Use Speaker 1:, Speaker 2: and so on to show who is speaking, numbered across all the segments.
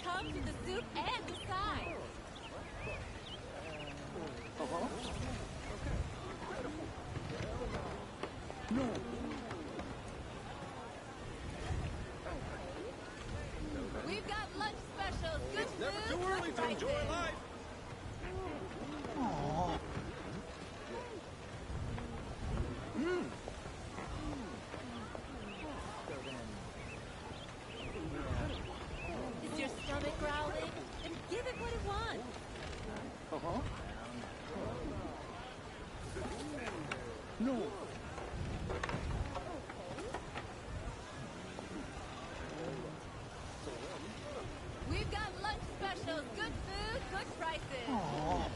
Speaker 1: Come to the soup and decide.
Speaker 2: No.
Speaker 1: We've got lunch specials. Good
Speaker 3: It's never
Speaker 1: food,
Speaker 3: too early
Speaker 1: good
Speaker 3: to enjoy
Speaker 1: prices.
Speaker 3: life.
Speaker 2: Aww.
Speaker 1: Is your stomach growling? Then give it what it wants.
Speaker 2: No.
Speaker 1: We've got lunch specials. Good food, good prices.
Speaker 2: Aww.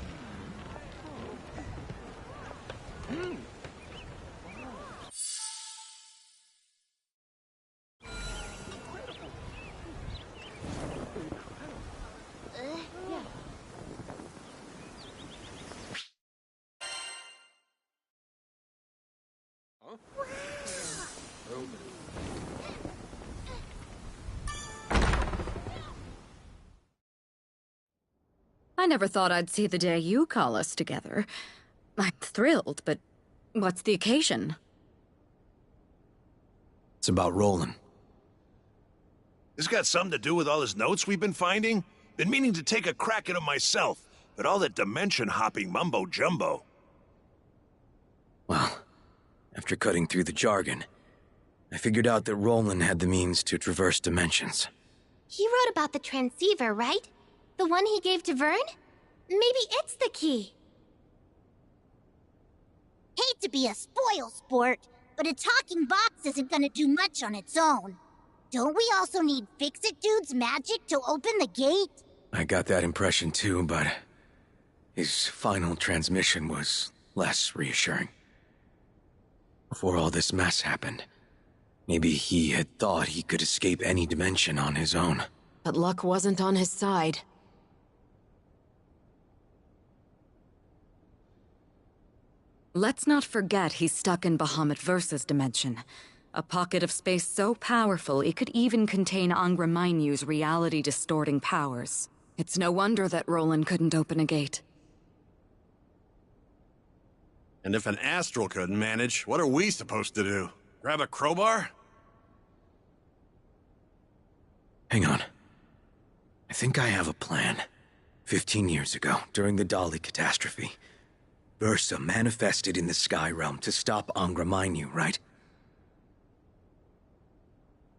Speaker 4: I never thought I'd see the day you call us together. I'm thrilled, but what's the occasion?
Speaker 5: It's about Roland.
Speaker 6: This got something to do with all his notes we've been finding? Been meaning to take a crack at him myself, but all that dimension-hopping mumbo-jumbo.
Speaker 5: Well, after cutting through the jargon, I figured out that Roland had the means to traverse dimensions.
Speaker 7: He wrote about the transceiver, right? The one he gave to Vern? Maybe it's the key.
Speaker 8: Hate to be a spoil sport, but a talking box isn't gonna do much on its own. Don't we also need Fix-It Dude's magic to open the gate?
Speaker 5: I got that impression too, but his final transmission was less reassuring. Before all this mess happened, maybe he had thought he could escape any dimension on his own.
Speaker 4: But luck wasn't on his side. Let's not forget he's stuck in Bahamut Versa's dimension. A pocket of space so powerful it could even contain Angra Mainyu's reality-distorting powers. It's no wonder that Roland couldn't open a gate.
Speaker 3: And if an astral couldn't manage, what are we supposed to do? Grab a crowbar?
Speaker 5: Hang on. I think I have a plan. 15 years ago, during the Dali catastrophe, Versa manifested in the Sky Realm to stop Angra Mainyu, right?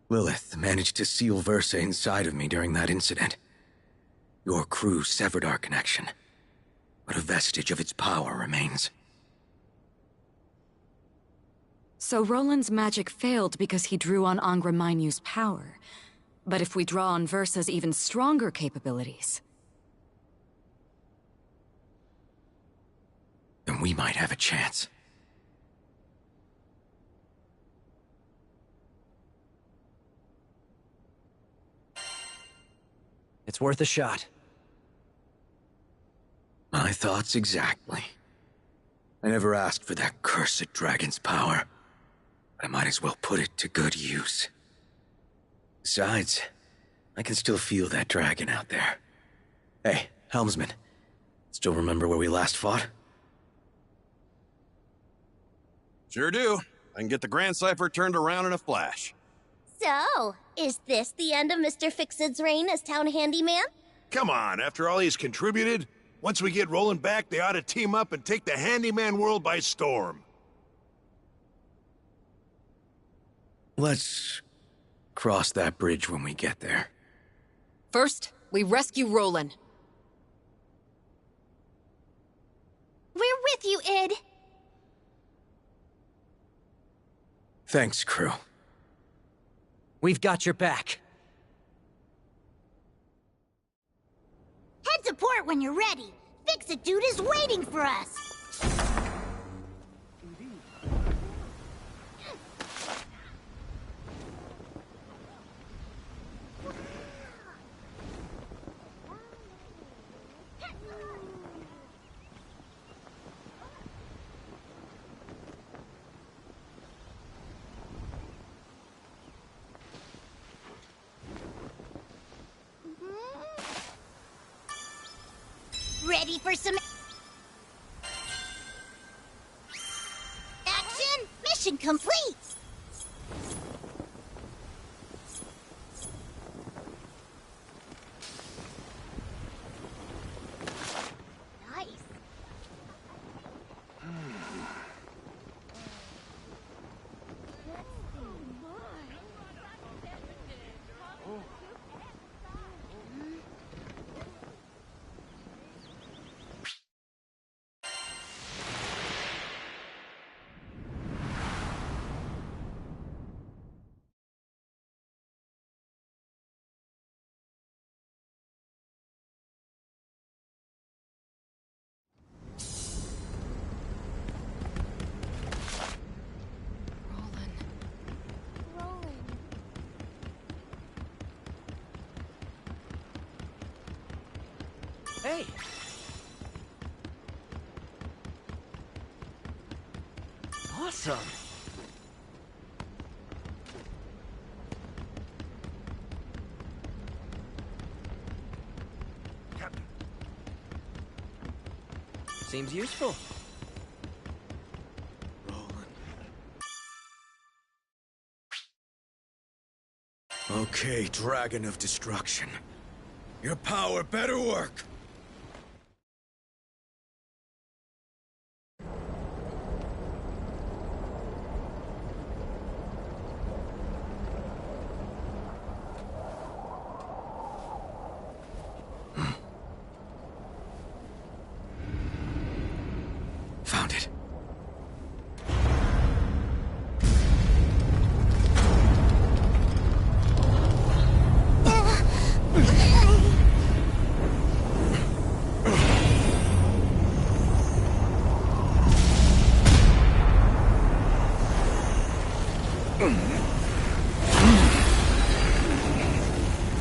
Speaker 5: Lilith managed to seal Versa inside of me during that incident. Your crew severed our connection, but a vestige of its power remains.
Speaker 4: So Roland's magic failed because he drew on Angra Mainyu's power. But if we draw on Versa's even stronger capabilities...
Speaker 5: then we might have a chance.
Speaker 9: It's worth a shot.
Speaker 5: My thoughts exactly. I never asked for that cursed dragon's power, but I might as well put it to good use. Besides, I can still feel that dragon out there. Hey, helmsman, still remember where we last fought?
Speaker 3: Sure do. I can get the Grand Cipher turned around in a flash.
Speaker 8: So, is this the end of Mr. Fix-It's reign as town handyman?
Speaker 6: Come on, after all he's contributed, once we get Roland back, they ought to team up and take the handyman world by storm.
Speaker 5: Let's cross that bridge when we get there.
Speaker 4: First, we rescue Roland.
Speaker 7: We're with you, Id.
Speaker 5: Thanks, crew.
Speaker 9: We've got your back.
Speaker 8: Head to port when you're ready. Fix-It Dude is waiting for us. Ready for some action? Mission complete! Nice.
Speaker 9: Hey! Awesome!
Speaker 6: Captain.
Speaker 9: Seems useful.
Speaker 5: Okay, Dragon of Destruction. Your power better work! Found it.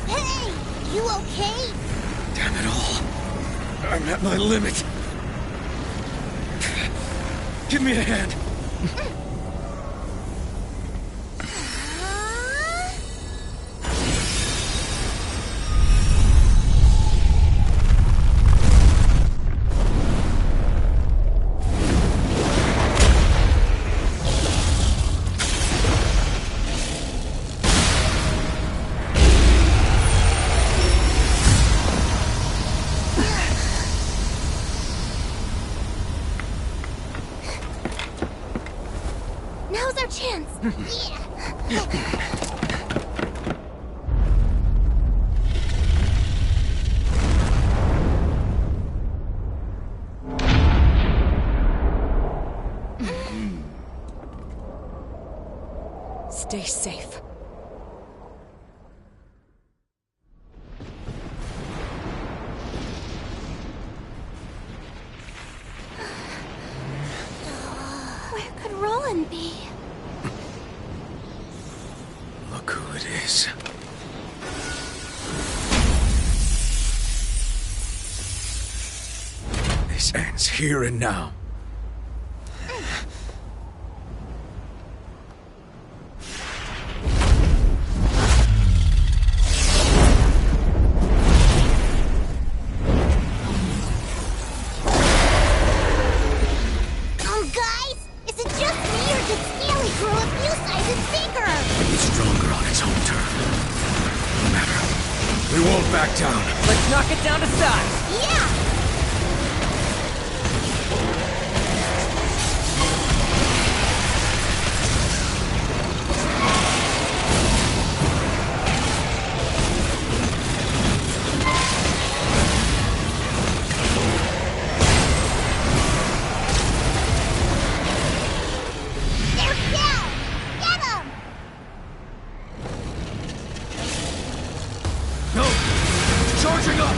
Speaker 8: Hey! You okay?
Speaker 5: Damn it all. I'm at my limit. Give me a hand.
Speaker 8: Now's our chance. Yeah.
Speaker 4: Stay safe.
Speaker 8: Where could Roland be?
Speaker 5: Look who it is. This ends here and now.
Speaker 8: Guys, is it just me or did Scaly grow a few sizes bigger?
Speaker 5: It's stronger on its own turn. No matter. We won't back down.
Speaker 9: Let's knock it down to size!
Speaker 8: Yeah! They're down! Get 'em!
Speaker 5: No! Charging up!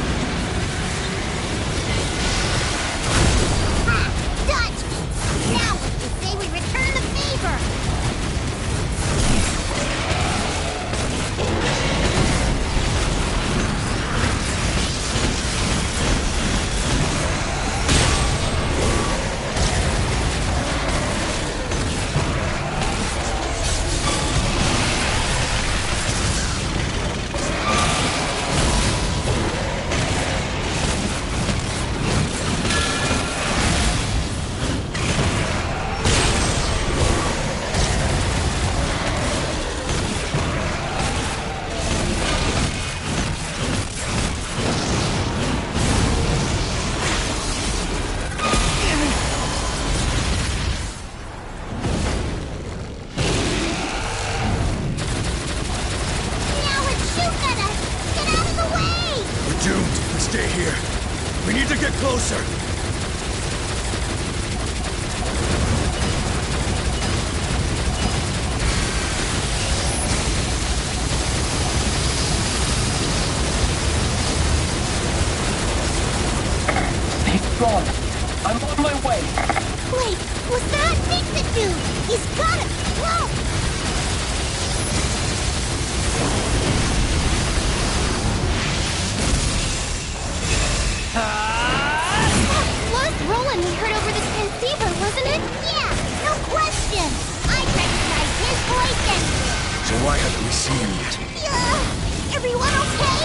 Speaker 5: stay here. We need to get closer.
Speaker 2: It's gone. I'm on my way.
Speaker 8: Wait, was that Fix-It dude? He's got it! Whoa! That was Roland we heard over the transceiver, wasn't it? Yeah, no question! I recognize his voice anywhere.
Speaker 5: So why haven't we seen him yet?
Speaker 8: Yeah! Everyone okay?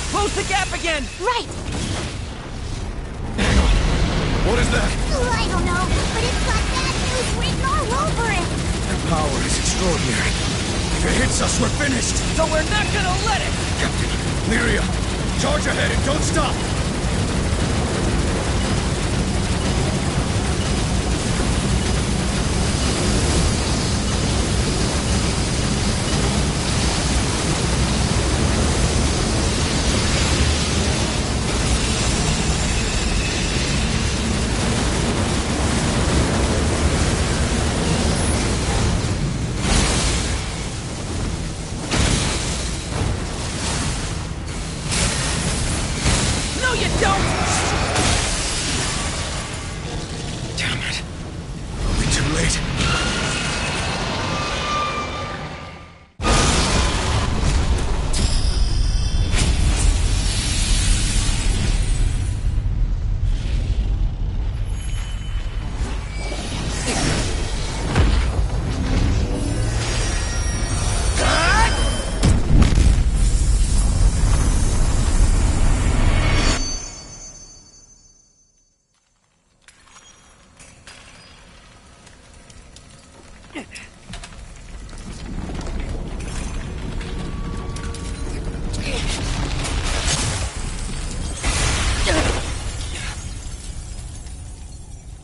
Speaker 9: Close the gap again!
Speaker 8: Right!
Speaker 5: What is that?
Speaker 8: I don't know, but it's got bad news written all over it!
Speaker 5: Their power is extraordinary. If it hits us, we're finished!
Speaker 9: So we're not gonna let it!
Speaker 5: Captain, Lyria, charge ahead and don't stop!
Speaker 9: No, you don't!
Speaker 5: Damn it. Are we too late?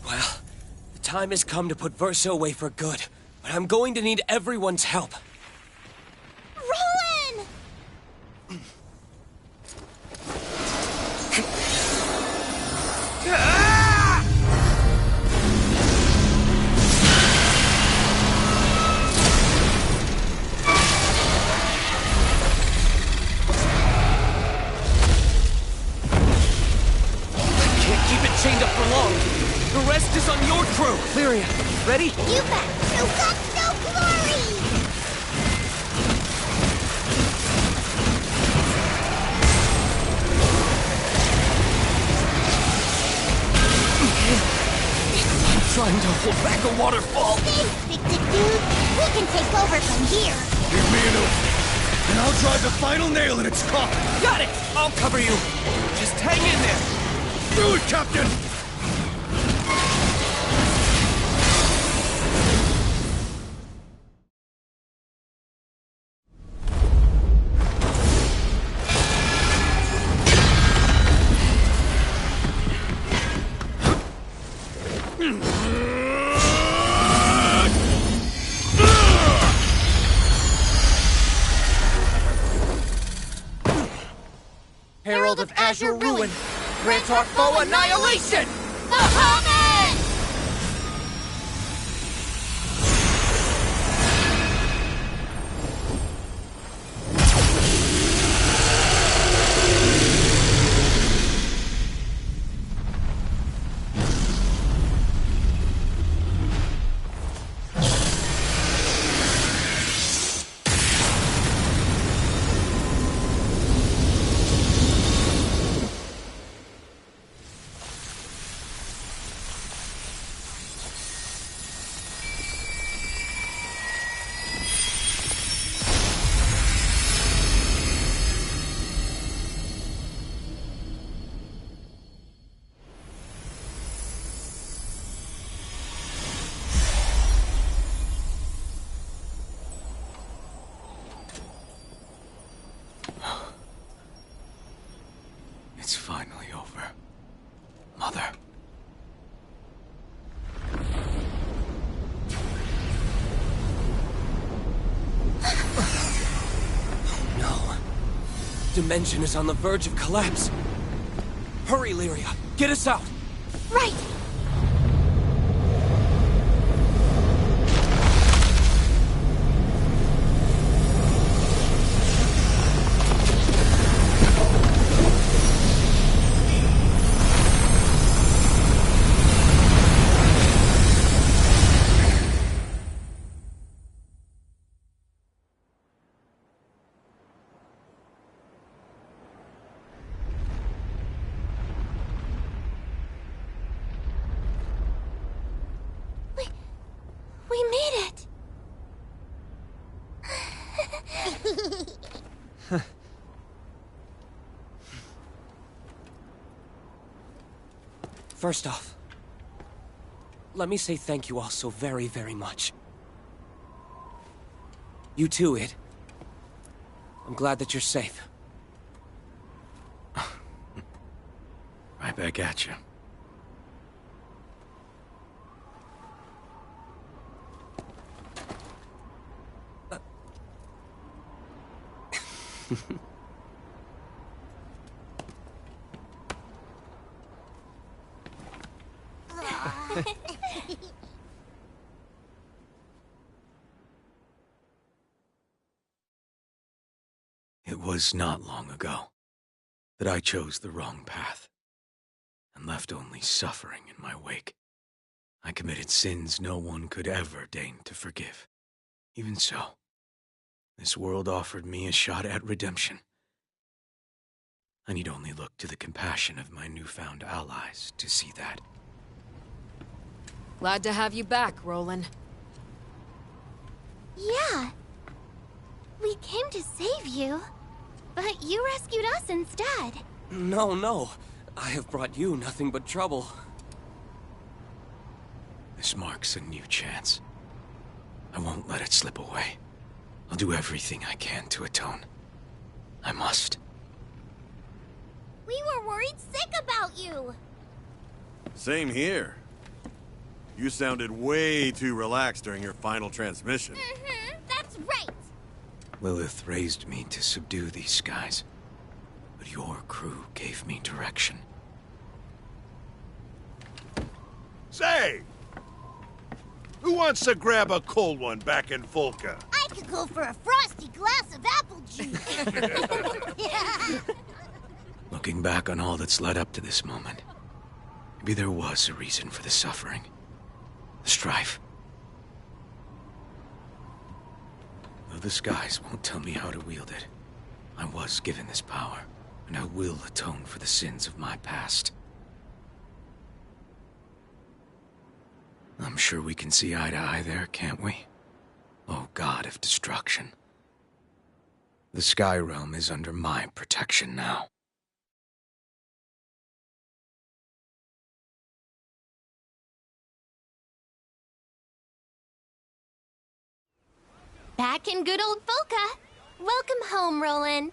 Speaker 9: Well, the time has come to put Versa away for good, but I'm going to need everyone's help.
Speaker 8: Roland!
Speaker 9: Can't keep it chained up for long. The rest is on your crew. Lyria, ready?
Speaker 8: You bet! You got no glory!
Speaker 9: I'm trying to hold back a waterfall.
Speaker 8: Thanks, Fix-It dude! We can take over from here!
Speaker 5: Give me an oath, and I'll drive the final nail in its coffin!
Speaker 9: Got it! I'll cover you. Just hang in there.
Speaker 5: Do it, Captain!
Speaker 9: Herald of Azure Ruin, grant our foe annihilation!
Speaker 8: Bahamut!
Speaker 9: dimension is on the verge of collapse. Hurry, Lyria. Get us out.
Speaker 7: Right! We made it!
Speaker 9: First off, let me say thank you all so very, very much. You too, Id. I'm glad that you're safe.
Speaker 5: Right back at you. It was not long ago that I chose the wrong path and left only suffering in my wake. I committed sins no one could ever deign to forgive. Even so, this world offered me a shot at redemption. I need only look to the compassion of my newfound allies to see that.
Speaker 4: Glad to have you back, Roland.
Speaker 7: Yeah. We came to save you, but you rescued us instead.
Speaker 9: No. I have brought you nothing but trouble.
Speaker 5: This marks a new chance. I won't let it slip away. I'll do everything I can to atone. I must.
Speaker 8: We were worried sick about you.
Speaker 3: Same here. You sounded way too relaxed during your final transmission.
Speaker 8: That's right.
Speaker 5: Lilith raised me to subdue these skies, but your crew gave me direction.
Speaker 6: Say! Who wants to grab a cold one back in Volca?
Speaker 8: I could go for a frosty glass of apple juice.
Speaker 5: Looking back on all that's led up to this moment, maybe there was a reason for the suffering. The strife. Though the skies won't tell me how to wield it, I was given this power, and I will atone for the sins of my past. I'm sure we can see eye to eye there, can't we? Oh God of destruction. The Sky Realm is under my protection now.
Speaker 7: Back in good old Volca. Welcome home, Roland.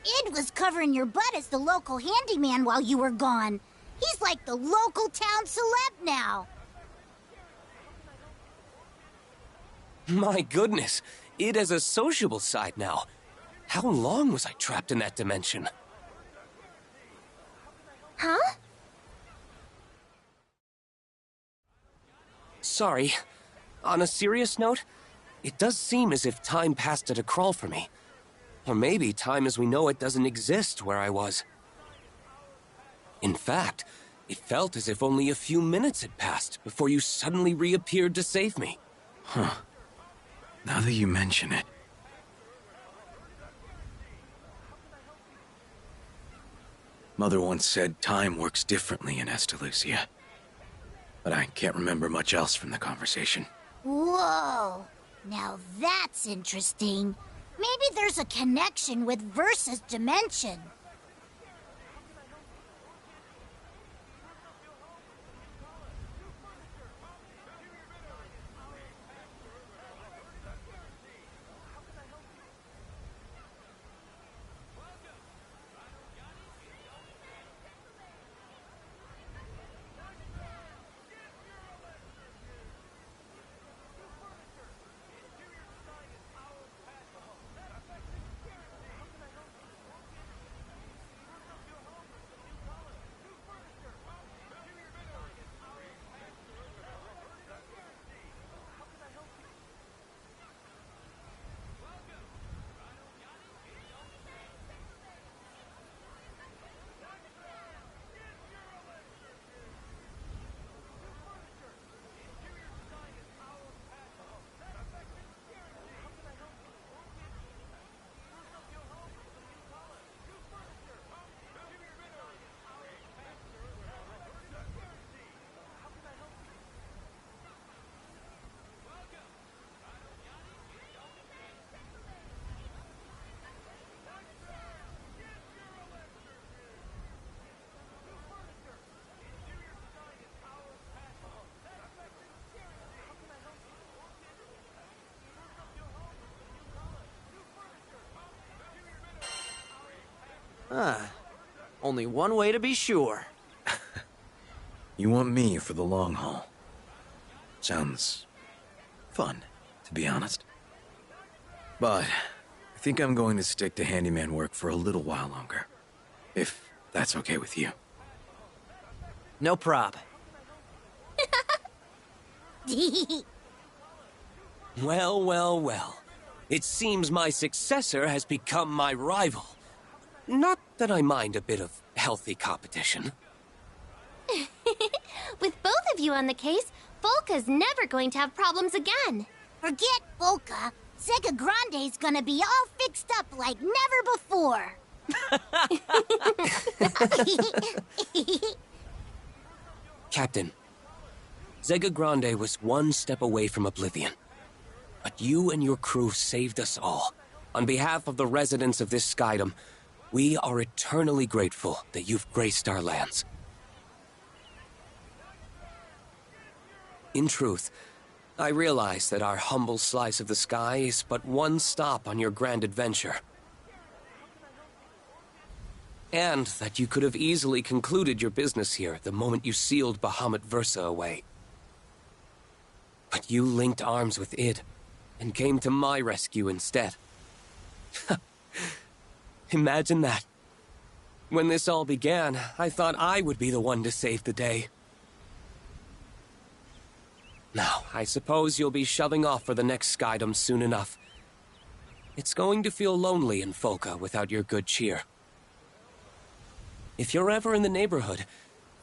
Speaker 8: Id was covering your butt as the local handyman while you were gone. He's like the local town celeb now.
Speaker 9: My goodness, it has a sociable side now. How long was I trapped in that dimension?
Speaker 7: Huh?
Speaker 9: Sorry. On a serious note, it does seem as if time passed at a crawl for me. Or maybe time as we know it doesn't exist where I was. In fact, it felt as if only a few minutes had passed before you suddenly reappeared to save me.
Speaker 5: Huh. Now that you mention it. Mother once said time works differently in Estalucia. But I can't remember much else from the conversation.
Speaker 8: Whoa. Now that's interesting. Maybe there's a connection with Versa's dimension.
Speaker 10: Only one way to be sure.
Speaker 5: You want me for the long haul. Sounds fun, to be honest. But I think I'm going to stick to handyman work for a little while longer. If that's okay with you.
Speaker 10: No prob.
Speaker 9: Well, well, well. It seems my successor has become my rival. Not that I mind a bit of healthy competition.
Speaker 7: With both of you on the case, Volka's never going to have problems again.
Speaker 8: Forget Volka. Sega Grande's gonna be all fixed up like never before.
Speaker 9: Captain, Zega Grande was one step away from oblivion. But you and your crew saved us all. On behalf of the residents of this skydom, we are eternally grateful that you've graced our lands. In truth, I realize that our humble slice of the sky is but one stop on your grand adventure. And that you could have easily concluded your business here the moment you sealed Bahamut Versa away. But you linked arms with id, and came to my rescue instead. Imagine that. When this all began, I thought I would be the one to save the day. Now, I suppose you'll be shoving off for the next skydom soon enough. It's going to feel lonely in Folka without your good cheer. If you're ever in the neighborhood,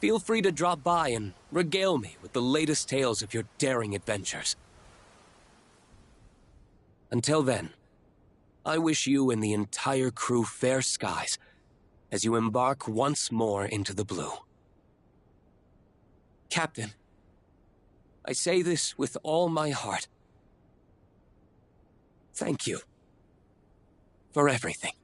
Speaker 9: feel free to drop by and regale me with the latest tales of your daring adventures. Until then, I wish you and the entire crew fair skies as you embark once more into the blue. Captain, I say this with all my heart. Thank you for everything.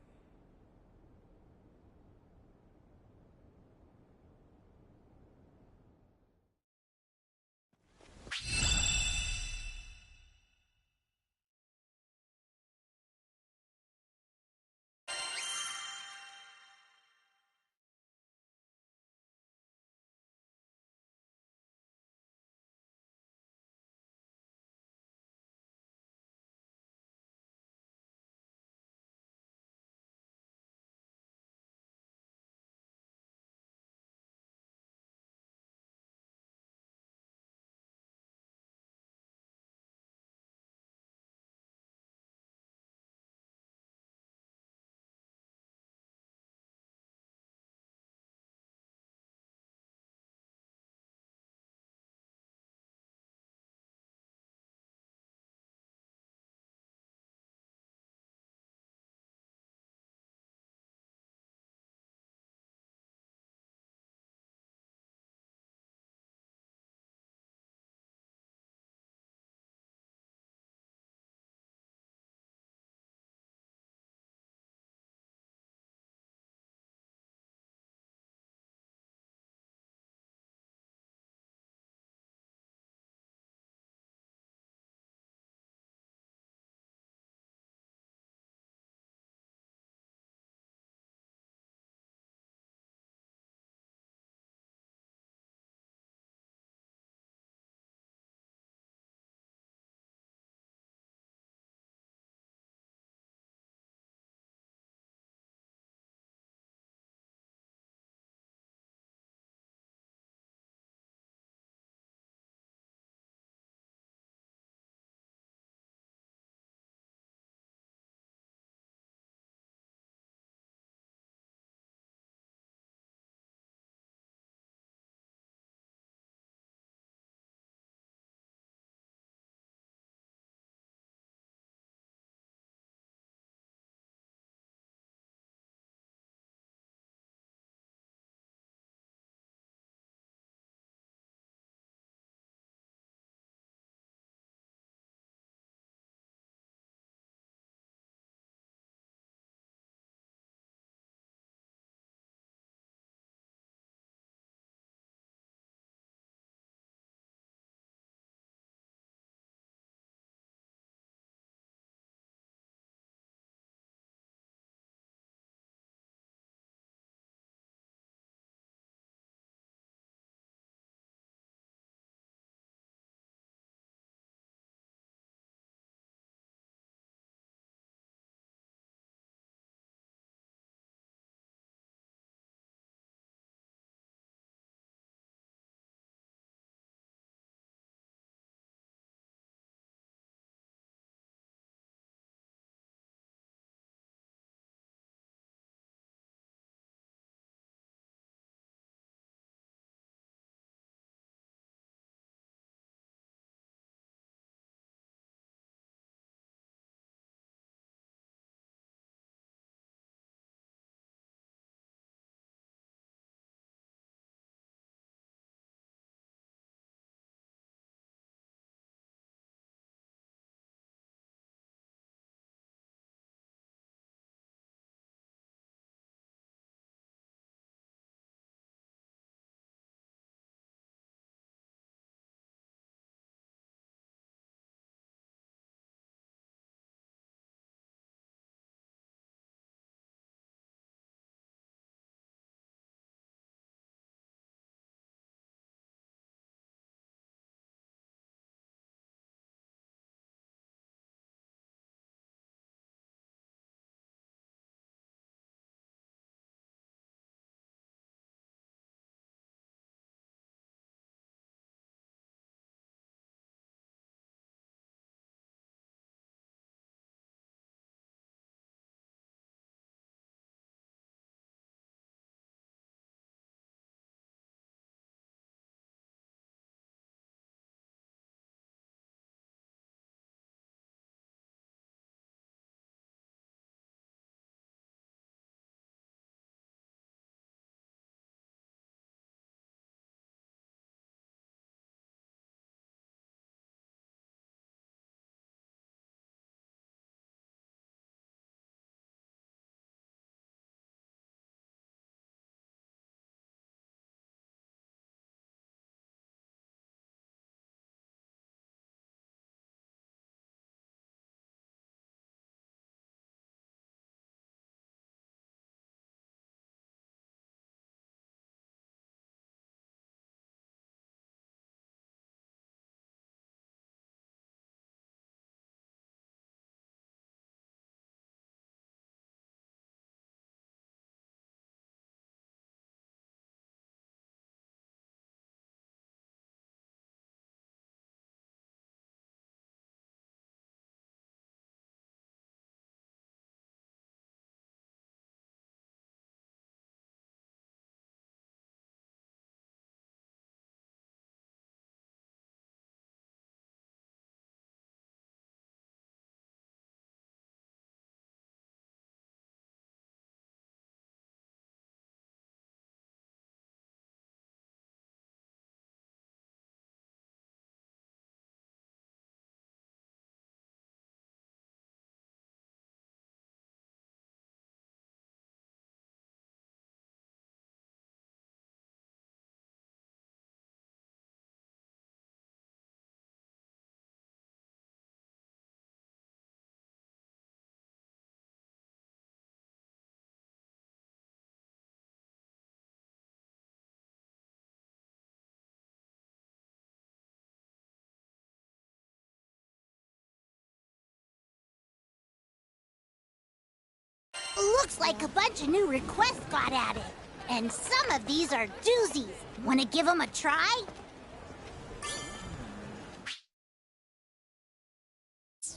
Speaker 8: Looks like a bunch of new requests got added. And some of these are doozies. Wanna give them a try?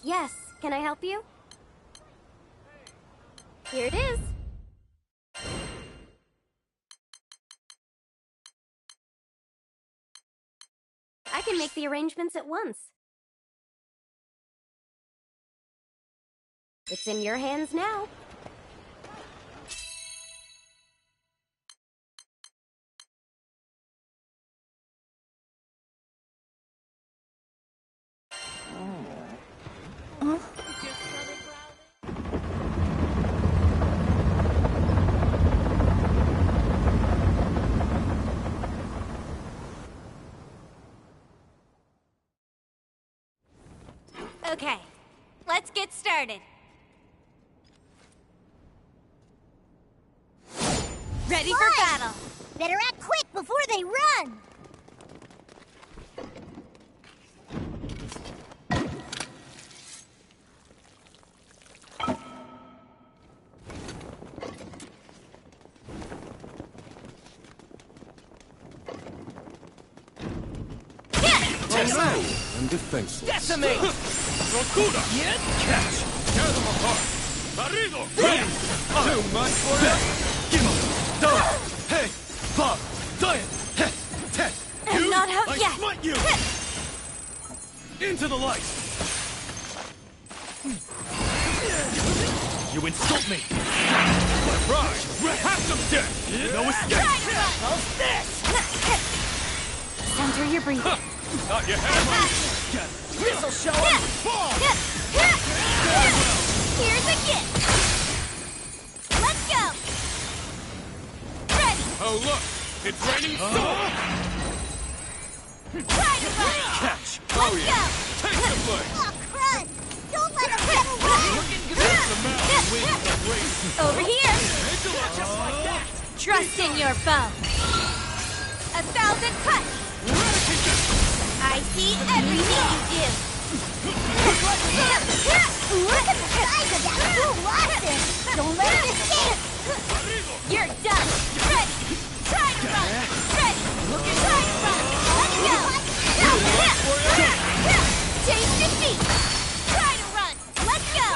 Speaker 11: Yes, can I help you? Here it is. I can make the arrangements at once. It's in your hands now.
Speaker 1: Okay, let's get started. Ready for battle.
Speaker 8: Better act quick before they run!
Speaker 5: I'm defenseless.
Speaker 10: Decimate!
Speaker 3: Rokuda!
Speaker 10: Catch!
Speaker 3: Tear them apart! Marido!
Speaker 5: Too much for you? Give up! Done! Hey! Bob! Diane! Hey! Ted!
Speaker 1: I'm not out
Speaker 3: I
Speaker 1: yet.
Speaker 3: smite you! Into the light! You insult me! My pride! Have some death! No escape!
Speaker 1: How's this?
Speaker 11: Center your breathing.
Speaker 3: Not your hand!
Speaker 10: This'll show him!
Speaker 1: Here's a gift. Let's go. Ready.
Speaker 3: Oh, look! It's raining stone!
Speaker 1: Try to run.
Speaker 3: Catch!
Speaker 1: Let's go.
Speaker 3: Take the blade!
Speaker 8: Oh, crud! Don't let them get away!
Speaker 3: That's the man who wins the race!
Speaker 1: Over here.
Speaker 3: Just like that!
Speaker 1: Trust in your bow. 1,000 cuts. I see everything you do.
Speaker 8: Look at the size of that blue lobster! Don't let it escape!
Speaker 1: You're done. Ready. Try to run. Ready. Try to run. Let's go. Change your feet. Try to run. Let's go.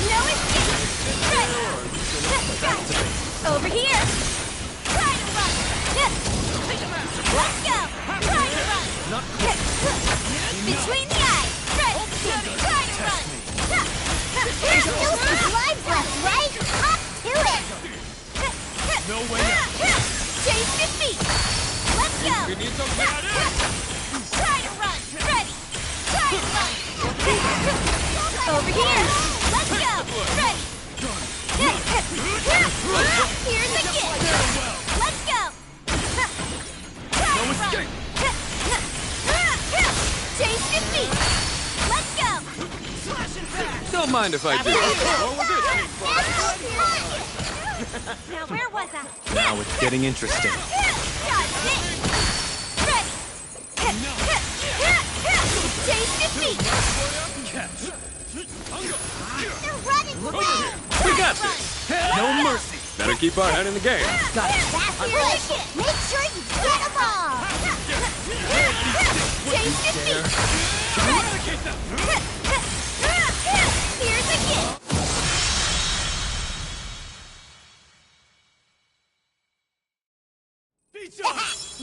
Speaker 1: No escape. Ready. Over here. Try to run. Let's go. Try to run. Between the eyes. Ready. Try to run.
Speaker 8: There's still some lives left, right? Up to it!
Speaker 3: No way out!
Speaker 1: Change your feet. Let's go. Try to run. Ready. Try to run. Over here. Let's go. Ready. Here's a gift. Let's go. Try to run. Change your feet. Let's go.
Speaker 5: Don't mind if I do.
Speaker 1: Now where was I?
Speaker 5: Now it's getting interesting.
Speaker 1: That's it. Ready. Change your feet.
Speaker 8: They're running away!
Speaker 5: We got this! No mercy! Better keep our head in the game.
Speaker 10: Got it.
Speaker 8: That's good! Make sure you get them all!
Speaker 1: Change your feet. Ready. Here's a gift.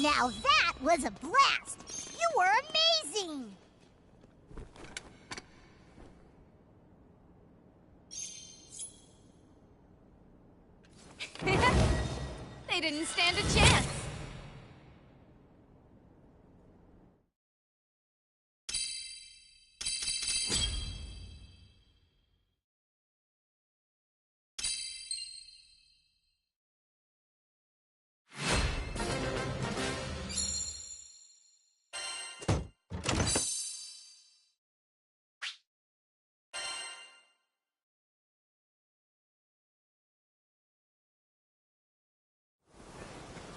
Speaker 8: Now that was a blast! You were amazing!
Speaker 1: They didn't stand a chance.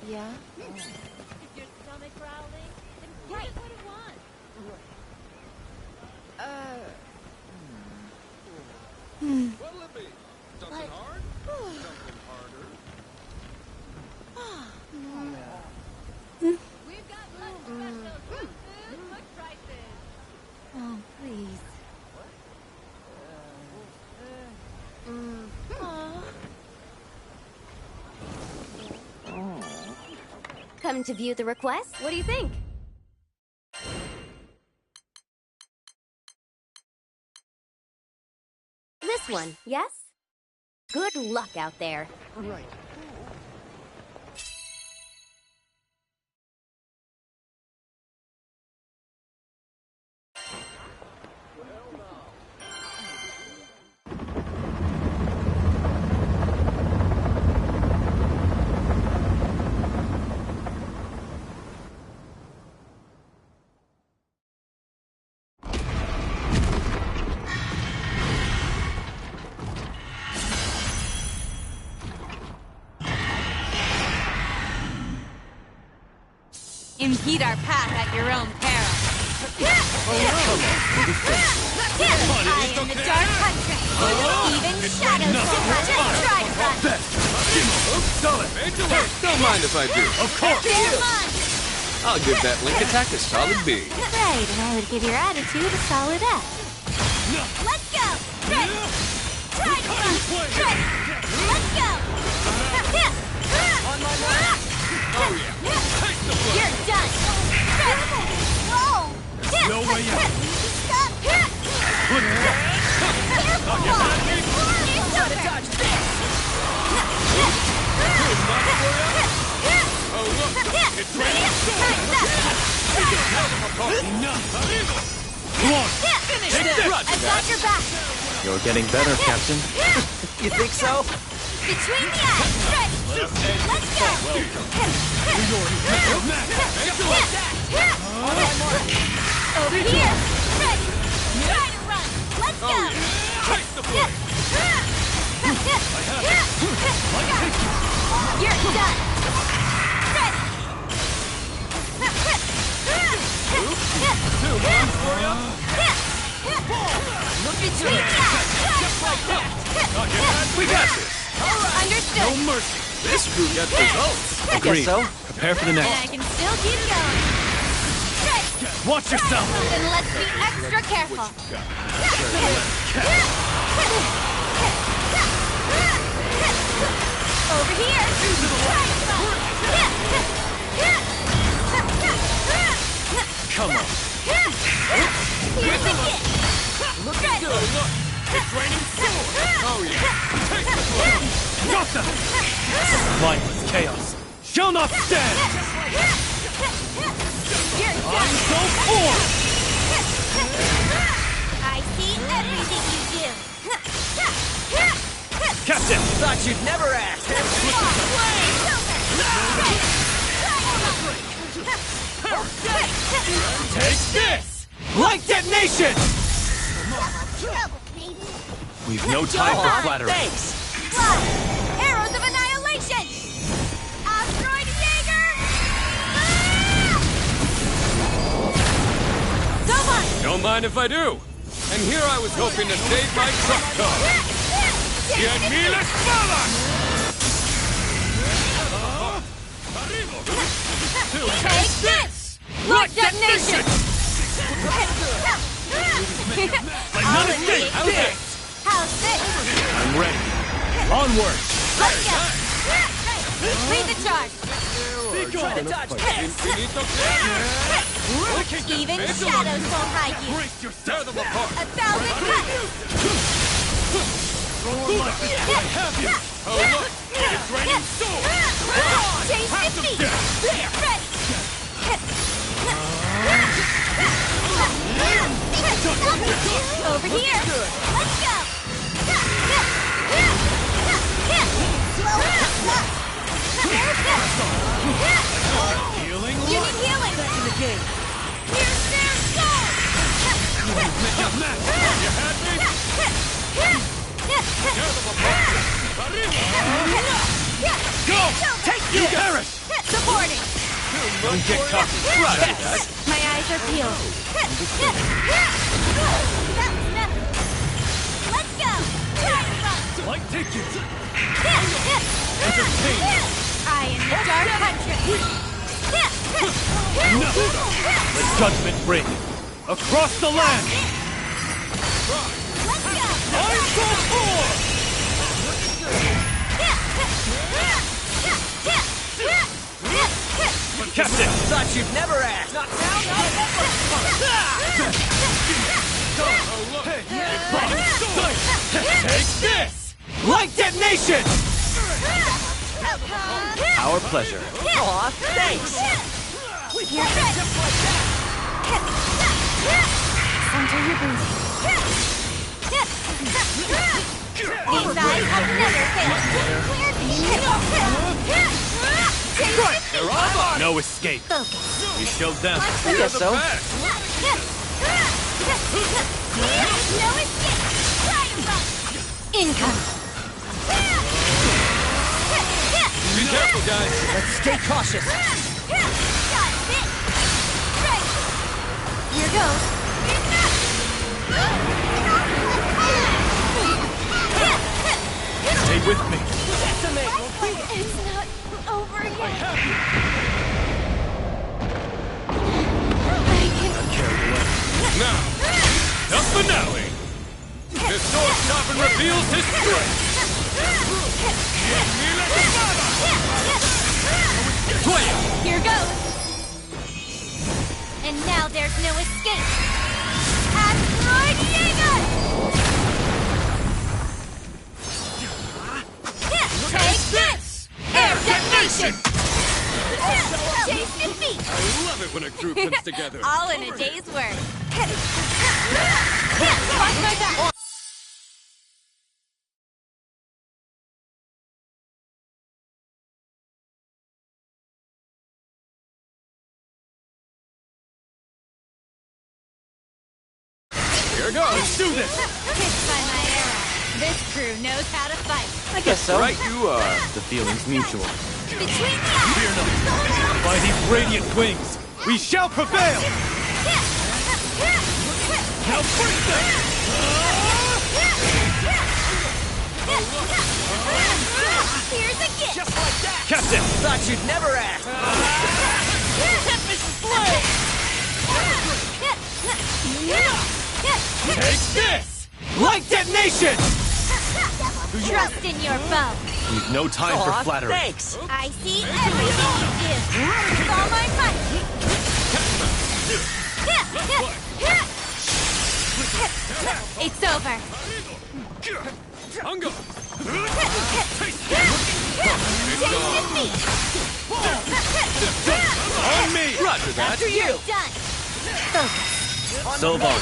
Speaker 11: Yeah?
Speaker 1: Is your stomach growling? Then give it what it wants.
Speaker 12: What'll it be? Something hard? Something harder?
Speaker 1: We've got lunch specials with food, look prices.
Speaker 7: Oh, please.
Speaker 11: Come to view the request? What do you think? This one, yes? Good luck out there.
Speaker 12: Right.
Speaker 1: Impede our path at your own peril. I am the dark country. Even shadows will have to try to run.
Speaker 13: Don't mind if I do.
Speaker 12: Of course!
Speaker 1: They're mine.
Speaker 13: I'll give that link attack a solid B.
Speaker 11: Right, and I would give your attitude a solid F.
Speaker 1: Let's go. Ready. Try to run. Ready. Let's go.
Speaker 10: On my mark.
Speaker 12: Oh yeah! Take the blow!
Speaker 1: You're done. Ready. Whoa.
Speaker 12: No way out!
Speaker 1: Stop.
Speaker 12: Put it down!
Speaker 1: Careful. It's over.
Speaker 10: Dodge this.
Speaker 12: Oh look! It's raining!
Speaker 1: Time's up.
Speaker 12: Enough! Come on!
Speaker 1: Finish
Speaker 12: Take
Speaker 1: this.
Speaker 12: this!
Speaker 1: I've got your back.
Speaker 5: You're getting better, Captain.
Speaker 10: You think so?
Speaker 1: Between the eyes. Ready. Let's go.
Speaker 10: On my mark.
Speaker 1: Over here. Ready. Try to run. Let's go.
Speaker 12: Take the blow!
Speaker 1: You're done. Ready.
Speaker 12: Two ones for ya!
Speaker 1: Look between the eyes.
Speaker 12: We got this!
Speaker 1: Understood.
Speaker 12: No mercy!
Speaker 13: This crew got results.
Speaker 5: Agreed.
Speaker 10: so.
Speaker 5: Prepare for the
Speaker 1: And
Speaker 5: next.
Speaker 1: I can still keep going. Ready.
Speaker 12: Watch yourself!
Speaker 1: Then let's be extra careful. Over here.
Speaker 12: Come on!
Speaker 1: Here's the gift.
Speaker 10: Look
Speaker 1: Ready.
Speaker 10: good.
Speaker 12: It's raining sword! Oh yeah! Take the blow! Got them! Mindless chaos shall not stand!
Speaker 1: You're
Speaker 12: I'm
Speaker 1: done.
Speaker 12: so formed!
Speaker 1: I see everything you do.
Speaker 12: Captain!
Speaker 10: Thought you'd never ask.
Speaker 12: Take this! Light detonation!
Speaker 8: Trouble, baby.
Speaker 5: We've no time for flattery.
Speaker 10: Thanks.
Speaker 1: Blood! Arrows of annihilation! Asteroid Jaeger! So much!
Speaker 13: Don't mind if I do. And here I was hoping to save my truck car.
Speaker 12: Get me las balas!
Speaker 1: Take this! Light detonation!
Speaker 12: Not a thing!
Speaker 1: How's this?
Speaker 12: I'm ready. Onward!
Speaker 1: Let's go! Lead the charge!
Speaker 10: Try to dodge this.
Speaker 1: Even shadows won't hide you!
Speaker 12: Brace yourself! Tear them apart!
Speaker 1: 1,000 cuts!
Speaker 12: I have you! Oh look! It's raining swords!
Speaker 1: Chase defeat! Ready! Over here! Let's go!
Speaker 12: Healing
Speaker 1: You need healing!
Speaker 10: Back in the game.
Speaker 1: Here's their soul!
Speaker 12: You had me? Tear them apart! Go!
Speaker 1: Take
Speaker 12: You perish!
Speaker 1: Supporting!
Speaker 12: Don't get cocky!
Speaker 1: My eyes are peeled. That was nothing. Let's go! Try to run!
Speaker 12: Like tickets!
Speaker 1: I am the Dark Huntress!
Speaker 12: No! The judgment ring! Across the land!
Speaker 1: Let's go!
Speaker 12: I saw four! Captain!
Speaker 10: Thought you'd never ask. Not now,
Speaker 12: Take this! Light detonation! Our pleasure.
Speaker 10: Aw, thanks.
Speaker 1: Center your breathing. These eyes have never failed.
Speaker 12: No escape.
Speaker 1: Focus.
Speaker 12: You showed them.
Speaker 10: I guess so.
Speaker 1: No escape. Try to run. Income.
Speaker 13: Be careful, guys.
Speaker 10: Let's stay cautious.
Speaker 1: Got it. Ready. Here goes.
Speaker 12: Stay with me.
Speaker 1: It's not over yet. I can...
Speaker 13: Now, the finale. The sword sharpen reveals his strength.
Speaker 1: Here goes. And now there's no escape. Asteroid Jaeger! Take this! Air detonation! Taste defeat!
Speaker 13: I love it when a crew comes together.
Speaker 1: All in a day's work. Watch my back!
Speaker 13: Here goes.
Speaker 12: Let's do this!
Speaker 1: Hit by my arrow. This crew knows how to fight.
Speaker 10: I guess so.
Speaker 13: Right you are.
Speaker 12: The feeling's mutual.
Speaker 1: Between the eyes.
Speaker 12: Fear not. By these radiant wings, we shall prevail! Now break them!
Speaker 1: Here's a gift.
Speaker 10: Just like that.
Speaker 12: Captain!
Speaker 10: Thought you'd never ask.
Speaker 1: Tempest blow.
Speaker 12: Take this! Light detonation!
Speaker 1: Trust in your bow.
Speaker 12: We've no time for
Speaker 10: Aw,
Speaker 12: flattery.
Speaker 10: thanks.
Speaker 1: I see everything you do. With all my might. It's over.
Speaker 13: Hunger.
Speaker 1: Taste defeat.
Speaker 12: On me!
Speaker 13: Roger that.
Speaker 10: After you.
Speaker 1: Done. Focus.
Speaker 12: Sylvan,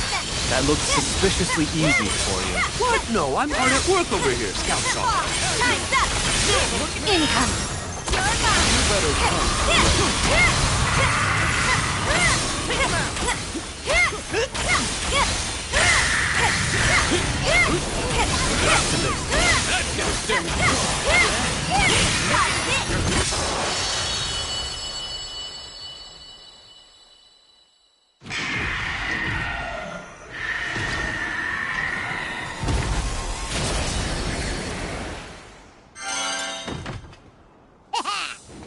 Speaker 12: that looks suspiciously easy for you.
Speaker 13: What? No, I'm hard at work over here. Scout's off.
Speaker 1: Time's up. Income. You're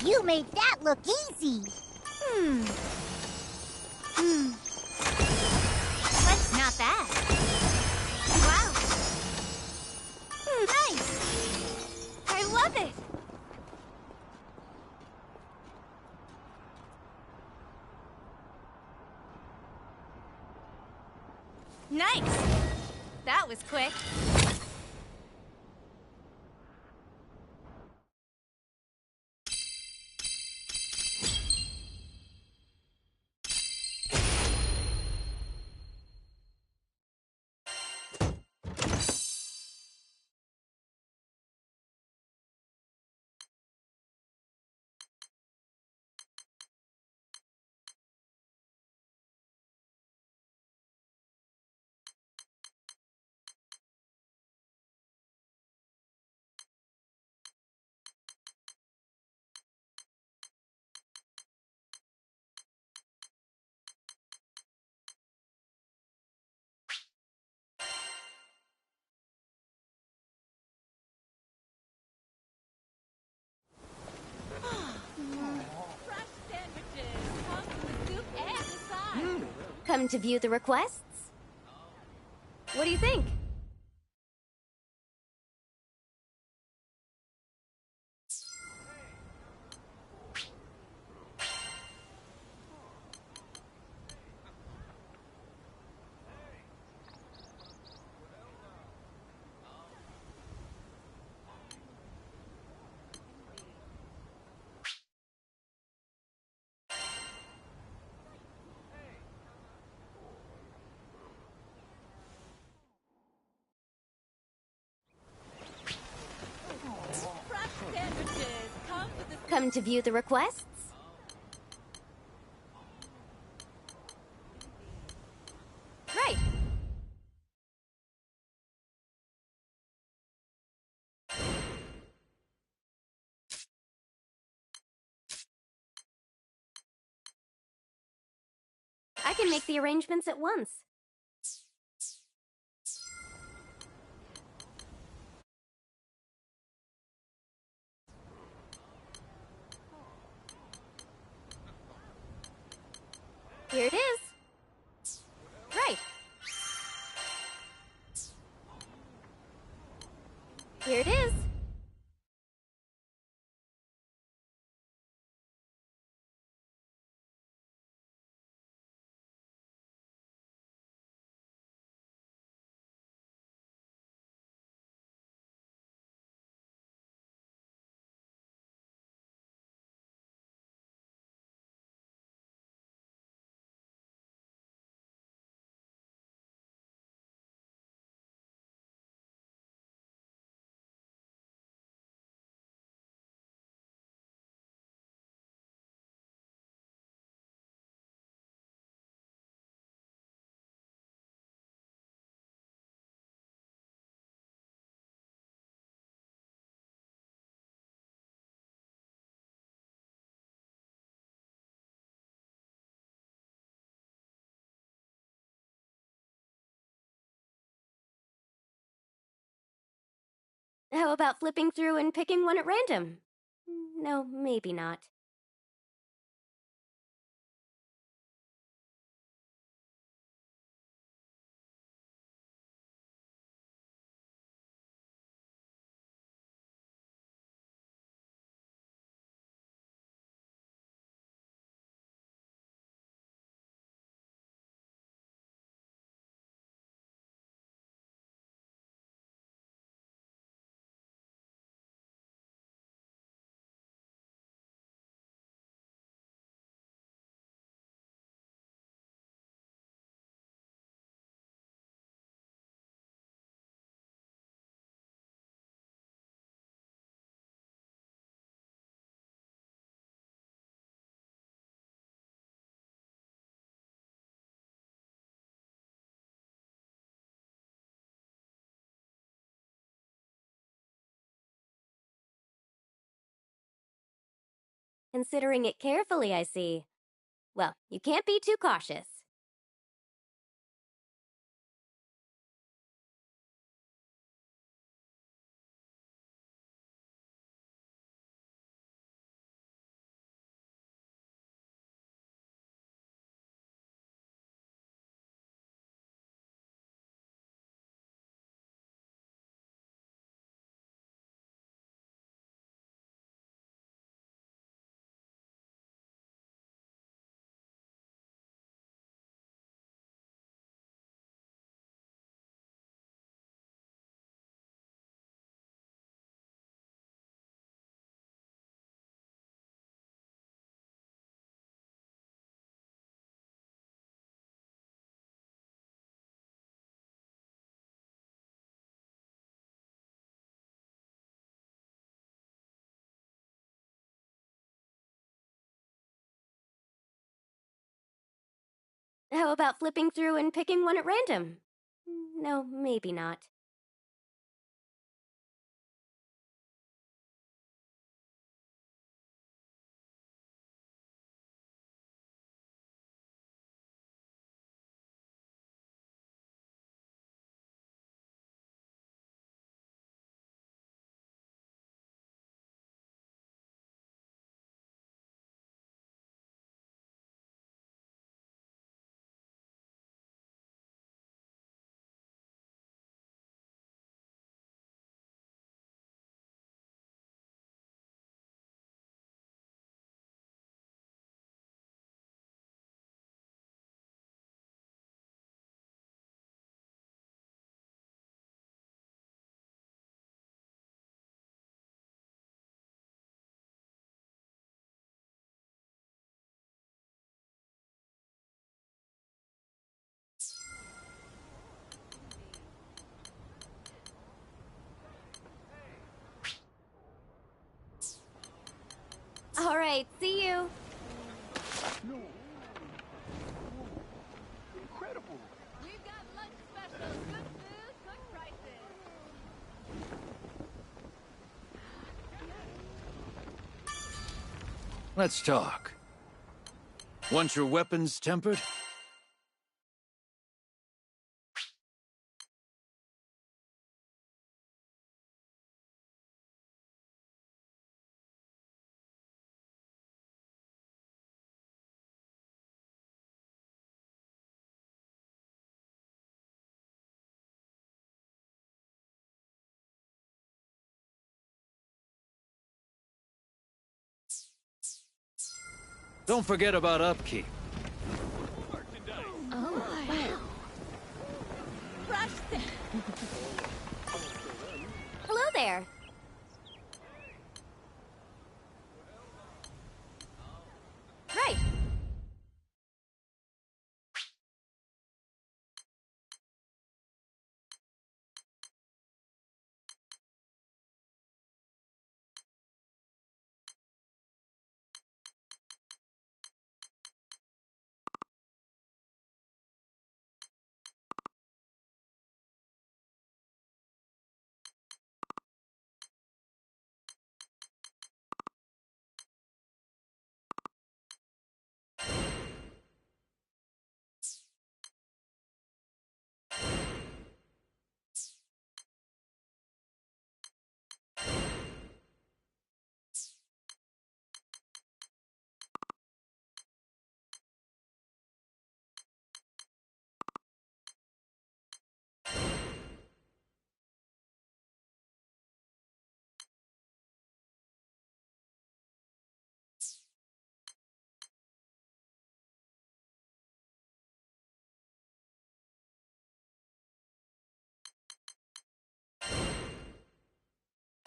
Speaker 8: You made that look easy.
Speaker 1: That's not bad. Wow. Nice. I love it. Nice. That was quick.
Speaker 11: Come to view the requests? What do you think? Come to view the requests? Right. I can make the arrangements at once. Here it is. Right. Here it is. How about flipping through and picking one at random? No, maybe not. Considering it carefully, I see. Well, you can't be too cautious. How about flipping through and picking one at random? No, maybe not. All right, see you.
Speaker 1: Incredible. We've got lunch specials, good food, good prices.
Speaker 14: Let's talk. Want your weapons tempered? Don't forget about upkeep.
Speaker 1: Oh, wow. Rush them.
Speaker 11: Hello there. Right.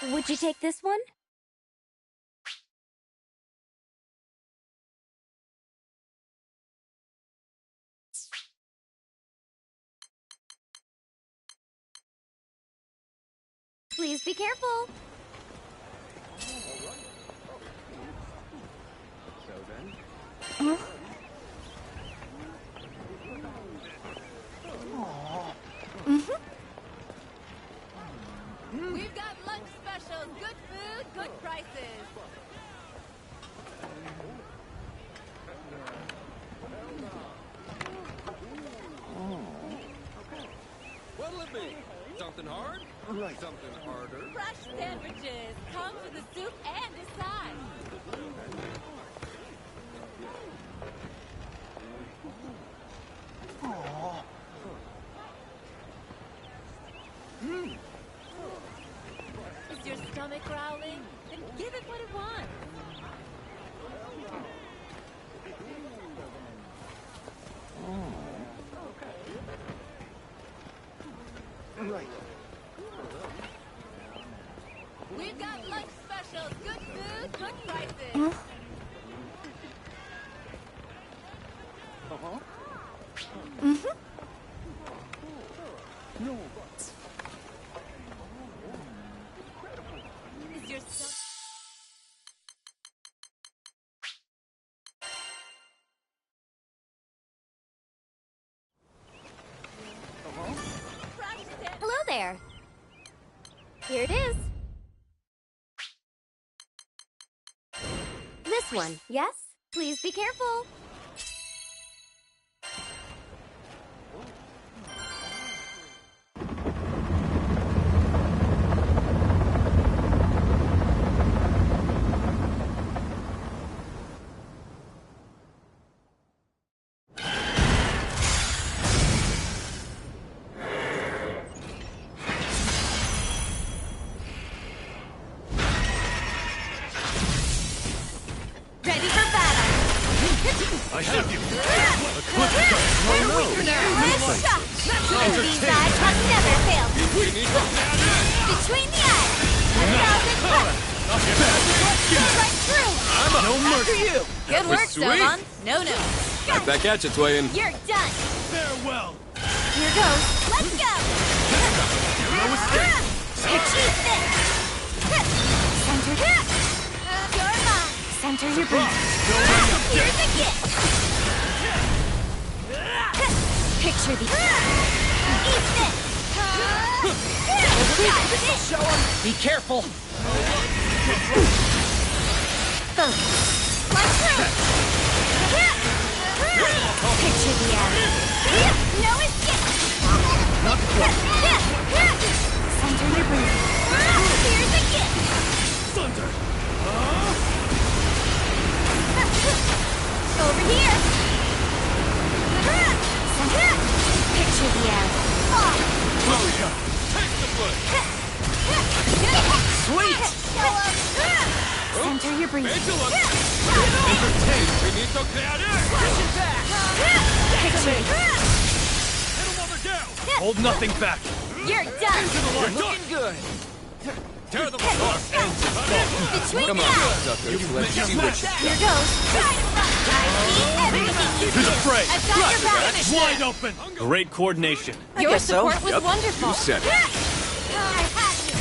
Speaker 11: Would you take this one? Please be careful.
Speaker 1: We've got lunch specials, good food, good prices.
Speaker 13: What'll it be? Something hard? Right. Something harder?
Speaker 1: Fresh sandwiches. Come with the soup and a side. Is your stomach growling? Then give it what it wants.
Speaker 2: Right.
Speaker 1: We've got lunch specials, good food, good prices.
Speaker 2: No.
Speaker 1: Is your stomach...
Speaker 11: Hello there. Here it is. This one, yes? Please be careful.
Speaker 1: Ready for battle!
Speaker 14: I have you!
Speaker 1: These eyes have never failed me! Between the eyes! 1,000 cuts! Go right through!
Speaker 14: No mercy!
Speaker 1: Good work,
Speaker 13: sweet.
Speaker 1: Soban! No.
Speaker 13: Right back at you, Twain.
Speaker 1: You're done!
Speaker 12: Farewell!
Speaker 1: Here goes! Let's go!
Speaker 12: No escape!
Speaker 1: Achieve this! Center. You're mine! Center your breath. Here's a gift. Picture the... Eat this.
Speaker 10: Show him. Be careful.
Speaker 1: Focus. Like through. Picture the arrow. No escape. Center your breath. Here's a gift.
Speaker 12: Thunder!
Speaker 1: Over here. Picture the arrow.
Speaker 13: Warrior, take the blade.
Speaker 10: Sweet.
Speaker 1: Center your breathing.
Speaker 13: Vigilance. Entertain. Finito creare.
Speaker 10: Push it back.
Speaker 1: Picture it.
Speaker 13: Hit him over down.
Speaker 12: Hold nothing back.
Speaker 1: You're done.
Speaker 10: You're looking good.
Speaker 13: Tear them apart.
Speaker 1: Between
Speaker 14: Come
Speaker 1: the
Speaker 14: on,
Speaker 1: eyes.
Speaker 14: suckers. Let's see what you
Speaker 1: Here goes. Try to run. I see everything you
Speaker 12: To
Speaker 1: do.
Speaker 12: the fray.
Speaker 1: I've got your back.
Speaker 12: Wide open. Great coordination.
Speaker 1: Your
Speaker 10: guess so.
Speaker 1: support was wonderful.
Speaker 14: You said it.
Speaker 1: I had you.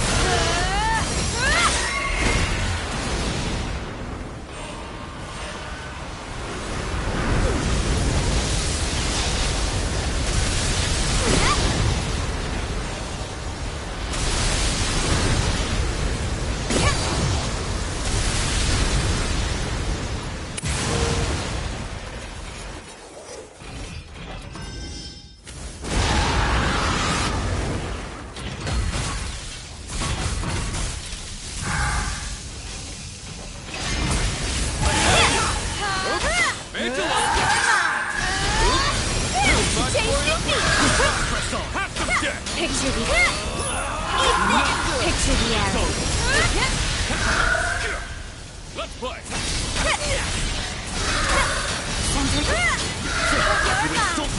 Speaker 1: Picture the Picture the arrow.
Speaker 13: Let's play.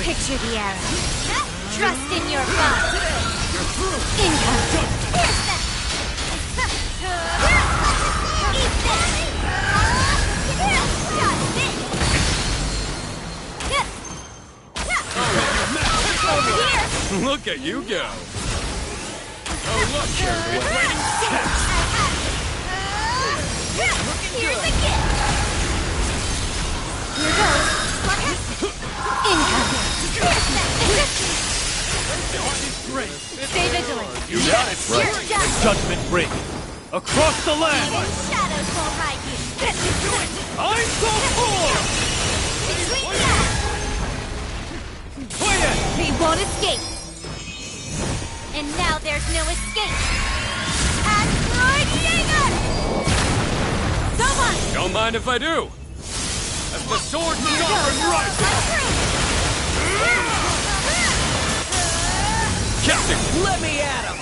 Speaker 1: Picture the arrow. Trust in your body. Income. Here's that. Eat this. Over here.
Speaker 13: Look at you go. Oh, look, it's raining cats.
Speaker 1: Here's a gift. Here goes. Income. Stay vigilant.
Speaker 12: You got it,
Speaker 1: You're done.
Speaker 12: Judgment ring. Across the land.
Speaker 1: Even shadows won't hide you.
Speaker 12: I'm so full.
Speaker 1: Between them. We won't escape. And now there's no escape. Asteroid Jaeger! Someone!
Speaker 13: Don't mind if I do. As the sword sovereign rises.
Speaker 10: Captain, let me at him.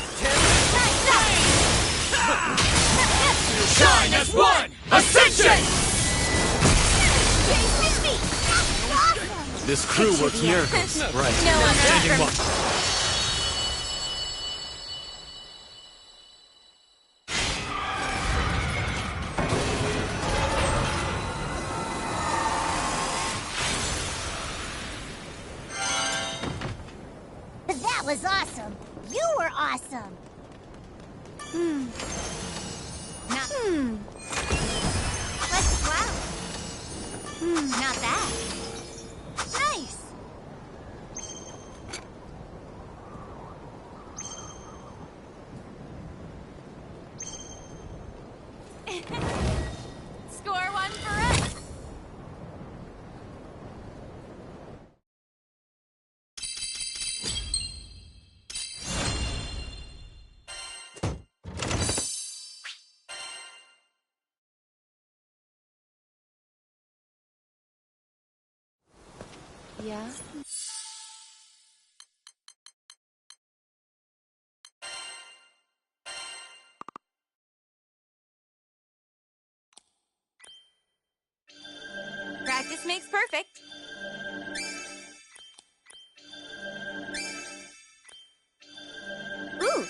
Speaker 13: Shine as one! Ascension!
Speaker 12: This crew works miracles. Right.
Speaker 1: No one
Speaker 12: Standing
Speaker 1: ever.
Speaker 12: watch.
Speaker 8: That was awesome. You were awesome.
Speaker 1: Let's wow. Not bad. Nice. Score one for us. Yeah. Practice makes perfect. Ooh.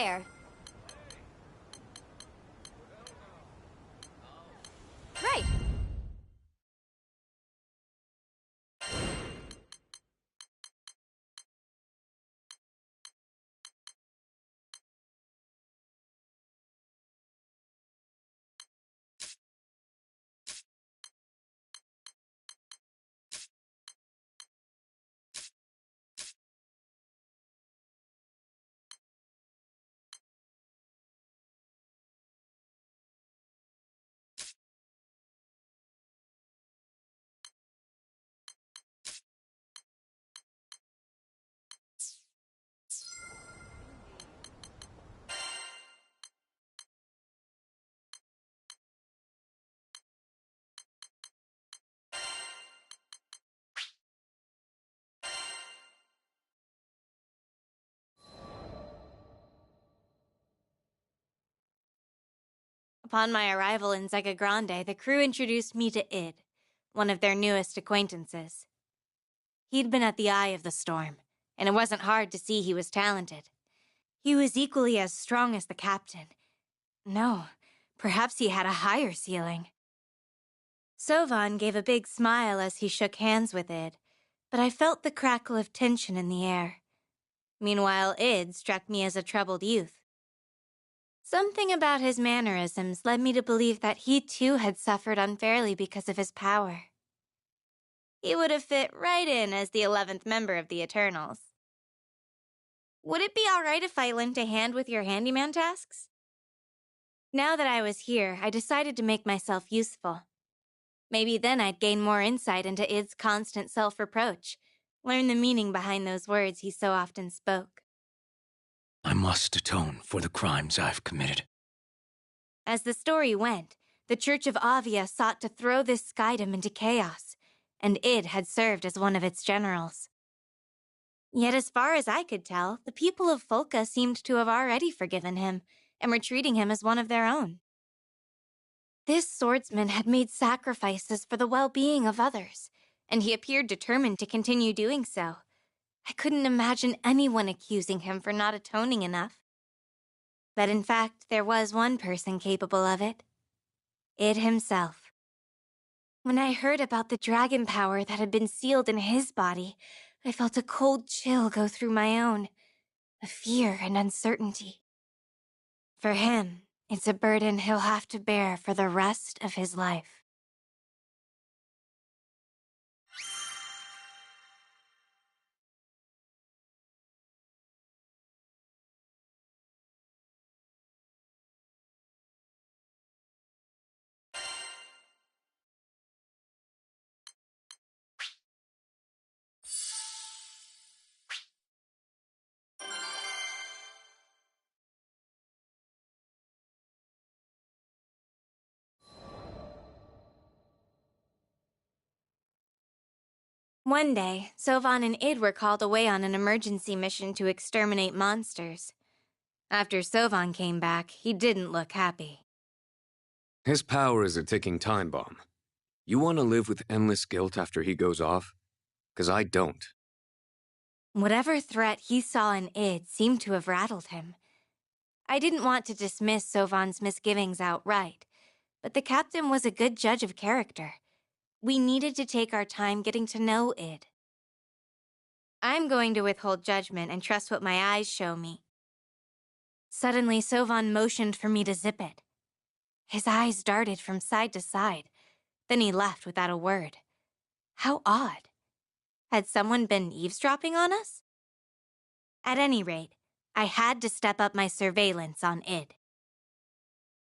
Speaker 11: there. Right.
Speaker 1: Upon my arrival in Zega Grande, the crew introduced me to Id, one of their newest acquaintances. He'd been at the eye of the storm, and it wasn't hard to see he was talented. He was equally as strong as the captain. No, perhaps he had a higher ceiling. Sovan gave a big smile as he shook hands with Id, but I felt the crackle of tension in the air. Meanwhile, Id struck me as a troubled youth. Something about his mannerisms led me to believe that he too had suffered unfairly because of his power. He would have fit right in as the 11th member of the Eternals. Would it be all right if I lent a hand with your handyman tasks? Now that I was here, I decided to make myself useful. Maybe then I'd gain more insight into Id's constant self-reproach, learn the meaning behind those words he so often spoke.
Speaker 5: I must atone for the crimes I've committed.
Speaker 1: As the story went, the Church of Avia sought to throw this skydom into chaos, and Id had served as one of its generals. Yet as far as I could tell, the people of Folca seemed to have already forgiven him, and were treating him as one of their own. This swordsman had made sacrifices for the well-being of others, and he appeared determined to continue doing so. I couldn't imagine anyone accusing him for not atoning enough. But in fact, there was one person capable of it. Id himself. When I heard about the dragon power that had been sealed in his body, I felt a cold chill go through my own, a fear and uncertainty. For him, it's a burden he'll have to bear for the rest of his life. One day, Sovan and Id were called away on an emergency mission to exterminate monsters. After Sovan came back, he didn't look happy.
Speaker 15: His power is a ticking time bomb. You want to live with endless guilt after he goes off? 'Cause I don't.
Speaker 1: Whatever threat he saw in Id seemed to have rattled him. I didn't want to dismiss Sovan's misgivings outright, but the captain was a good judge of character. We needed to take our time getting to know Id. I'm going to withhold judgment and trust what my eyes show me. Suddenly, Sovan motioned for me to zip it. His eyes darted from side to side. Then he left without a word. How odd. Had someone been eavesdropping on us? At any rate, I had to step up my surveillance on Id.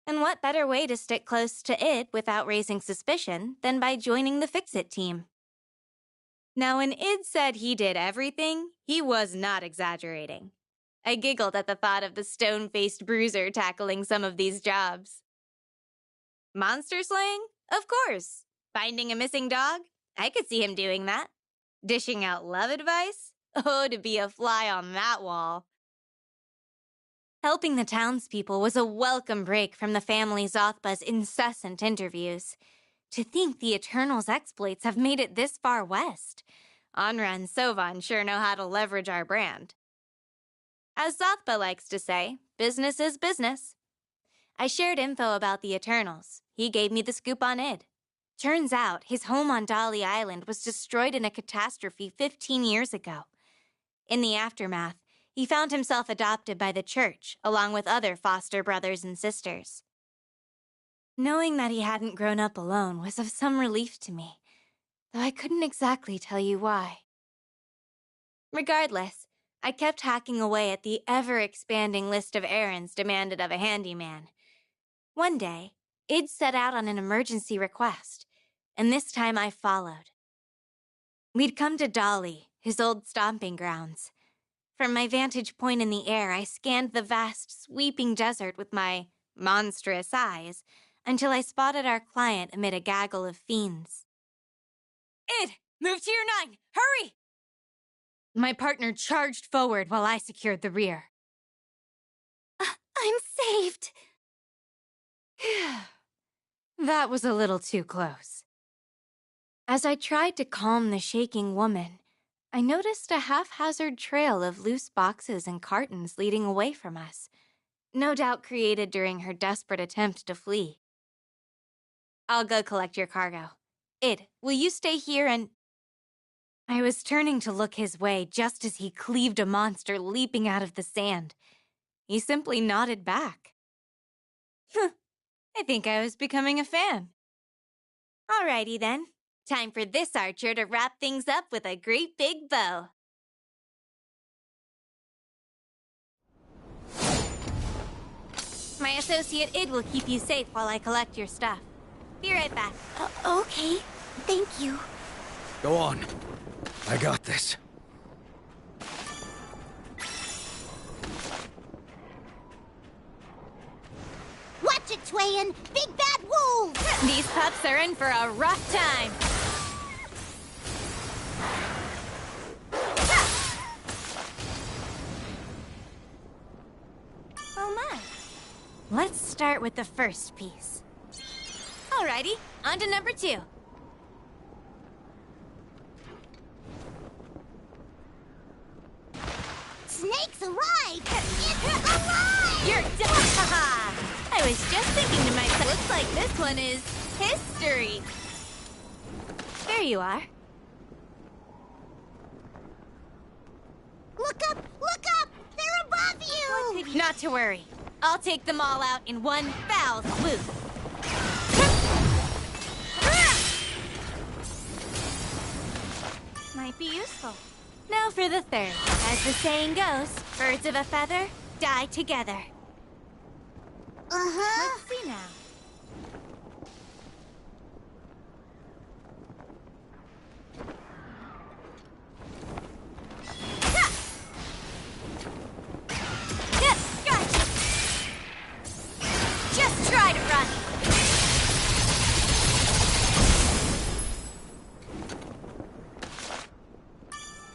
Speaker 1: And what better way to stick close to Id without raising suspicion than by joining the Fix-It team? Now, when Id said he did everything, he was not exaggerating. I giggled at the thought of the stone-faced bruiser tackling some of these jobs. Monster slaying? Of course. Finding a missing dog? I could see him doing that. Dishing out love advice? Oh, to be a fly on that wall. Helping the townspeople was a welcome break from the family Zothba's incessant interviews. To think the Eternals' exploits have made it this far west. Anra and Sovan sure know how to leverage our brand. As Zothpa likes to say, business is business. I shared info about the Eternals. He gave me the scoop on Id. Turns out, his home on Dolly Island was destroyed in a catastrophe 15 years ago. In the aftermath, he found himself adopted by the church, along with other foster brothers and sisters. Knowing that he hadn't grown up alone was of some relief to me, though I couldn't exactly tell you why. Regardless, I kept hacking away at the ever-expanding list of errands demanded of a handyman. One day, Id set out on an emergency request, and this time I followed. We'd come to Dolly, his old stomping grounds. From my vantage point in the air, I scanned the vast, sweeping desert with my monstrous eyes until I spotted our client amid a gaggle of fiends. Id, move to your 9! Hurry! My partner charged forward while I secured the rear.
Speaker 7: I'm saved!
Speaker 1: That was a little too close. As I tried to calm the shaking woman, I noticed a haphazard trail of loose boxes and cartons leading away from us, no doubt created during her desperate attempt to flee. I'll go collect your cargo. Id, will you stay here and... I was turning to look his way just as he cleaved a monster leaping out of the sand. He simply nodded back. I think I was becoming a fan. Alrighty then. Time for this archer to wrap things up with a great big bow. My associate Id will keep you safe while I collect your stuff. Be right back.
Speaker 7: Okay. Thank you.
Speaker 5: Go on. I got this.
Speaker 8: Watch it, Twain! Big bad wolves!
Speaker 1: These pups are in for a rough time. Oh my. Let's start with the first piece. Alrighty, on to number 2.
Speaker 8: Snake's alive! It's alive!
Speaker 1: You're done! Haha! I was just thinking to myself, looks like this one is history. There you are.
Speaker 8: Look up! Look up! They're above you!
Speaker 1: Not to worry. I'll take them all out in one foul swoop. Might be useful. Now for the third. As the saying goes, birds of a feather die together.
Speaker 8: Uh-huh.
Speaker 1: Let's see now. Gotcha! Just try to run!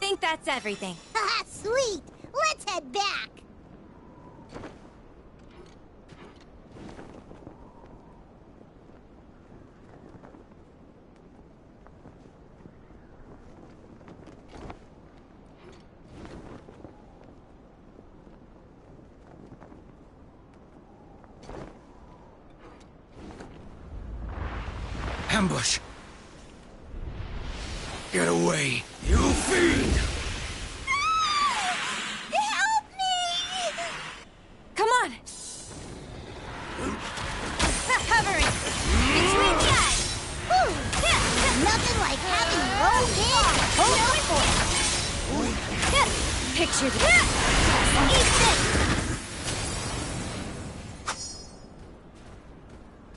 Speaker 1: Think that's everything.
Speaker 8: Haha, sweet! Let's head back!
Speaker 5: Ambush! Get away, you fiend!
Speaker 8: Help me!
Speaker 1: Come on! Hovering! Between the eyes!
Speaker 8: Ooh, nothing like having your own head!
Speaker 1: Picture this!
Speaker 8: Eat this!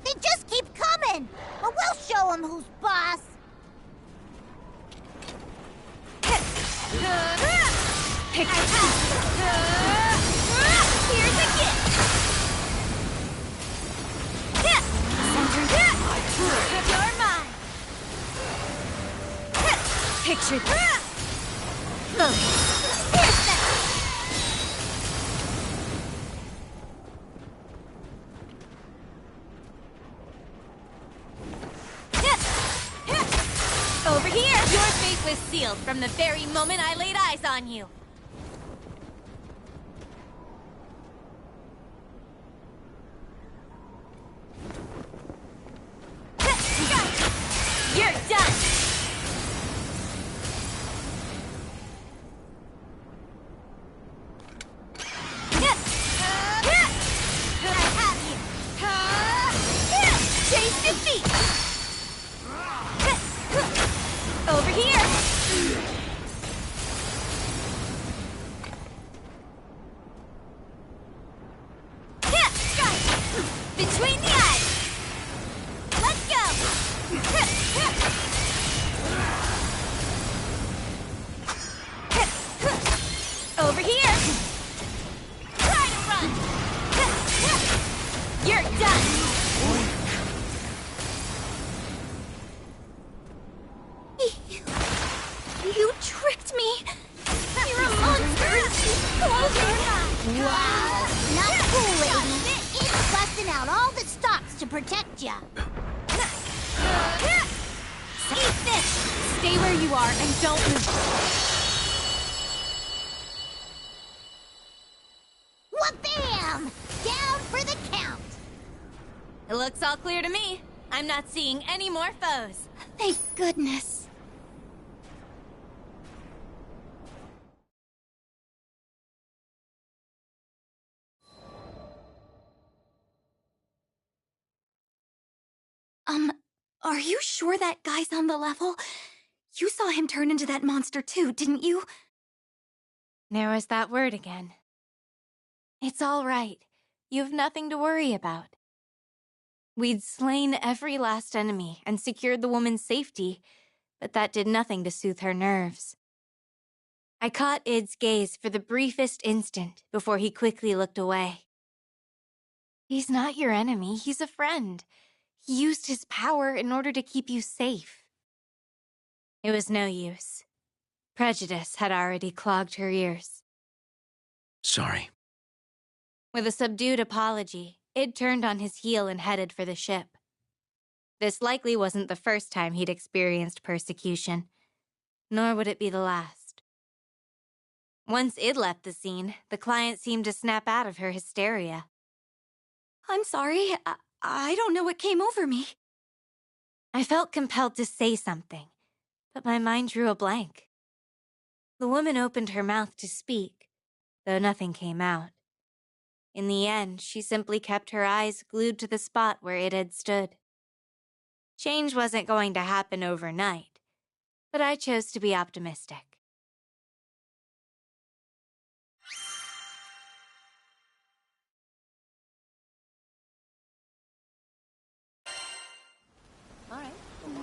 Speaker 8: They just keep coming! But we'll show them who's boss!
Speaker 1: Here's a gift! Center your mind! Picture this! Focus! Here's that! Over here! Your fate was sealed from the very moment I laid eyes on you. Between the eyes! Let's go! Over here! Try to run! You're done!
Speaker 4: You tricked me! You're a monster!
Speaker 8: Wow! Not cool, lady. It's busting out all the stops to protect ya.
Speaker 1: Eat this! Stay where you are and don't move.
Speaker 8: Wha-bam! Down for the count.
Speaker 1: It looks all clear to me. I'm not seeing any more foes.
Speaker 4: Thank goodness. Are you sure that guy's on the level? You saw him turn into that monster too, didn't you?
Speaker 1: There was that word again. It's all right. You've nothing to worry about. We'd slain every last enemy and secured the woman's safety, but that did nothing to soothe her nerves. I caught Id's gaze for the briefest instant before he quickly looked away. He's not your enemy, he's a friend. He used his power in order to keep you safe. It was no use. Prejudice had already clogged her ears.
Speaker 5: Sorry.
Speaker 1: With a subdued apology, Id turned on his heel and headed for the ship. This likely wasn't the first time he'd experienced persecution, nor would it be the last. Once Id left the scene, the client seemed to snap out of her hysteria.
Speaker 4: I'm sorry. I don't know what came over me.
Speaker 1: I felt compelled to say something, but my mind drew a blank. The woman opened her mouth to speak, though nothing came out. In the end, she simply kept her eyes glued to the spot where it had stood. Change wasn't going to happen overnight, but I chose to be optimistic.
Speaker 11: All right.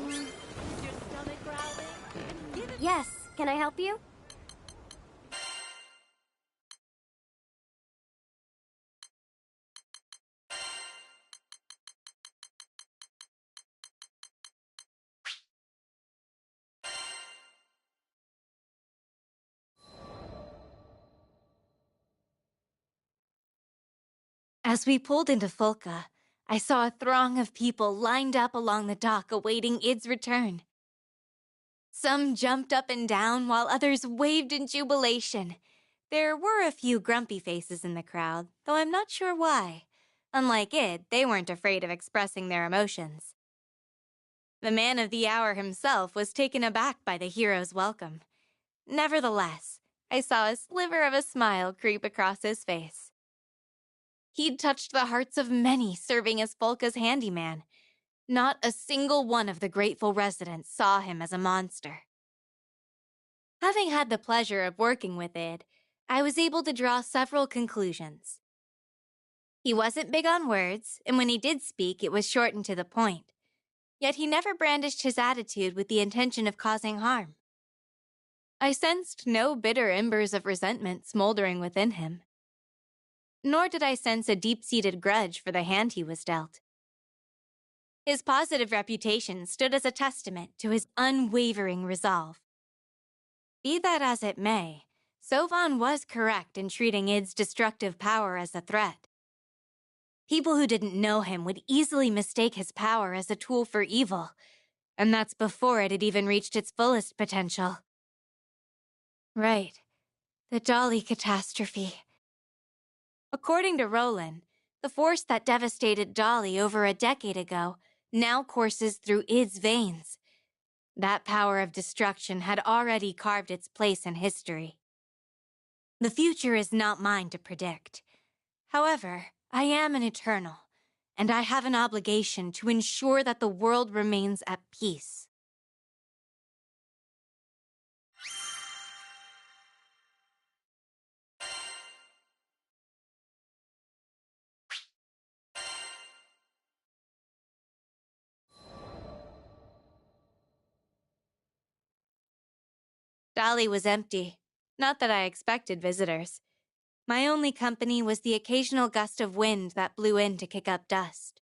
Speaker 11: Is your stomach growling? Yes. Can I help you?
Speaker 1: As we pulled into Fulka, I saw a throng of people lined up along the dock awaiting Id's return. Some jumped up and down while others waved in jubilation. There were a few grumpy faces in the crowd, though I'm not sure why. Unlike Id, they weren't afraid of expressing their emotions. The man of the hour himself was taken aback by the hero's welcome. Nevertheless, I saw a sliver of a smile creep across his face. He'd touched the hearts of many serving as Fulka's handyman. Not a single one of the grateful residents saw him as a monster. Having had the pleasure of working with Id, I was able to draw several conclusions. He wasn't big on words, and when he did speak, it was short and to the point. Yet he never brandished his attitude with the intention of causing harm. I sensed no bitter embers of resentment smoldering within him. Nor did I sense a deep-seated grudge for the hand he was dealt. His positive reputation stood as a testament to his unwavering resolve. Be that as it may, Sovan was correct in treating Id's destructive power as a threat. People who didn't know him would easily mistake his power as a tool for evil, and that's before it had even reached its fullest potential. Right, the Dolly catastrophe. According to Roland, the force that devastated Dolly over a decade ago now courses through Id's veins. That power of destruction had already carved its place in history. The future is not mine to predict. However, I am an Eternal, and I have an obligation to ensure that the world remains at peace. Dolly was empty. Not that I expected visitors. My only company was the occasional gust of wind that blew in to kick up dust.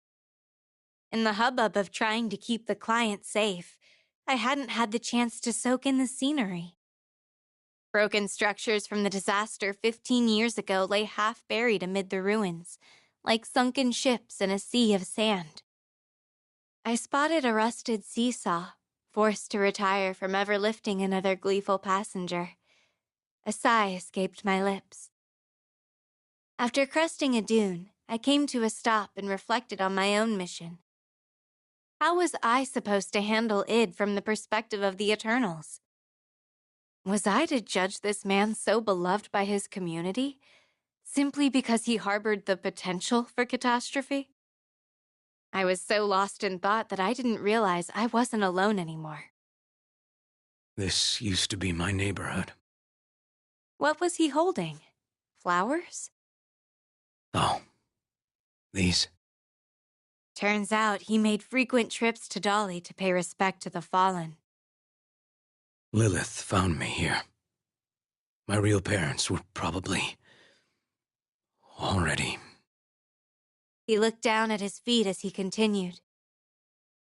Speaker 1: In the hubbub of trying to keep the client safe, I hadn't had the chance to soak in the scenery. Broken structures from the disaster 15 years ago lay half buried amid the ruins, like sunken ships in a sea of sand. I spotted a rusted seesaw, forced to retire from ever lifting another gleeful passenger. A sigh escaped my lips. After cresting a dune, I came to a stop and reflected on my own mission. How was I supposed to handle id from the perspective of the Eternals? Was I to judge this man so beloved by his community, simply because he harbored the potential for catastrophe? I was so lost in thought that I didn't realize I wasn't alone anymore.
Speaker 5: This used to be my neighborhood.
Speaker 1: What was he holding? Flowers?
Speaker 5: Oh, these.
Speaker 1: Turns out he made frequent trips to Dolly to pay respect to the fallen.
Speaker 5: Lilith found me here. My real parents were probably already.
Speaker 1: He looked down at his feet as he continued.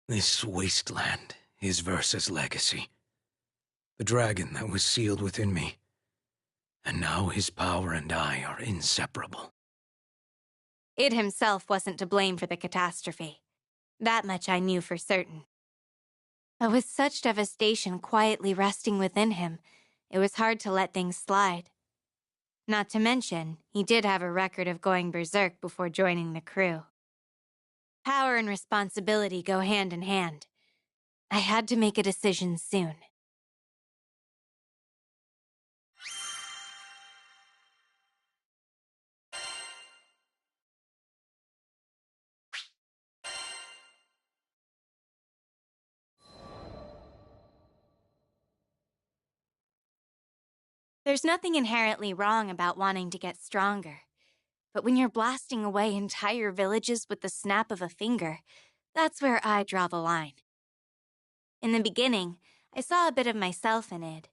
Speaker 5: This wasteland is Versa's legacy. The dragon that was sealed within me. And now his power and I are inseparable.
Speaker 1: Id himself wasn't to blame for the catastrophe. That much I knew for certain. But with such devastation quietly resting within him, it was hard to let things slide. Not to mention, he did have a record of going berserk before joining the crew. Power and responsibility go hand in hand. I had to make a decision soon. There's nothing inherently wrong about wanting to get stronger. But when you're blasting away entire villages with the snap of a finger, that's where I draw the line. In the beginning, I saw a bit of myself in Id.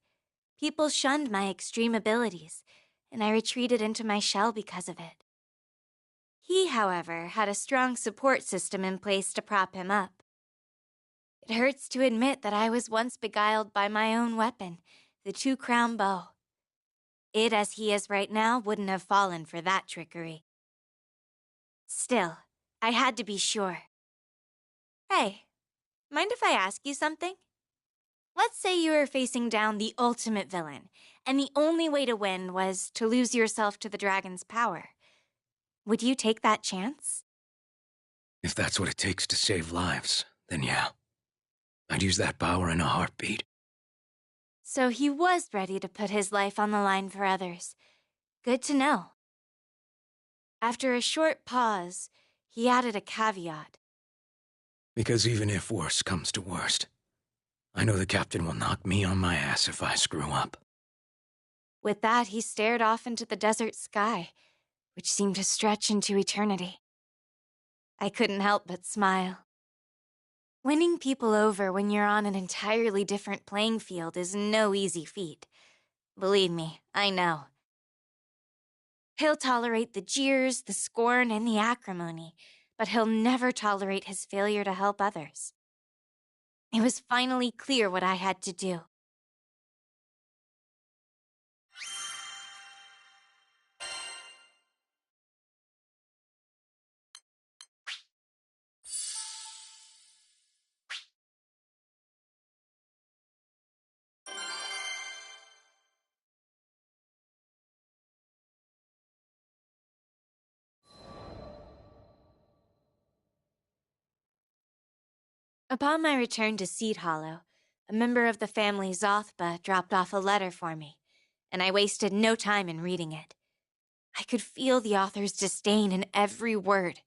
Speaker 1: People shunned my extreme abilities, and I retreated into my shell because of it. He, however, had a strong support system in place to prop him up. It hurts to admit that I was once beguiled by my own weapon, the two-crown bow. Id, as he is right now, wouldn't have fallen for that trickery. Still, I had to be sure. Hey, mind if I ask you something? Let's say you were facing down the ultimate villain, and the only way to win was to lose yourself to the dragon's power. Would you take that chance?
Speaker 5: If that's what it takes to save lives, then yeah. I'd use that power in a heartbeat.
Speaker 1: So he was ready to put his life on the line for others. Good to know. After a short pause, he added a caveat.
Speaker 5: Because even if worst comes to worst, I know the captain will knock me on my ass if I screw up.
Speaker 1: With that, he stared off into the desert sky, which seemed to stretch into eternity. I couldn't help but smile. Winning people over when you're on an entirely different playing field is no easy feat. Believe me, I know. He'll tolerate the jeers, the scorn, and the acrimony, but he'll never tolerate his failure to help others. It was finally clear what I had to do. Upon my return to Seed Hollow, a member of the family Zothba dropped off a letter for me, and I wasted no time in reading it. I could feel the author's disdain in every word.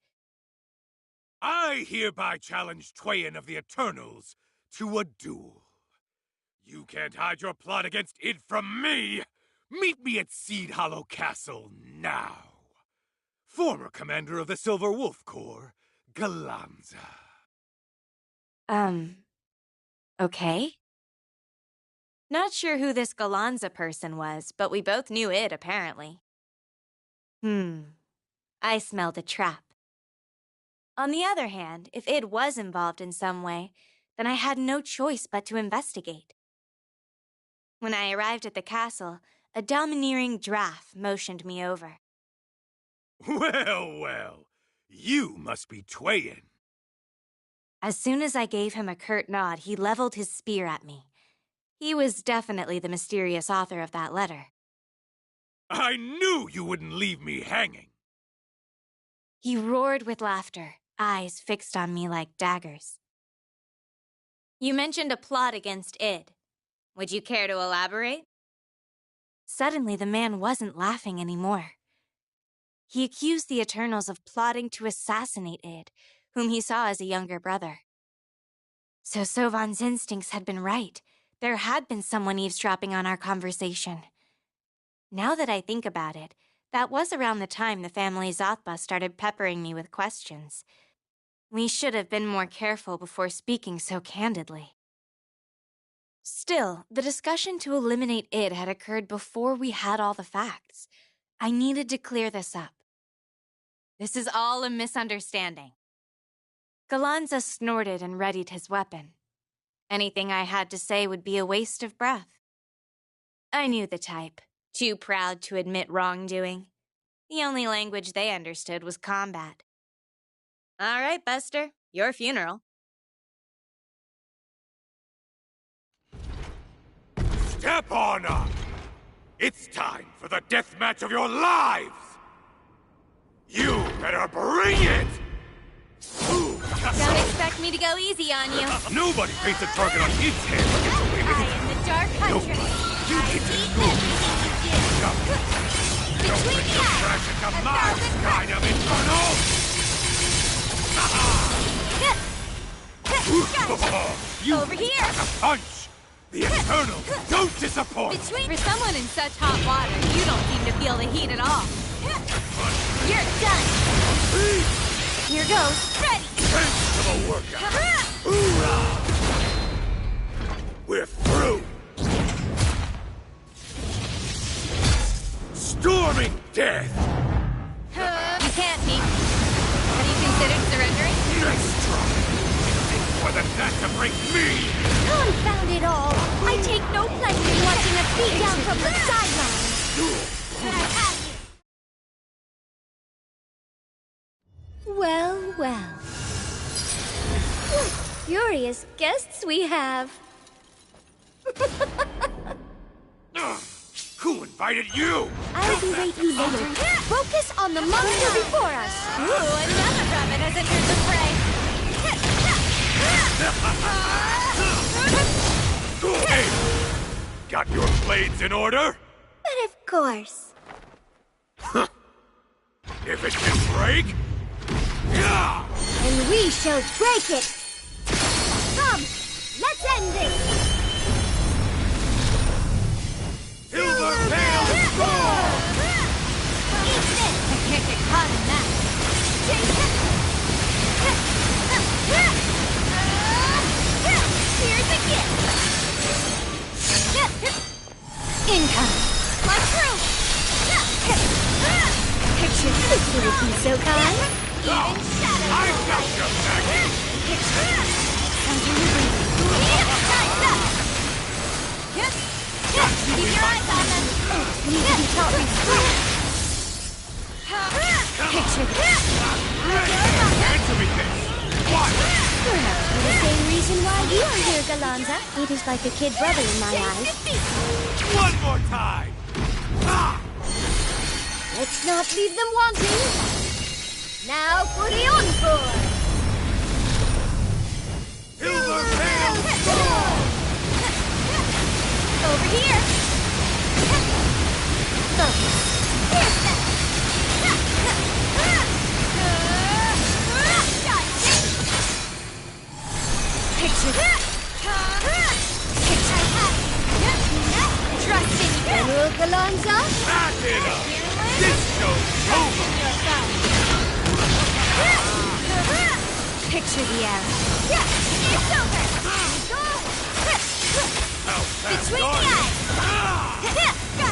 Speaker 16: I hereby challenge Twain of the Eternals to a duel. You can't hide your plot against it from me! Meet me at Seed Hollow Castle now. Former commander of the Silver Wolf Corps, Galanza.
Speaker 1: Okay? Not sure who this Galanza person was, but we both knew it, apparently. I smelled a trap. On the other hand, if Id was involved in some way, then I had no choice but to investigate. When I arrived at the castle, a domineering draff motioned me over.
Speaker 16: Well, well, you must be Twain.
Speaker 1: As soon as I gave him a curt nod, he leveled his spear at me. He was definitely the mysterious author of that letter.
Speaker 16: I knew you wouldn't leave me hanging.
Speaker 1: He roared with laughter, eyes fixed on me like daggers. You mentioned a plot against Id. Would you care to elaborate? Suddenly, the man wasn't laughing anymore. He accused the Eternals of plotting to assassinate Id, whom he saw as a younger brother. So Sovan's instincts had been right. There had been someone eavesdropping on our conversation. Now that I think about it, that was around the time the family Zothba started peppering me with questions. We should have been more careful before speaking so candidly. Still, the discussion to eliminate Id had occurred before we had all the facts. I needed to clear this up. This is all a misunderstanding. Galanza snorted and readied his weapon. Anything I had to say would be a waste of breath. I knew the type, too proud to admit wrongdoing. The only language they understood was combat. All right, Buster, your funeral.
Speaker 16: Step on up! It's time for the death match of your lives! You better bring it!
Speaker 1: Don't expect me to go easy on you.
Speaker 16: Nobody paints a target on its head and gets away with it.
Speaker 1: I am the Dark Huntress.
Speaker 16: You
Speaker 1: I
Speaker 16: get to
Speaker 1: see
Speaker 16: go.
Speaker 1: everything you
Speaker 16: Don't
Speaker 1: Between
Speaker 16: bring
Speaker 1: the
Speaker 16: your
Speaker 1: eyes,
Speaker 16: trash into
Speaker 1: 1,000
Speaker 16: my kind of infernal! You
Speaker 1: Over here.
Speaker 16: got a punch! The Eternals don't disappoint!
Speaker 1: For someone in such hot water, you don't seem to feel the heat at all. You're done. Here goes. Ready.
Speaker 16: Sensible workout! Hoorah! We're through! Storming death!
Speaker 1: You can't, Pete. Have you considered surrendering?
Speaker 16: Nice try! More than that to break me!
Speaker 8: Confound it all! I take no pleasure in watching a beatdown from the sidelines!
Speaker 11: Well, well. What furious guests we have.
Speaker 16: Who invited you?
Speaker 8: I'll berate you later. Focus on the monster before us!
Speaker 1: Ooh, another rabbit has entered the fray.
Speaker 16: Hey! Got your blades in order?
Speaker 8: But of course.
Speaker 16: If it can break... Yeah!
Speaker 8: And we shall break it! Come, let's end this!
Speaker 16: Silver Veil Storm!
Speaker 1: Eat this! I can't get caught in that. Chase it! Here's a gift! Income! My crew!
Speaker 8: Picture this would be so kind.
Speaker 1: Even shadow!
Speaker 16: I got you, Maggie!
Speaker 1: Keep your eyes on them!
Speaker 8: Need to be taught respect.
Speaker 1: Picture this!
Speaker 16: Answer me this! What?
Speaker 8: Perhaps for the same reason why you are here, Galanza. It is like a kid brother in my eyes.
Speaker 16: One more time! Ah!
Speaker 8: Let's not leave them wanting. Now for the encore!
Speaker 16: Silver Veil Storm!
Speaker 1: Over here! Picture that! Trust in you!
Speaker 8: General Galanza?
Speaker 16: Back it up! This show's over!
Speaker 1: Picture the arrow. It's over!
Speaker 16: How fast
Speaker 1: Between the eyes! Gotcha!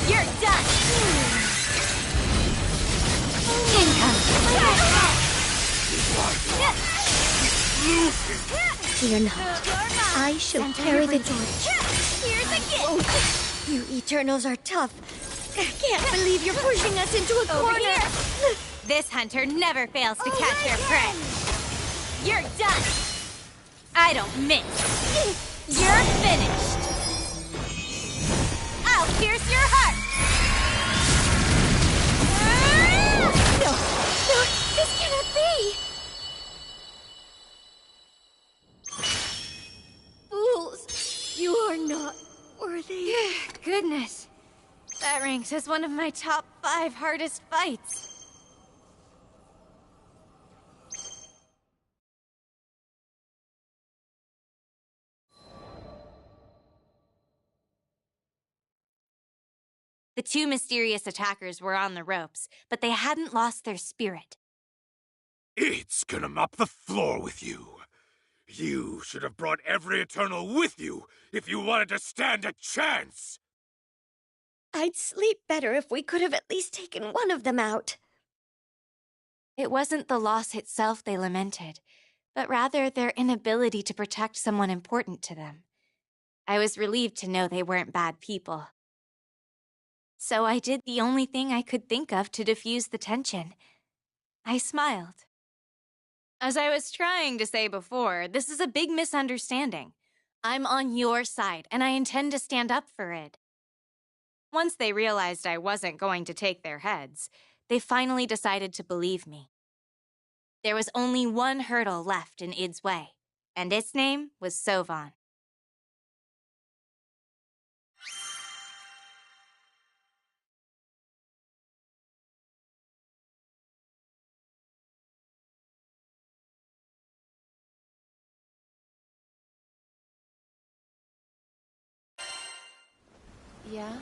Speaker 1: You're done!
Speaker 8: Fear not. I shall carry the torch.
Speaker 1: Here's a gift!
Speaker 11: You Eternals are tough. I can't believe you're pushing us into a
Speaker 1: Over
Speaker 11: corner.
Speaker 1: here! This hunter never fails to catch her prey. You're done! I don't miss. You're finished. I'll pierce your heart.
Speaker 11: No, this cannot be. Fools, you are not worthy.
Speaker 1: Goodness. That ranks as one of my top 5 hardest fights. The 2 mysterious attackers were on the ropes, but they hadn't lost their spirit.
Speaker 16: It's gonna mop the floor with you. You should have brought every Eternal with you if you wanted to stand a chance.
Speaker 11: I'd sleep better if we could have at least taken one of them out.
Speaker 1: It wasn't the loss itself they lamented, but rather their inability to protect someone important to them. I was relieved to know they weren't bad people. So I did the only thing I could think of to diffuse the tension. I smiled. As I was trying to say before, this is a big misunderstanding. I'm on your side, and I intend to stand up for it. Once they realized I wasn't going to take their heads, they finally decided to believe me. There was only one hurdle left in Id's way, and its name was Sovan. Yeah?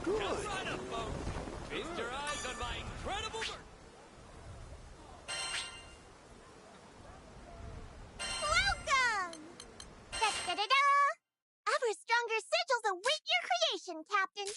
Speaker 2: Good.
Speaker 13: Sign up, folks. Feast your eyes on my incredible work.
Speaker 8: Welcome! Da-da-da-da! Ever stronger sigils await your creation, Captain.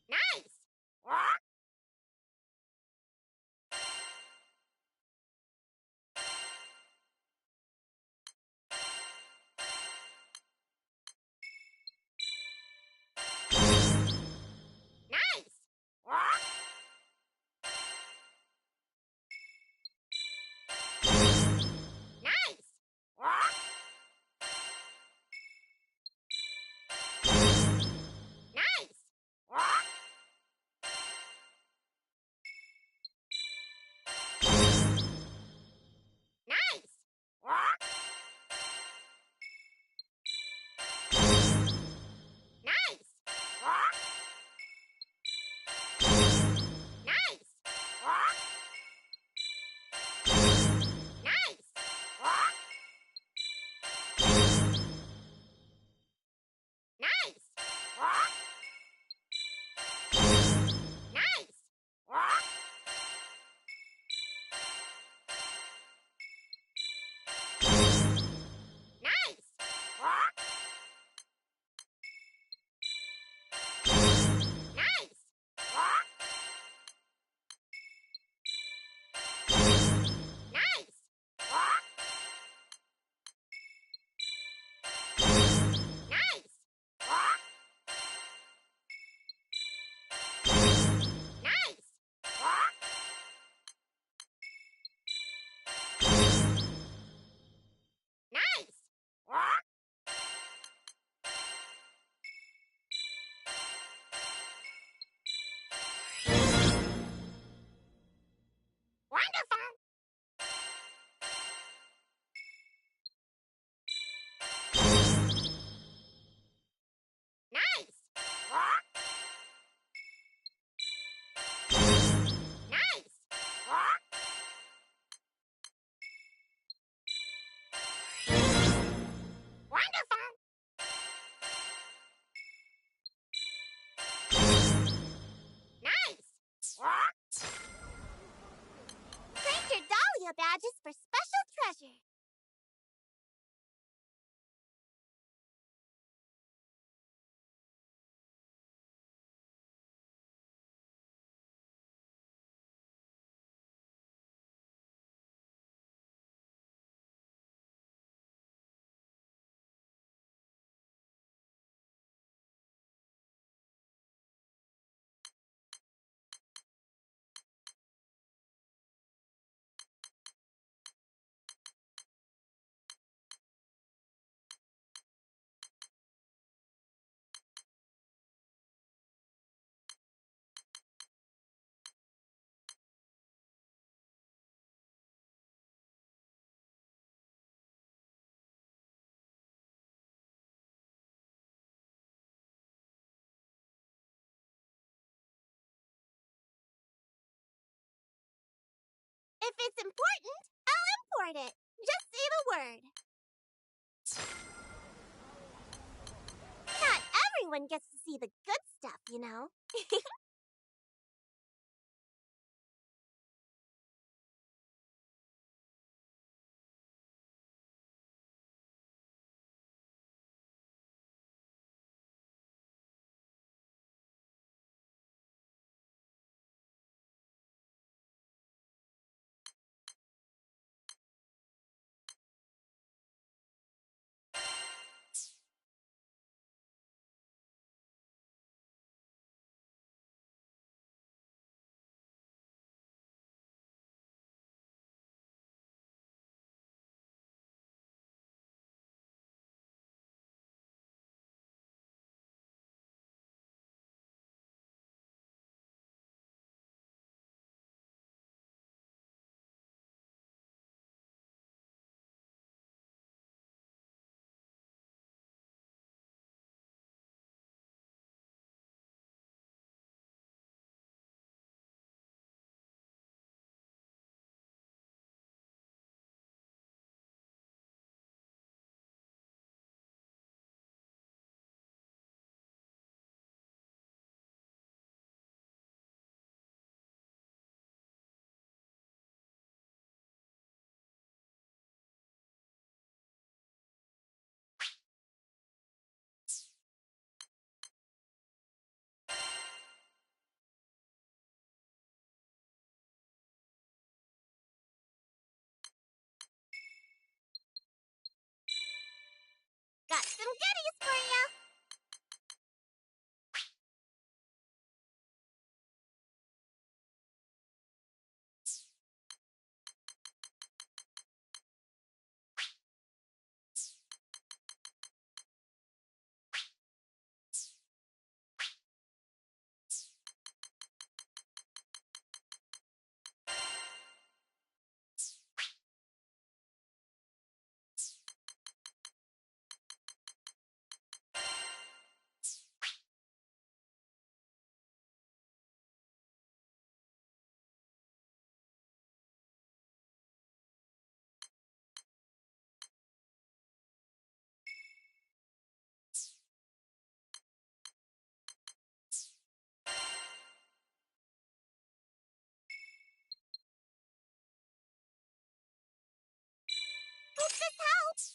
Speaker 8: Nice! Nice! Nice! Nice! Nice! Nice! Nice! Nice! Nice! Nice! Nice! Nice! Nice! Nice! Nice! Nice! Wonderful! Nice! Nice! Wonderful! Nice! Print your Dahlia badges for special treasure. If it's important, I'll import it. Just say the word. Not everyone gets to see the good stuff, you know. some goodies for you. Hope this helps.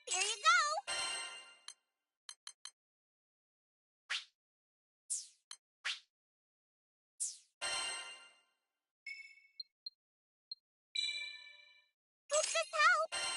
Speaker 8: Here you go. Hope this helps.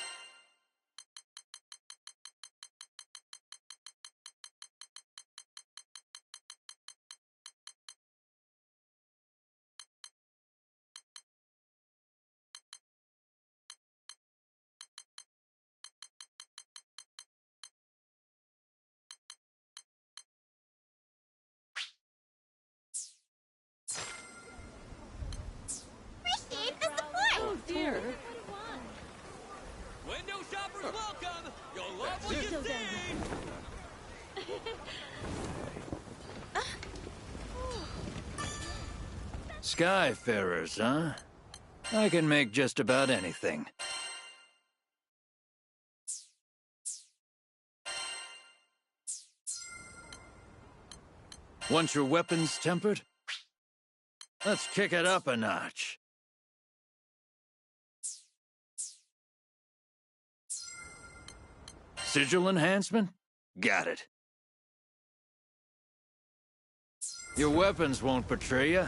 Speaker 8: Appreciate the support.
Speaker 10: Oh dear.
Speaker 13: Window shoppers welcome! You'll love what you see!
Speaker 14: Skyfarers, huh? I can make just about anything. Want your weapons tempered? Let's kick it up a notch. Sigil enhancement? Got it. Your weapons won't betray you.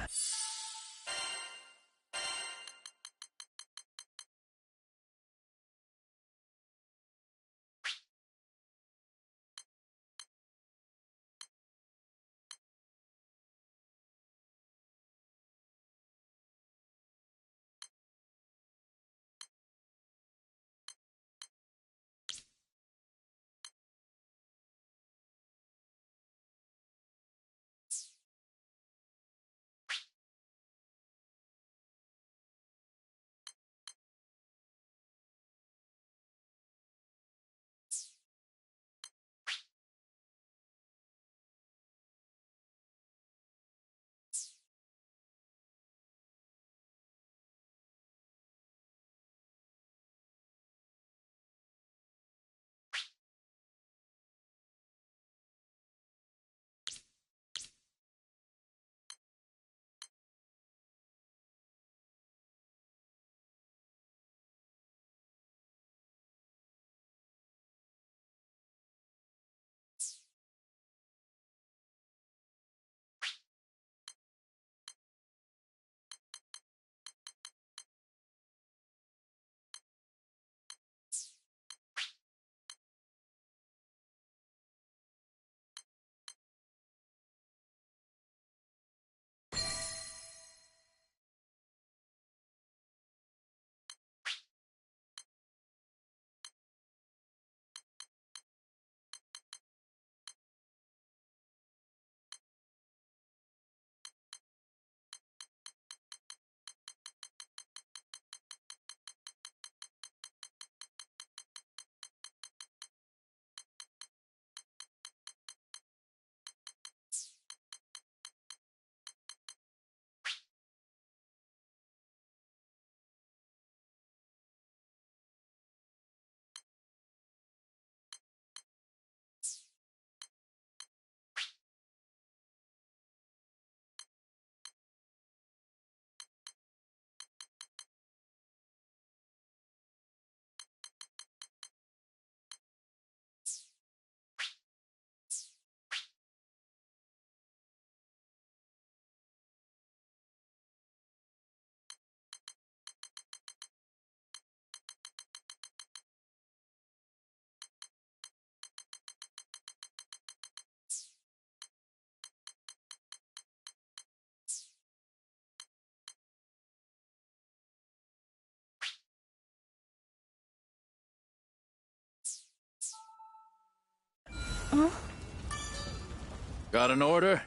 Speaker 14: Got an order?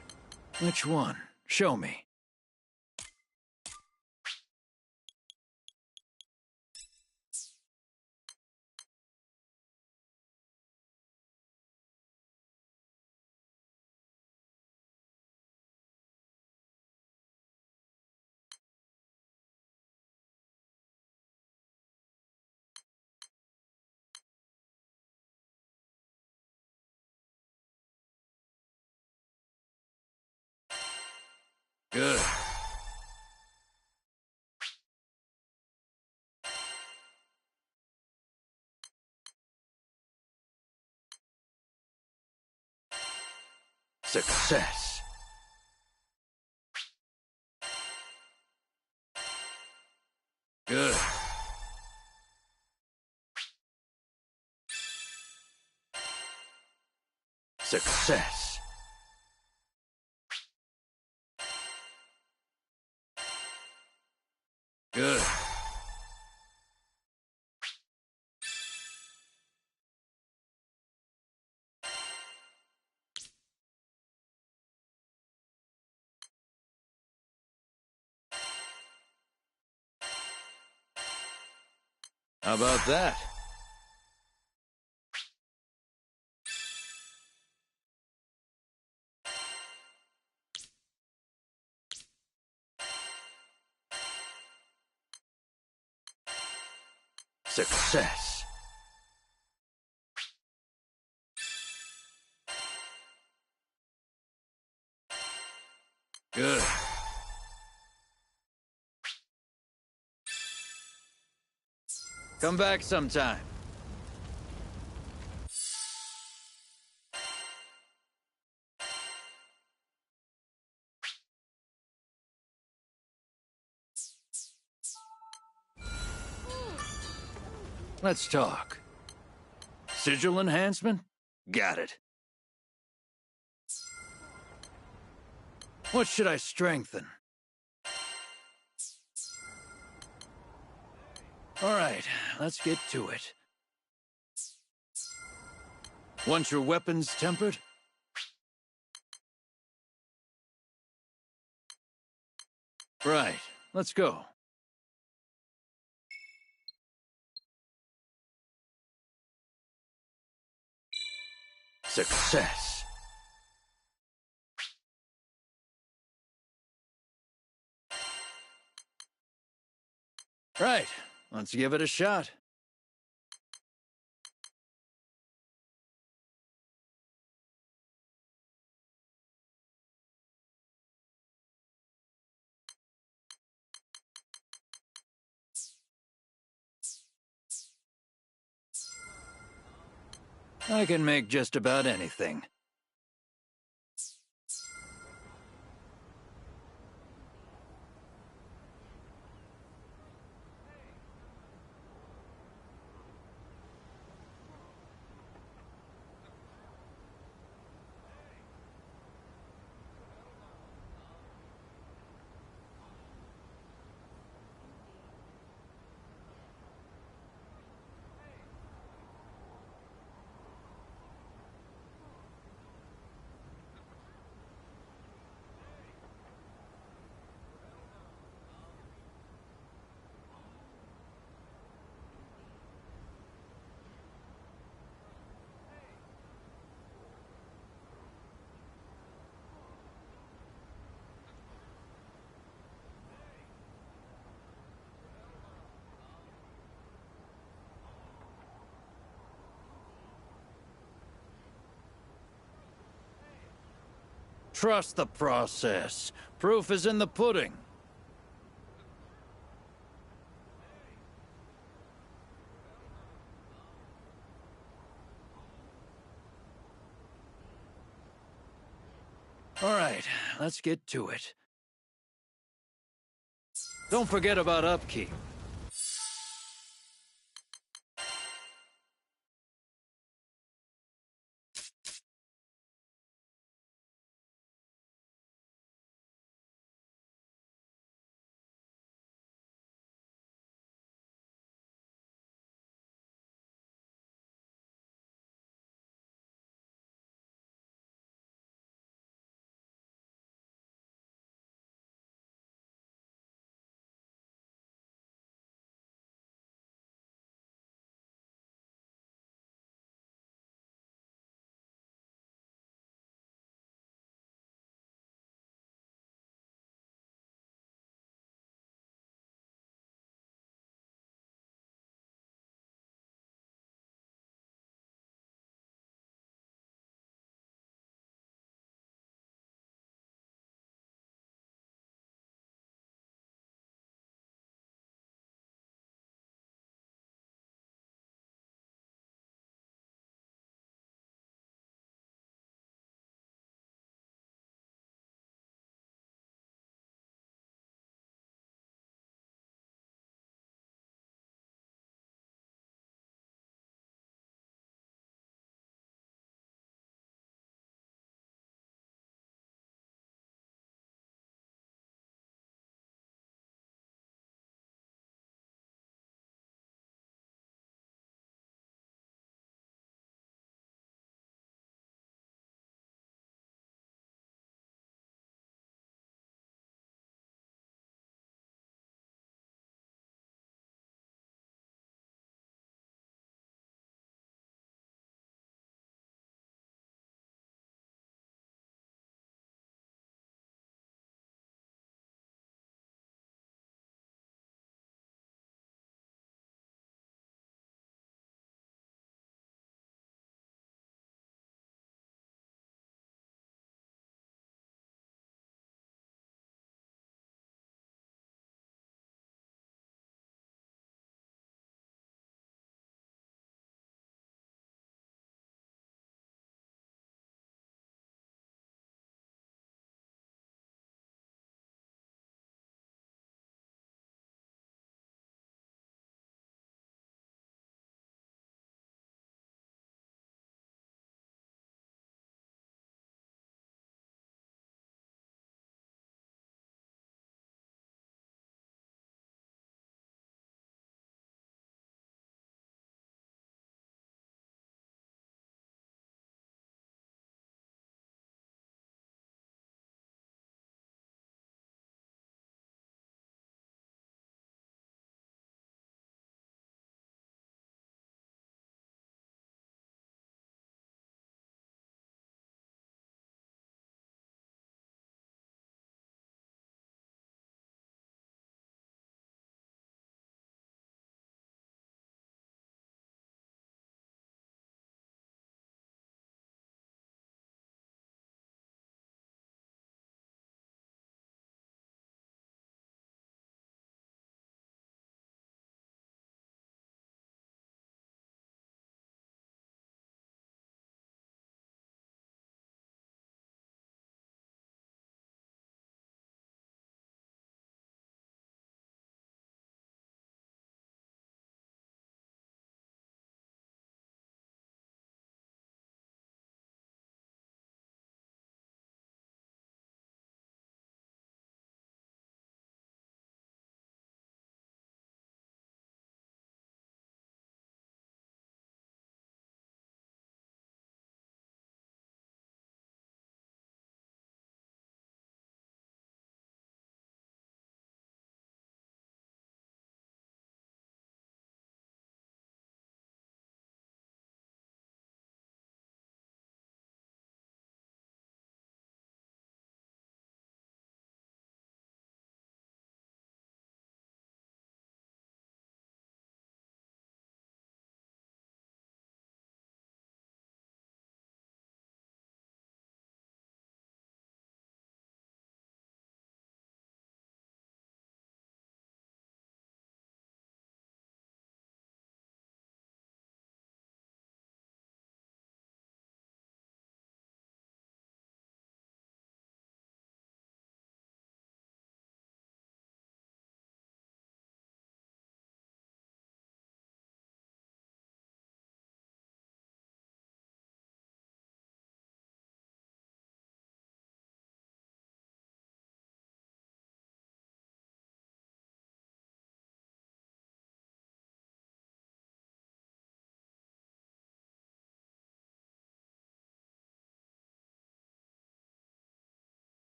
Speaker 14: Which one? Show me. Good. Success. Good. Success. Good. How about that? Success. Good. Come back sometime. Let's talk. Sigil enhancement? Got it. What should I strengthen? All right, let's get to it. Want your weapons tempered? Right, let's go. Success. Right, let's give it a shot. I can make just about anything. Trust the process. Proof is in the pudding. All right, let's get to it. Don't forget about upkeep.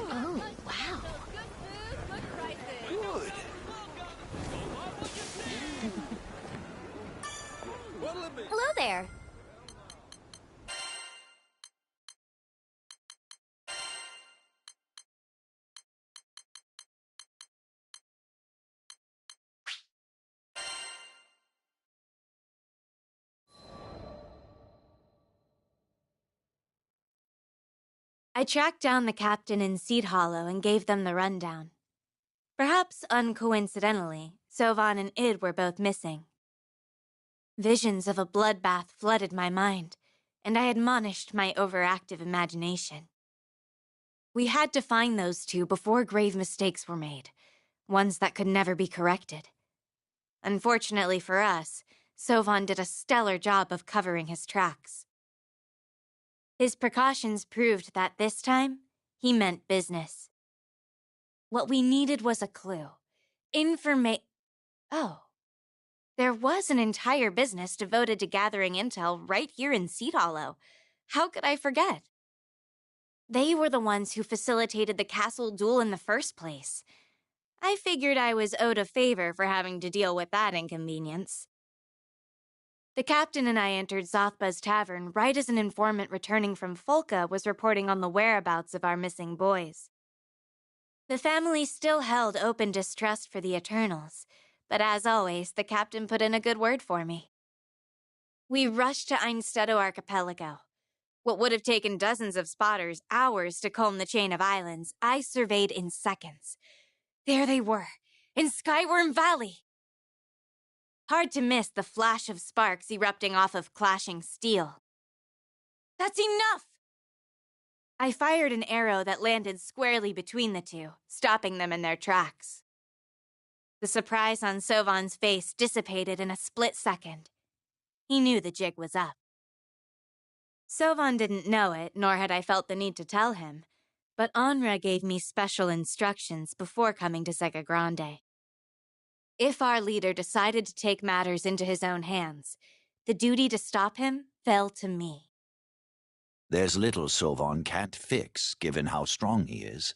Speaker 7: Oh, wow.
Speaker 6: Good.
Speaker 11: Hello there. I tracked down the captain in Seed Hollow and gave them the rundown. Perhaps uncoincidentally, Sovan and Id were both missing. Visions of a bloodbath flooded my mind, and I admonished my overactive imagination. We had to find those two before grave mistakes were made, ones that could never be corrected. Unfortunately for us, Sovan did a stellar job of covering his tracks. His precautions proved that this time, he meant business. What we needed was a clue. Oh. There was an entire business devoted to gathering intel right here in Seed Hollow. How could I forget? They were the ones who facilitated the castle duel in the first place. I figured I was owed a favor for having to deal with that inconvenience. The captain and I entered Zothba's tavern right as an informant returning from Folka was reporting on the whereabouts of our missing boys. The family still held open distrust for the Eternals, but as always, the captain put in a good word for me. We rushed to Einstedo Archipelago. What would have taken dozens of spotters hours to comb the chain of islands, I surveyed in seconds. There they were, in Skyworm Valley. Hard to miss the flash of sparks erupting off of clashing steel. That's enough! I fired an arrow that landed squarely between the two, stopping them in their tracks. The surprise on Sovan's face dissipated in a split second. He knew the jig was up. Sovan didn't know it, nor had I felt the need to tell him, but Onra gave me special instructions before coming to Sega Grande. If our leader decided to take matters into his own hands, the duty to stop him fell to me.
Speaker 17: There's little Sovan can't fix, given how strong he is.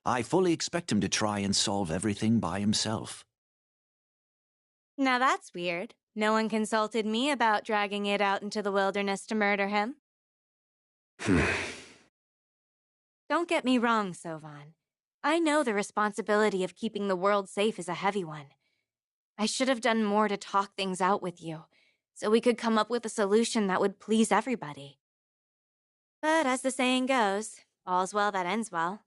Speaker 17: I fully expect him to try and solve everything by himself.
Speaker 11: Now that's weird. No one consulted me about dragging it out into the wilderness to murder him. Don't get me wrong, Sovan. I know the responsibility of keeping the world safe is a heavy one. I should have done more to talk things out with you, so we could come up with a solution that would please everybody. But as the saying goes, all's well that ends well.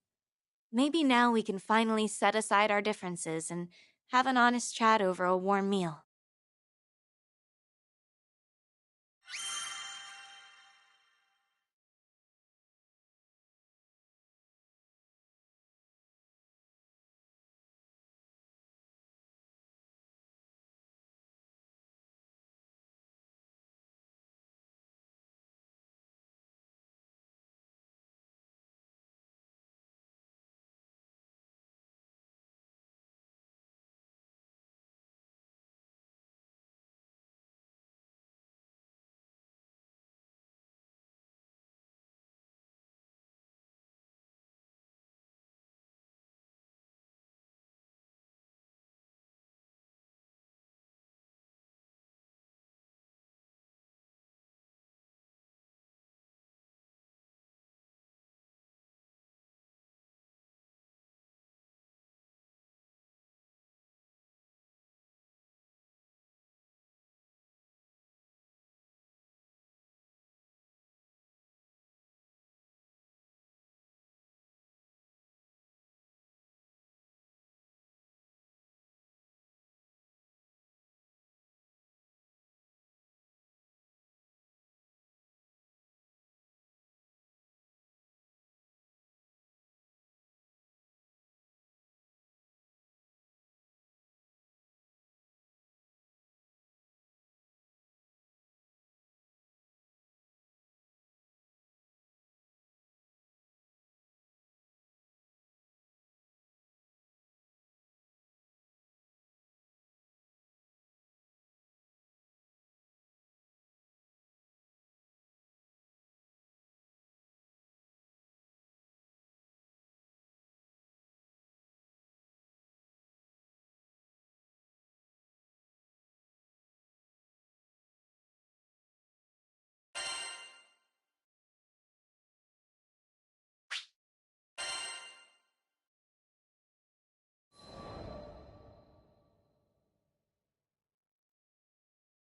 Speaker 11: Maybe now we can finally set aside our differences and have an honest chat over a warm meal.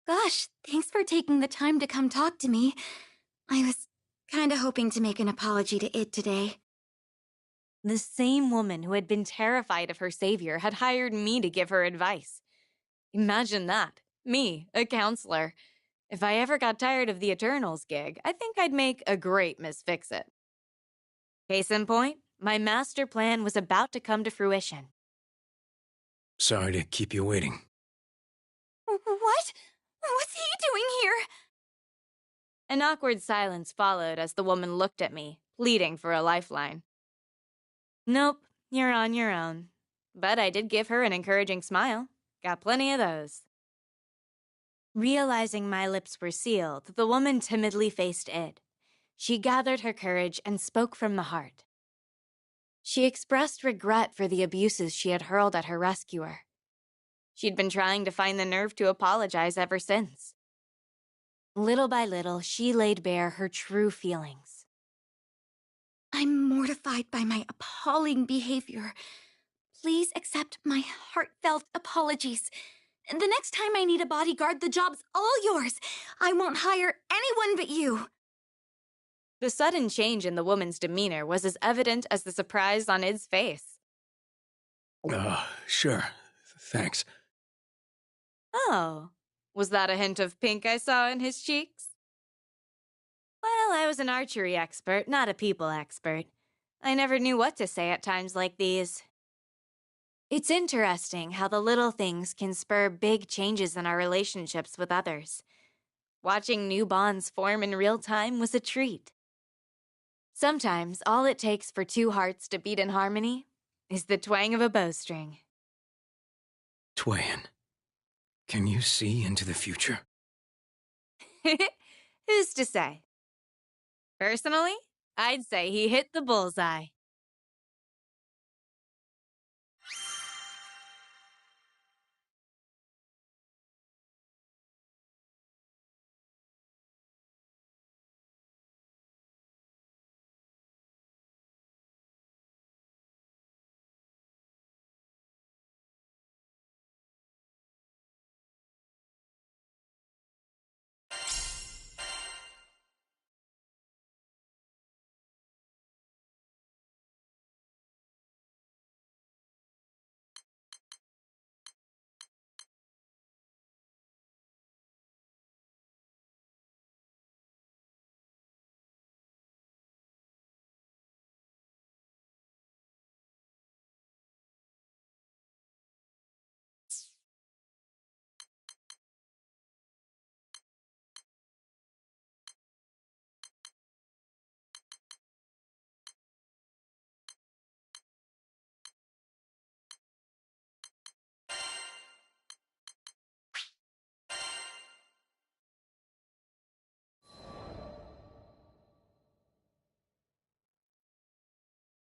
Speaker 4: Gosh, thanks for taking the time to come talk to me. I was kinda hoping to make an apology to Id today.
Speaker 11: The same woman who had been terrified of her savior had hired me to give her advice. Imagine that. Me, a counselor. If I ever got tired of the Eternals gig, I think I'd make a great Miss Fix-It. Case in point, my master plan was about to come to fruition.
Speaker 5: Sorry to keep you waiting.
Speaker 4: What? What's he doing here?
Speaker 11: An awkward silence followed as the woman looked at me, pleading for a lifeline. Nope, you're on your own. But I did give her an encouraging smile. Got plenty of those. Realizing my lips were sealed, the woman timidly faced Id. She gathered her courage and spoke from the heart. She expressed regret for the abuses she had hurled at her rescuer. She'd been trying to find the nerve to apologize ever since. Little by little, she laid bare her true feelings.
Speaker 4: I'm mortified by my appalling behavior. Please accept my heartfelt apologies. The next time I need a bodyguard, the job's all yours. I won't hire anyone but you.
Speaker 11: The sudden change in the woman's demeanor was as evident as the surprise on Id's face.
Speaker 5: Sure. Thanks.
Speaker 11: Oh, was that a hint of pink I saw in his cheeks? Well, I was an archery expert, not a people expert. I never knew what to say at times like these. It's interesting how the little things can spur big changes in our relationships with others. Watching new bonds form in real time was a treat. Sometimes all it takes for two hearts to beat in harmony is the twang of a bowstring.
Speaker 5: Twain, can you see into the future?
Speaker 11: Who's to say? Personally, I'd say he hit the bullseye.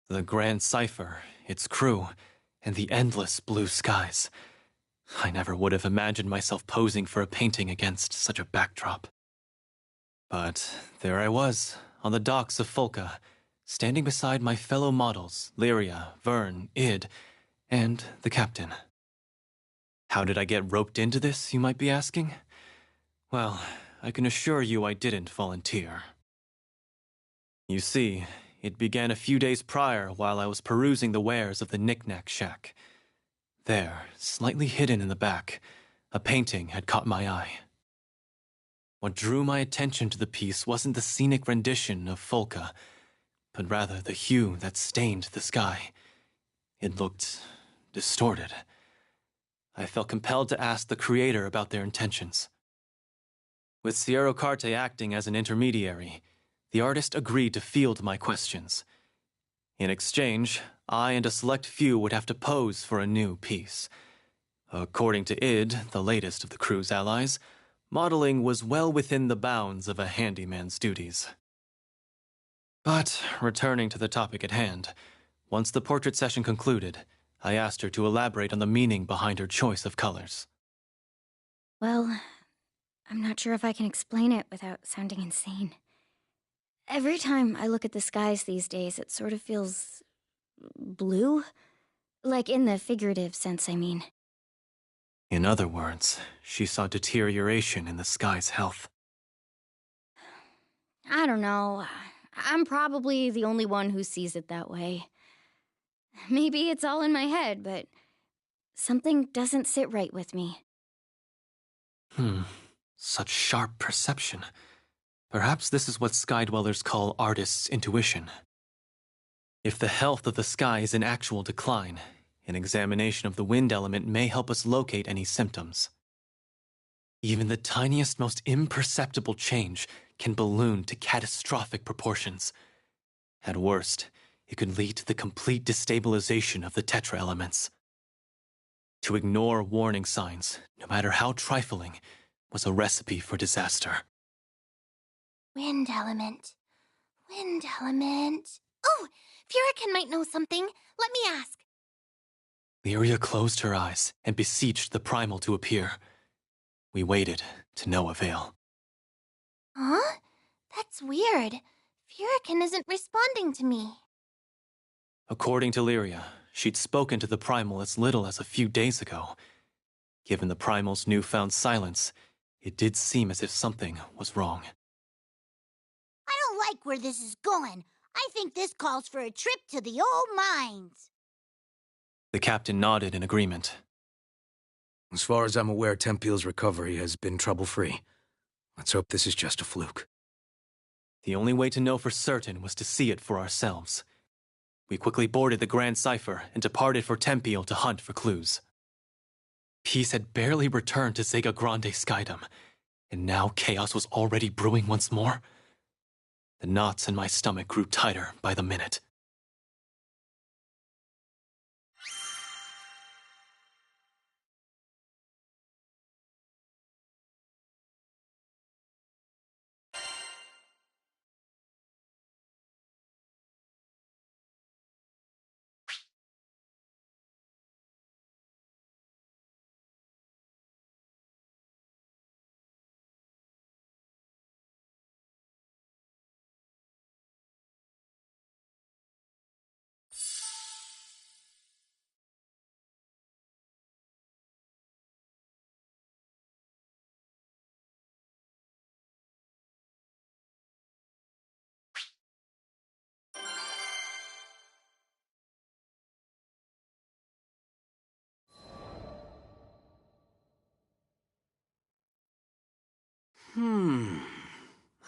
Speaker 12: The grand cipher, its crew, and the endless blue skies. I never would have imagined myself posing for a painting against such a backdrop. But there I was, on the docks of Folka, standing beside my fellow models, Lyria, Vern, Id, and the captain. How did I get roped into this, you might be asking? Well, I can assure you I didn't volunteer. You see, it began a few days prior while I was perusing the wares of the Knick-Knack Shack. There, slightly hidden in the back, a painting had caught my eye. What drew my attention to the piece wasn't the scenic rendition of Folka, but rather the hue that stained the sky. It looked distorted. I felt compelled to ask the creator about their intentions. With Sierra Carte acting as an intermediary, the artist agreed to field my questions. In exchange, I and a select few would have to pose for a new piece. According to Id, the latest of the crew's allies, modeling was well within the bounds of a handyman's duties. But, returning to the topic at hand, once the portrait session concluded, I asked her to elaborate on the meaning behind her choice of colors.
Speaker 8: Well, I'm not sure if I can explain it without sounding insane. Every time I look at the skies these days, it sort of feels blue. Like in the figurative sense, I mean.
Speaker 12: In other words, she saw deterioration in the sky's health.
Speaker 1: I don't know. I'm probably the only one who sees it that way. Maybe it's all in my head, but something doesn't sit right with me.
Speaker 12: Such sharp perception. Perhaps this is what sky dwellers call artists' intuition. If the health of the sky is in actual decline, an examination of the wind element may help us locate any symptoms. Even the tiniest, most imperceptible change can balloon to catastrophic proportions. At worst, it could lead to the complete destabilization of the tetra elements. To ignore warning signs, no matter how trifling, was a recipe for disaster.
Speaker 7: Wind element. Wind element. Oh, Furican might know something. Let me ask.
Speaker 12: Lyria closed her eyes and beseeched the primal to appear. We waited, to no avail.
Speaker 7: Huh? That's weird. Furican isn't responding to me.
Speaker 12: According to Lyria, she'd spoken to the primal as little as a few days ago. Given the primal's newfound silence, it did seem as if something was wrong.
Speaker 8: I don't like where this is going. I think this calls for a trip to the old mines.
Speaker 12: The captain nodded in agreement.
Speaker 5: As far as I'm aware, Tempeal's recovery has been trouble-free. Let's hope this is just a fluke.
Speaker 12: The only way to know for certain was to see it for ourselves. We quickly boarded the Grand Cipher and departed for Tempeal to hunt for clues. Peace had barely returned to Zega Grande Skydom, and now chaos was already brewing once more. The knots in my stomach grew tighter by the minute.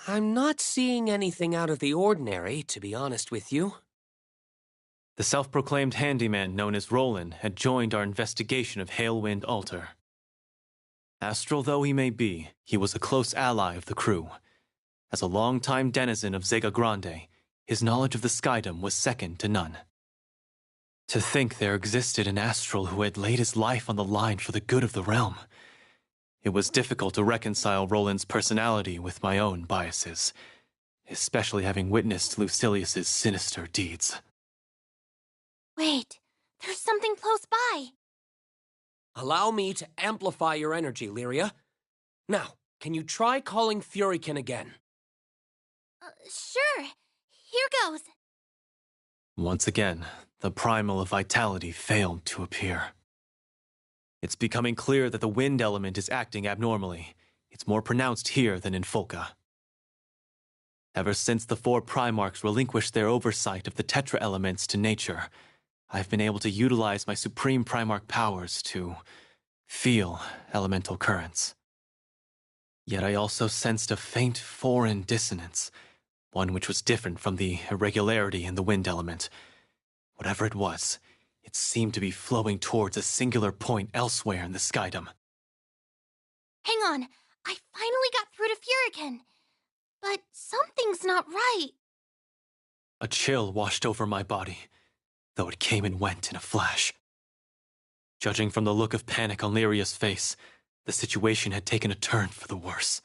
Speaker 9: I'm not seeing anything out of the ordinary, to be honest with you.
Speaker 12: The self-proclaimed handyman known as Roland had joined our investigation of Hailwind Altar. Astral though he may be, he was a close ally of the crew. As a long-time denizen of Zega Grande, his knowledge of the Skydom was second to none. To think there existed an Astral who had laid his life on the line for the good of the realm. It was difficult to reconcile Roland's personality with my own biases, especially having witnessed Lucilius's sinister deeds.
Speaker 7: Wait, there's something close by.
Speaker 9: Allow me to amplify your energy, Lyria. Now, can you try calling Furican again?
Speaker 7: Sure. Here goes.
Speaker 12: Once again, the primal of vitality failed to appear. It's becoming clear that the wind element is acting abnormally. It's more pronounced here than in Folka. Ever since the 4 Primarchs relinquished their oversight of the Tetra elements to nature, I've been able to utilize my Supreme Primarch powers to feel elemental currents. Yet I also sensed a faint foreign dissonance, one which was different from the irregularity in the wind element. Whatever it was, it seemed to be flowing towards a singular point elsewhere in the Skydom.
Speaker 7: Hang on, I finally got through to Furican. But something's not right.
Speaker 12: A chill washed over my body, though it came and went in a flash. Judging from the look of panic on Lyria's face, the situation had taken a turn for the worse.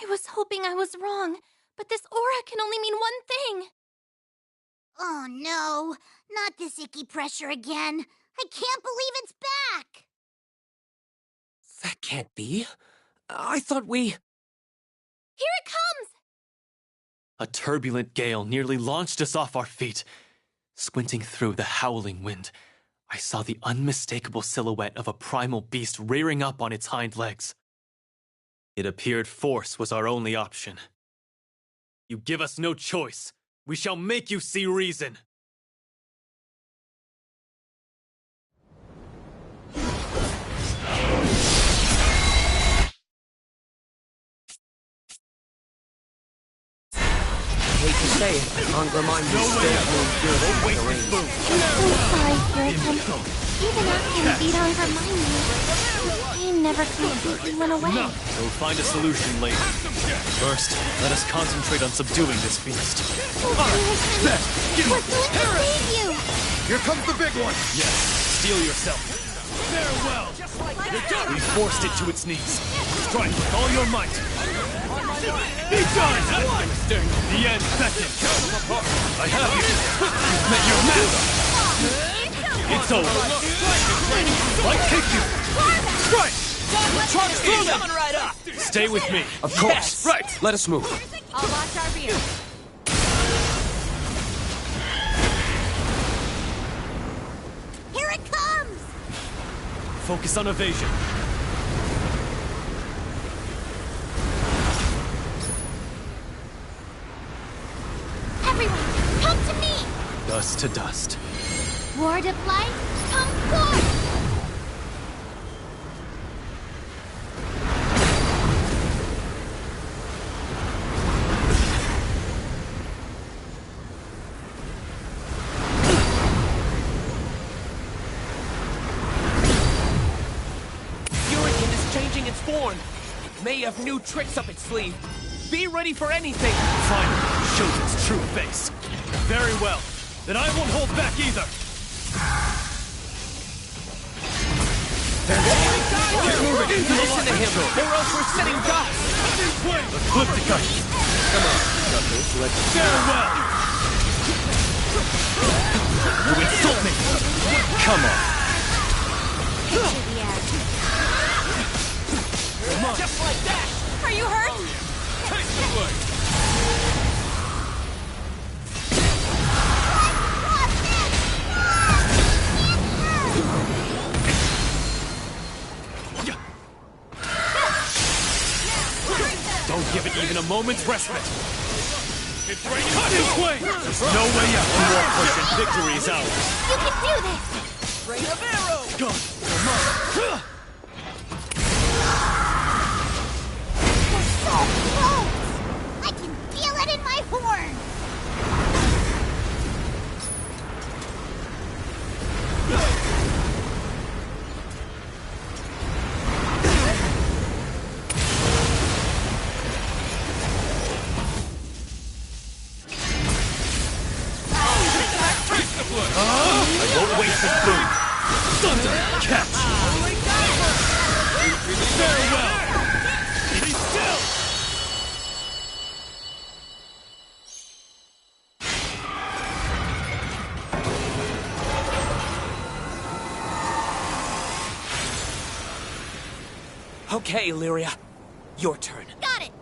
Speaker 7: I was hoping I was wrong, but this aura can only mean one thing.
Speaker 8: Oh no, not this icky pressure again. I can't believe it's back.
Speaker 9: That can't be. I thought we...
Speaker 7: Here it comes!
Speaker 12: A turbulent gale nearly launched us off our feet. Squinting through the howling wind, I saw the unmistakable silhouette of a primal beast rearing up on its hind legs. It appeared force was our only option. You give us no choice. We shall make you see reason.
Speaker 9: Hate to say it, Angermine will still move good at the range.
Speaker 7: I'm so sorry, Puritan. Even after we beat Angermine, the pain never completely went away.
Speaker 12: No! We'll find a solution later. First, let us concentrate on subduing this beast.
Speaker 7: We're going to save you!
Speaker 16: Here comes the big one!
Speaker 12: Yes, steel yourself.
Speaker 16: Farewell!
Speaker 12: We forced it to its knees. Strike with all your might.
Speaker 16: Be done!
Speaker 12: The end beckons. I have you. You've met your master. It's over. I kick you. Strike!
Speaker 10: Charge through them! Coming right up!
Speaker 12: Stay with me.
Speaker 9: Of course.
Speaker 12: Right.
Speaker 9: Let us move.
Speaker 11: I'll watch our rear.
Speaker 8: Here it comes!
Speaker 12: Focus on evasion.
Speaker 8: Everyone, come to me!
Speaker 12: Dust to dust.
Speaker 8: Ward of light, come forth!
Speaker 10: Hurricane is changing its form. It may have new tricks up its sleeve. Be ready for anything.
Speaker 12: Finally, shows its true face. Very well. Then I won't hold back either.
Speaker 10: Keep moving. Listen to him, or else we're setting dots.
Speaker 12: Let's flip the kite.
Speaker 9: Come on, suckers, let's...
Speaker 12: Farewell! You insult me! Come on!
Speaker 10: Just like that.
Speaker 11: Are you hurt?
Speaker 12: Don't give it even a moment's respite. It's raining. Cut his way! There's no way out. One more push and victory is ours.
Speaker 8: You can do this!
Speaker 10: Rain of arrows.
Speaker 12: Go! Come on!
Speaker 8: They're so close! I can feel it in my horn!
Speaker 12: I won't waste this boon. Thunder! Catch! Farewell! Be still!
Speaker 10: Okay, Illyria. Your turn.
Speaker 8: Got it!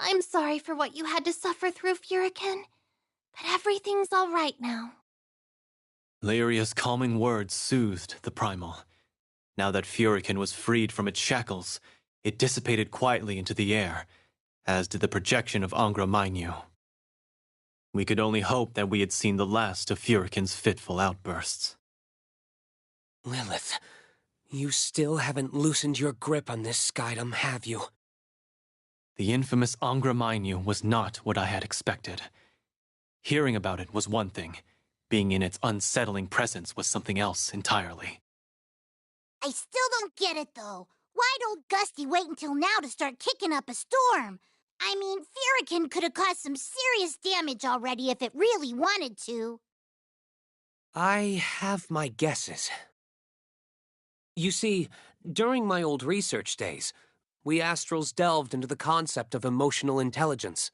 Speaker 8: I'm sorry for what you had to suffer through, Furican, but everything's all right now.
Speaker 12: Lyria's calming words soothed the primal. Now that Furican was freed from its shackles, it dissipated quietly into the air, as did the projection of Angra Mainyu. We could only hope that we had seen the last of Furican's fitful outbursts.
Speaker 9: Lilith, you still haven't loosened your grip on this skydom, have you?
Speaker 12: The infamous Angra Mainyu was not what I had expected. Hearing about it was one thing. Being in its unsettling presence was something else entirely.
Speaker 8: I still don't get it, though. Why'd old Gusty wait until now to start kicking up a storm? I mean, Furican could have caused some serious damage already if it really wanted to.
Speaker 9: I have my guesses. You see, during my old research days, we Astrals delved into the concept of emotional intelligence.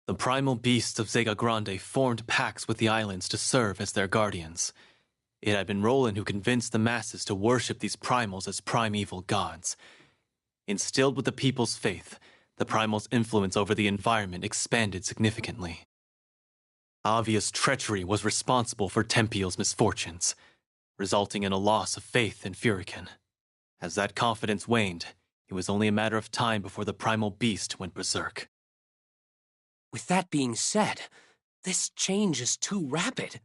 Speaker 12: The primal beasts of Zega Grande formed pacts with the islands to serve as their guardians. It had been Roland who convinced the masses to worship these primals as primeval gods. Instilled with the people's faith, the primal's influence over the environment expanded significantly. Obvious treachery was responsible for Tempeal's misfortunes, resulting in a loss of faith in Furican. As that confidence waned, it was only a matter of time before the primal beast went berserk.
Speaker 10: With that being said, this change is too rapid.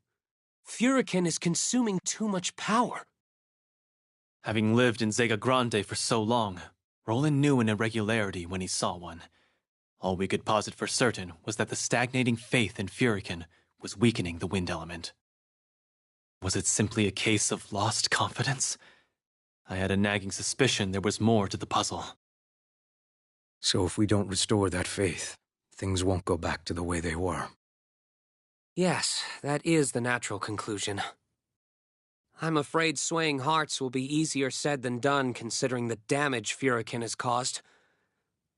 Speaker 10: Furican is consuming too much power.
Speaker 12: Having lived in Zega Grande for so long, Roland knew an irregularity when he saw one. All we could posit for certain was that the stagnating faith in Furican was weakening the wind element. Was it simply a case of lost confidence? I had a nagging suspicion there was more to the puzzle.
Speaker 5: So if we don't restore that faith, things won't go back to the way they were.
Speaker 10: Yes, that is the natural conclusion. I'm afraid swaying hearts will be easier said than done considering the damage Furican has caused.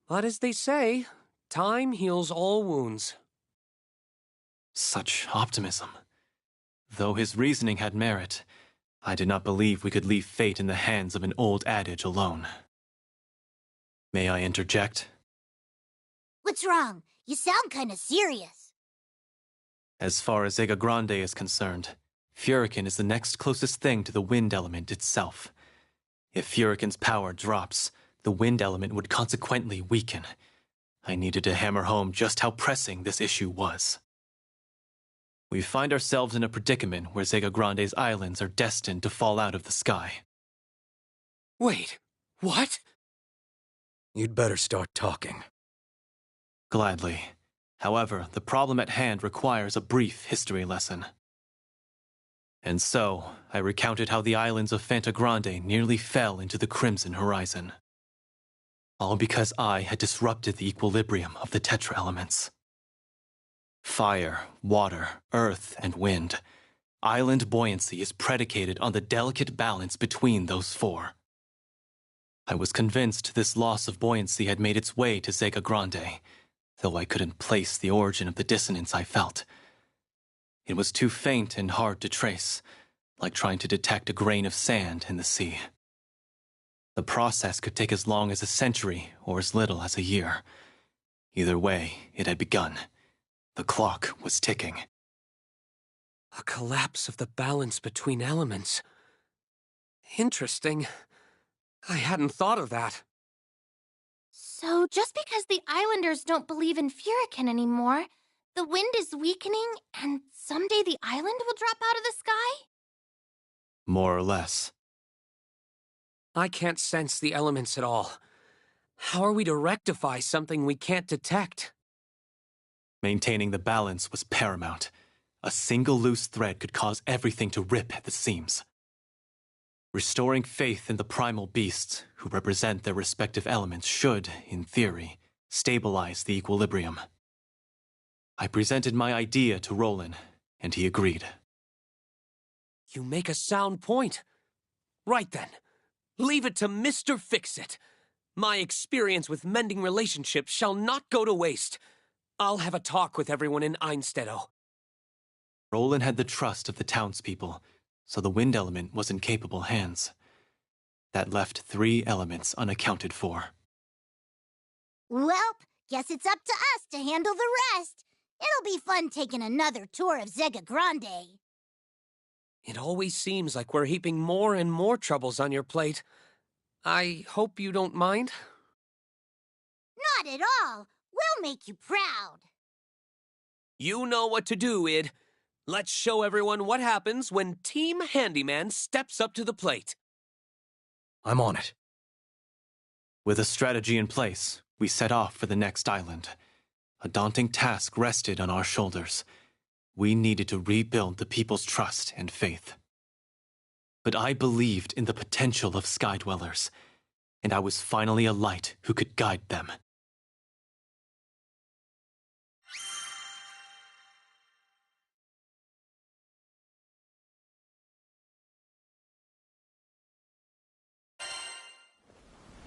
Speaker 10: But as they say, time heals all wounds.
Speaker 12: Such optimism. Though his reasoning had merit, I did not believe we could leave fate in the hands of an old adage alone. May I interject?
Speaker 8: What's wrong? You sound kinda serious.
Speaker 12: As far as Zega Grande is concerned, Furican is the next closest thing to the wind element itself. If Furican's power drops, the wind element would consequently weaken. I needed to hammer home just how pressing this issue was. We find ourselves in a predicament where Zega Grande's islands are destined to fall out of the sky.
Speaker 10: Wait, what?
Speaker 5: You'd better start talking.
Speaker 12: Gladly. However, the problem at hand requires a brief history lesson. And so, I recounted how the islands of Fanta Grande nearly fell into the Crimson Horizon. All because I had disrupted the equilibrium of the Tetra elements. Fire, water, earth, and wind. Island buoyancy is predicated on the delicate balance between those four. I was convinced this loss of buoyancy had made its way to Zega Grande, though I couldn't place the origin of the dissonance I felt. It was too faint and hard to trace, like trying to detect a grain of sand in the sea. The process could take as long as a century or as little as a year. Either way, it had begun. The clock was ticking.
Speaker 10: A collapse of the balance between elements. Interesting. I hadn't thought of that.
Speaker 7: So just because the Islanders don't believe in Furican anymore, the wind is weakening and someday the island will drop out of the sky?
Speaker 12: More or less.
Speaker 10: I can't sense the elements at all. How are we to rectify something we can't detect?
Speaker 12: Maintaining the balance was paramount. A single loose thread could cause everything to rip at the seams. Restoring faith in the primal beasts, who represent their respective elements, should, in theory, stabilize the equilibrium. I presented my idea to Roland, and he agreed.
Speaker 10: You make a sound point. Right then. Leave it to Mr. Fix-It. My experience with mending relationships shall not go to waste. I'll have a talk with everyone in Einstedo.
Speaker 12: Roland had the trust of the townspeople, so the wind element was in capable hands. That left 3 elements unaccounted for.
Speaker 8: Welp, guess it's up to us to handle the rest. It'll be fun taking another tour of Zega Grande.
Speaker 10: It always seems like we're heaping more and more troubles on your plate. I hope you don't mind?
Speaker 8: Not at all. We'll make you proud.
Speaker 10: You know what to do, Id. Let's show everyone what happens when Team Handyman steps up to the plate.
Speaker 5: I'm on it.
Speaker 12: With a strategy in place, we set off for the next island. A daunting task rested on our shoulders. We needed to rebuild the people's trust and faith. But I believed in the potential of Sky Dwellers, and I was finally a light who could guide them.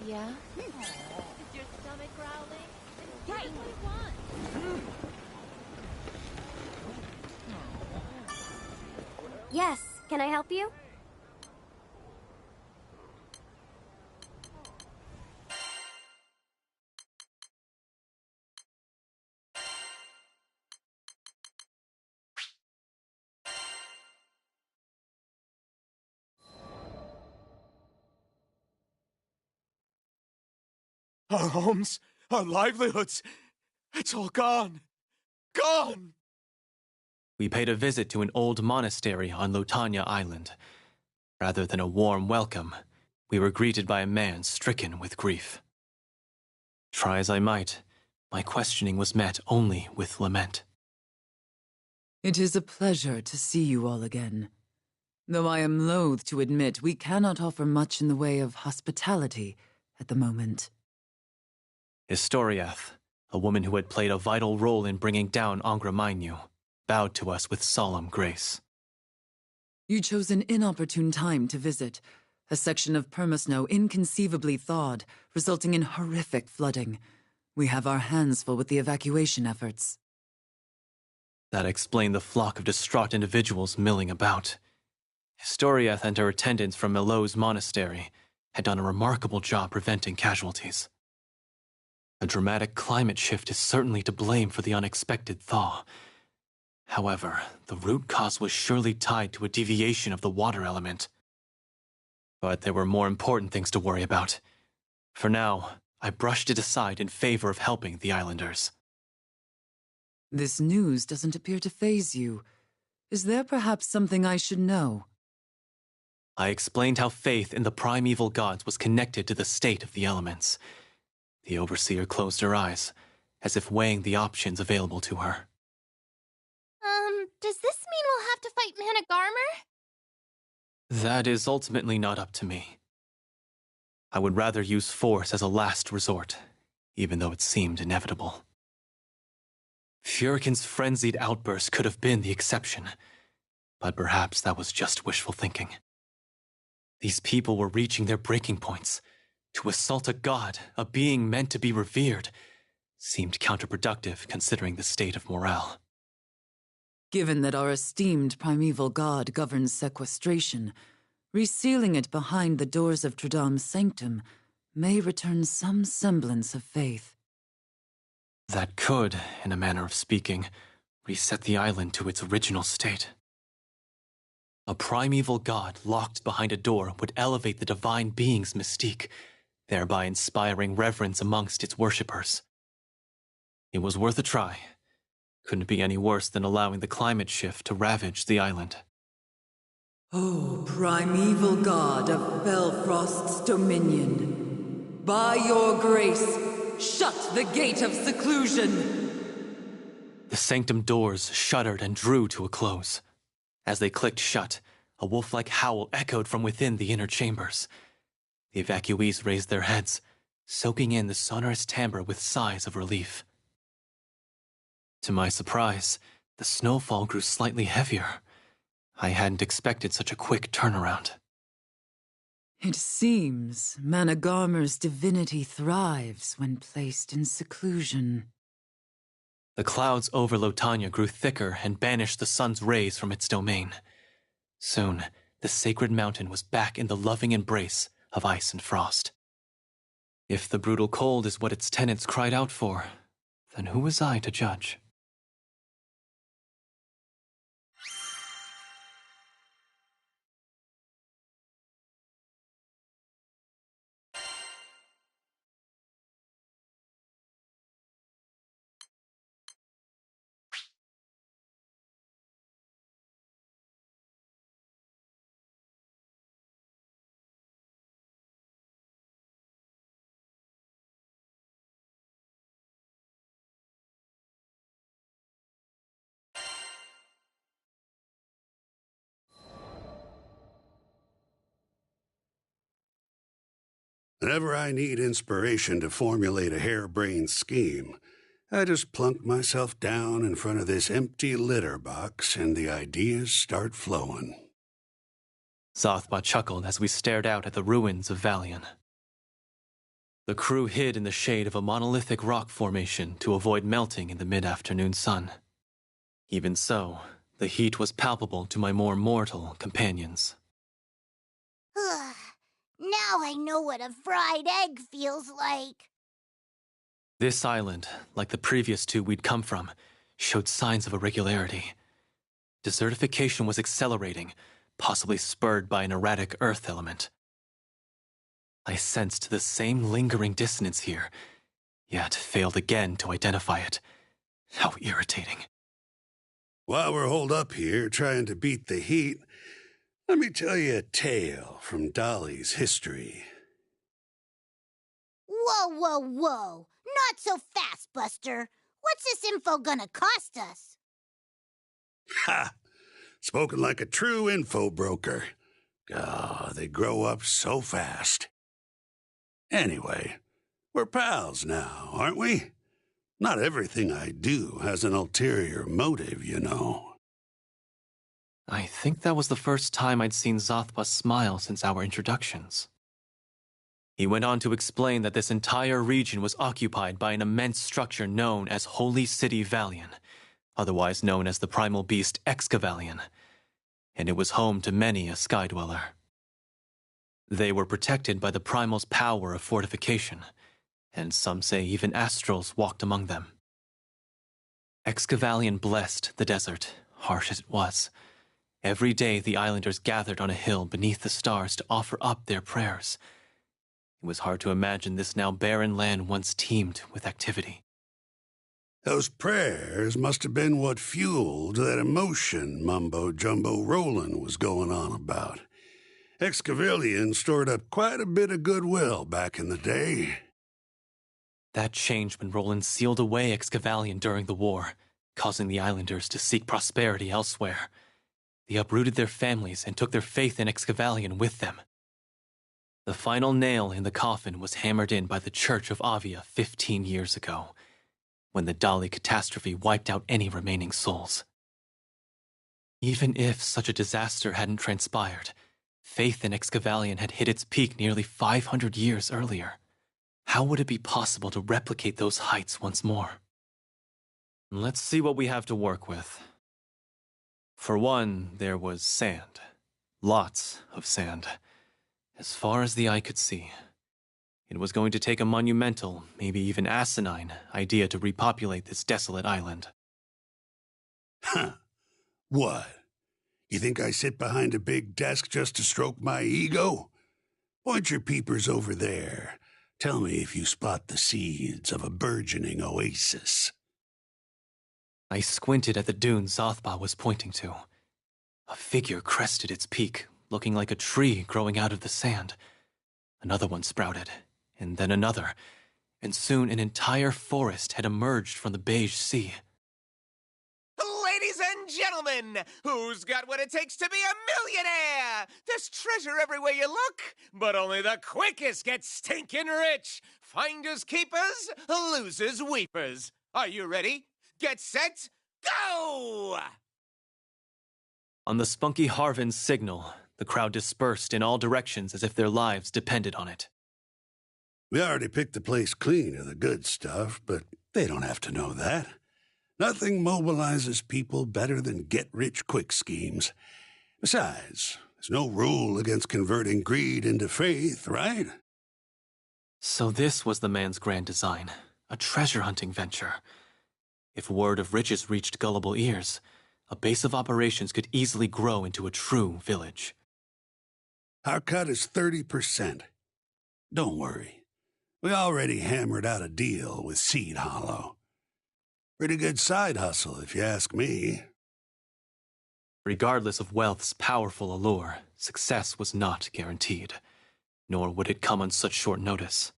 Speaker 1: Yeah? Is your stomach growling? Right. What do you want?
Speaker 11: Yes,
Speaker 1: Can I help you?
Speaker 12: Our homes, our livelihoods, it's all gone. Gone! We paid a visit to an old monastery on Lotanya Island. Rather than a warm welcome, we were greeted by a man stricken with grief. Try as I might, my questioning was met only with lament.
Speaker 18: It is a pleasure to see you all again. Though I am loath to admit we cannot offer much in the way of hospitality at the moment.
Speaker 12: Historiath, a woman who had played a vital role in bringing down Angra, bowed to us with solemn grace.
Speaker 18: You chose an inopportune time to visit. A section of permasnow inconceivably thawed, resulting in horrific flooding. We have our hands full with the evacuation efforts.
Speaker 12: That explained the flock of distraught individuals milling about. Historiath and her attendants from Milo's monastery had done a remarkable job preventing casualties. A dramatic climate shift is certainly to blame for the unexpected thaw. However, the root cause was surely tied to a deviation of the water element. But there were more important things to worry about. For now, I brushed it aside in favor of helping the islanders.
Speaker 18: This news doesn't appear to faze you. Is there perhaps something I should know?
Speaker 12: I explained how faith in the primeval gods was connected to the state of the elements. The overseer closed her eyes, as if weighing the options available to her.
Speaker 7: Does this mean we'll have to fight Managarmer?
Speaker 12: That is ultimately not up to me. I would rather use force as a last resort, even though it seemed inevitable. Furikin's frenzied outburst could have been the exception, but perhaps that was just wishful thinking. These people were reaching their breaking points. To assault a god, a being meant to be revered, seemed counterproductive considering the state of morale.
Speaker 18: Given that our esteemed primeval god governs sequestration, resealing it behind the doors of Tradam's sanctum may return some semblance of faith.
Speaker 12: That could, in a manner of speaking, reset the island to its original state. A primeval god locked behind a door would elevate the divine being's mystique, thereby inspiring reverence amongst its worshippers. It was worth a try. Couldn't be any worse than allowing the climate shift to ravage the island.
Speaker 18: O primeval god of Belfrost's dominion, by your grace, shut the gate of seclusion!
Speaker 12: The sanctum doors shuddered and drew to a close. As they clicked shut, a wolf-like howl echoed from within the inner chambers. The evacuees raised their heads, soaking in the sonorous timbre with sighs of relief. To my surprise, the snowfall grew slightly heavier. I hadn't expected such a quick turnaround.
Speaker 18: It seems Managarmer's divinity thrives when placed in seclusion.
Speaker 12: The clouds over Lotanya grew thicker and banished the sun's rays from its domain. Soon, the sacred mountain was back in the loving embrace of ice and frost. If the brutal cold is what its tenants cried out for, then who was I to judge?
Speaker 19: Whenever I need inspiration to formulate a harebrained scheme, I just plunk myself down in front of this empty litter box and the ideas start flowing.
Speaker 12: Zothma chuckled as we stared out at the ruins of Valian. The crew hid in the shade of a monolithic rock formation to avoid melting in the mid-afternoon sun. Even so, The heat was palpable to my more mortal companions.
Speaker 8: Now I know what a fried egg feels like.
Speaker 12: This island, like the previous two we'd come from, showed signs of irregularity. Desertification was accelerating, possibly spurred by an erratic Earth element. I sensed the same lingering dissonance here, yet failed again to identify it. How irritating.
Speaker 19: While we're holed up here trying to beat the heat, let me tell you a tale from Dolly's history.
Speaker 8: Whoa, whoa, whoa. Not so fast, Buster. What's this info gonna cost us?
Speaker 19: Ha! Spoken like a true info broker. Ah, they grow up so fast. Anyway, we're pals now, aren't we? Not everything I do has an ulterior motive, you know.
Speaker 12: I think that was the first time I'd seen Zothpa smile since our introductions. He went on to explain that this entire region was occupied by an immense structure known as Holy City Valian, otherwise known as the primal beast Excavalion, and it was home to many a Skydweller. They were protected by the primal's power of fortification, and some say even astrals walked among them. Excavalion blessed the desert, harsh as it was. Every day the islanders gathered on a hill beneath the stars to offer up their prayers. It was hard to imagine this now barren land once teemed with activity.
Speaker 19: Those prayers must have been what fueled that emotion mumbo-jumbo Roland was going on about. Excavalion stored up quite a bit of goodwill back in the day.
Speaker 12: That changed when Roland sealed away Excavalion during the war, causing the islanders to seek prosperity elsewhere. They uprooted their families and took their faith in Excavalion with them. The final nail in the coffin was hammered in by the Church of Avia 15 years ago, when the Dali catastrophe wiped out any remaining souls. Even if such a disaster hadn't transpired, faith in Excavalion had hit its peak nearly 500 years earlier. How would it be possible to replicate those heights once more? Let's see what we have to work with. For one, there was sand. Lots of sand. As far as the eye could see. It was going to take a monumental, maybe even asinine, idea to repopulate this desolate island.
Speaker 19: Huh. What? You think I sit behind a big desk just to stroke my ego? Point your peepers over there. Tell me if you spot the seeds of a burgeoning oasis.
Speaker 12: I squinted at the dune Zothpa was pointing to. A figure crested its peak, looking like a tree growing out of the sand. Another one sprouted, and then another, and soon an entire forest had emerged from the beige sea.
Speaker 16: Ladies and gentlemen, who's got what it takes to be a millionaire? There's treasure everywhere you look, but only the quickest get stinking rich. Finders keepers, losers weepers. Are you ready? Get set, go!
Speaker 12: On the spunky Harvin's signal, the crowd dispersed in all directions as if their lives depended on it.
Speaker 19: We already picked the place clean of the good stuff, but they don't have to know that. Nothing mobilizes people better than get-rich-quick schemes. Besides, there's no rule against converting greed into faith, right?
Speaker 12: So this was the man's grand design, a treasure-hunting venture. If word of riches reached gullible ears, a base of operations could easily grow into a true village.
Speaker 19: Our cut is 30%. Don't worry. We already hammered out a deal with Seed Hollow. Pretty good side hustle, if you ask me.
Speaker 12: Regardless of wealth's powerful allure, success was not guaranteed, nor would it come on such short notice.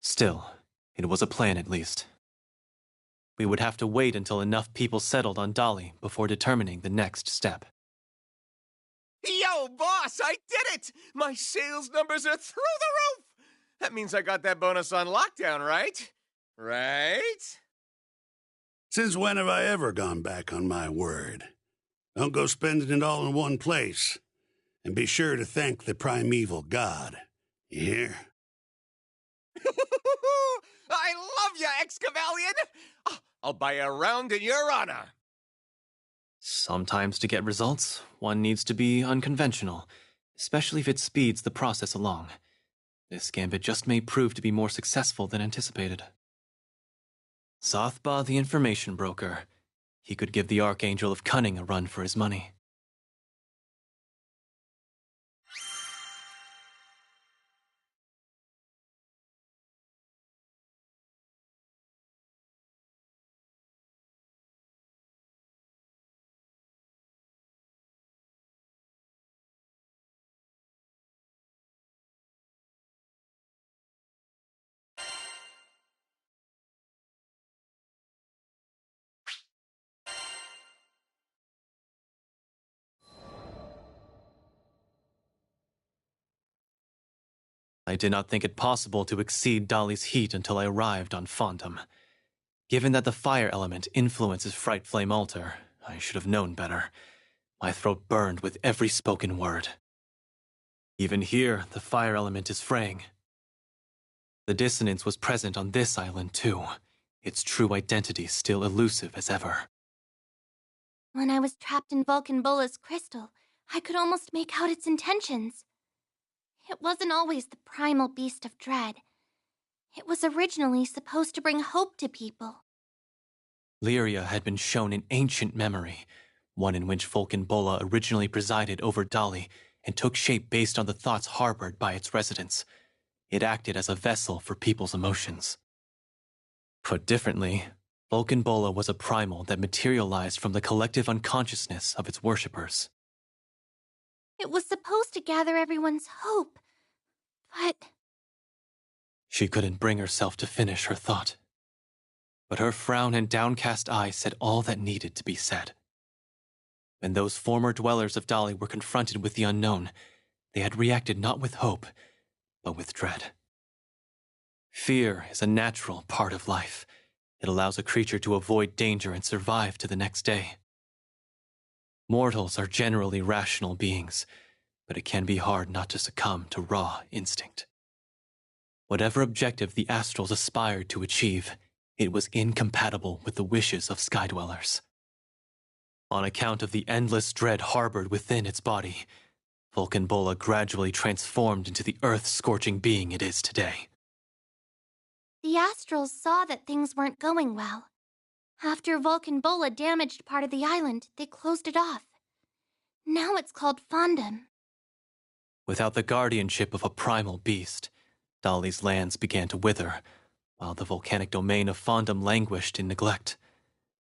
Speaker 12: Still, it was a plan at least. We would have to wait until enough people settled on Dali before determining the next step.
Speaker 16: Yo, boss, I did it! My sales numbers are through the roof! That means I got that bonus on lockdown, right? Right?
Speaker 19: Since when have I ever gone back on my word? Don't go spending it all in one place. And be sure to thank the primeval god. You hear?
Speaker 16: I love you, Excavalion! I'll buy a round in your honor.
Speaker 12: Sometimes to get results, one needs to be unconventional, especially if it speeds the process along. This gambit just may prove to be more successful than anticipated. Sothba the information broker. He could give the Archangel of Cunning a run for his money. I did not think it possible to exceed Dolly's heat until I arrived on Fondom. Given that the fire element influences Fright Flame Altar, I should have known better. My throat burned with every spoken word. Even here, the fire element is fraying. The dissonance was present on this island, too, its true identity still elusive as ever.
Speaker 7: When I was trapped in Vulcan Bola's crystal, I could almost make out its intentions. It wasn't always the primal beast of dread. It was originally supposed to bring hope to people.
Speaker 12: Lyria had been shown an ancient memory, one in which Vulcan Bola originally presided over Dolly and took shape based on the thoughts harbored by its residents. It acted as a vessel for people's emotions. Put differently, Vulcan Bola was a primal that materialized from the collective unconsciousness of its worshippers.
Speaker 7: It was supposed to gather everyone's hope, but...
Speaker 12: She couldn't bring herself to finish her thought. But her frown and downcast eyes said all that needed to be said. When those former dwellers of Dolly were confronted with the unknown, they had reacted not with hope, but with dread. Fear is a natural part of life. It allows a creature to avoid danger and survive to the next day. Mortals are generally rational beings, but it can be hard not to succumb to raw instinct. Whatever objective the Astrals aspired to achieve, it was incompatible with the wishes of Skydwellers. On account of the endless dread harbored within its body, Vulcan Bola gradually transformed into the earth-scorching being it is today.
Speaker 7: The Astrals saw that things weren't going well. After Vulcan Bola damaged part of the island, they closed it off. Now it's called Fondom.
Speaker 12: Without the guardianship of a primal beast, Dolly's lands began to wither, while the volcanic domain of Fondom languished in neglect.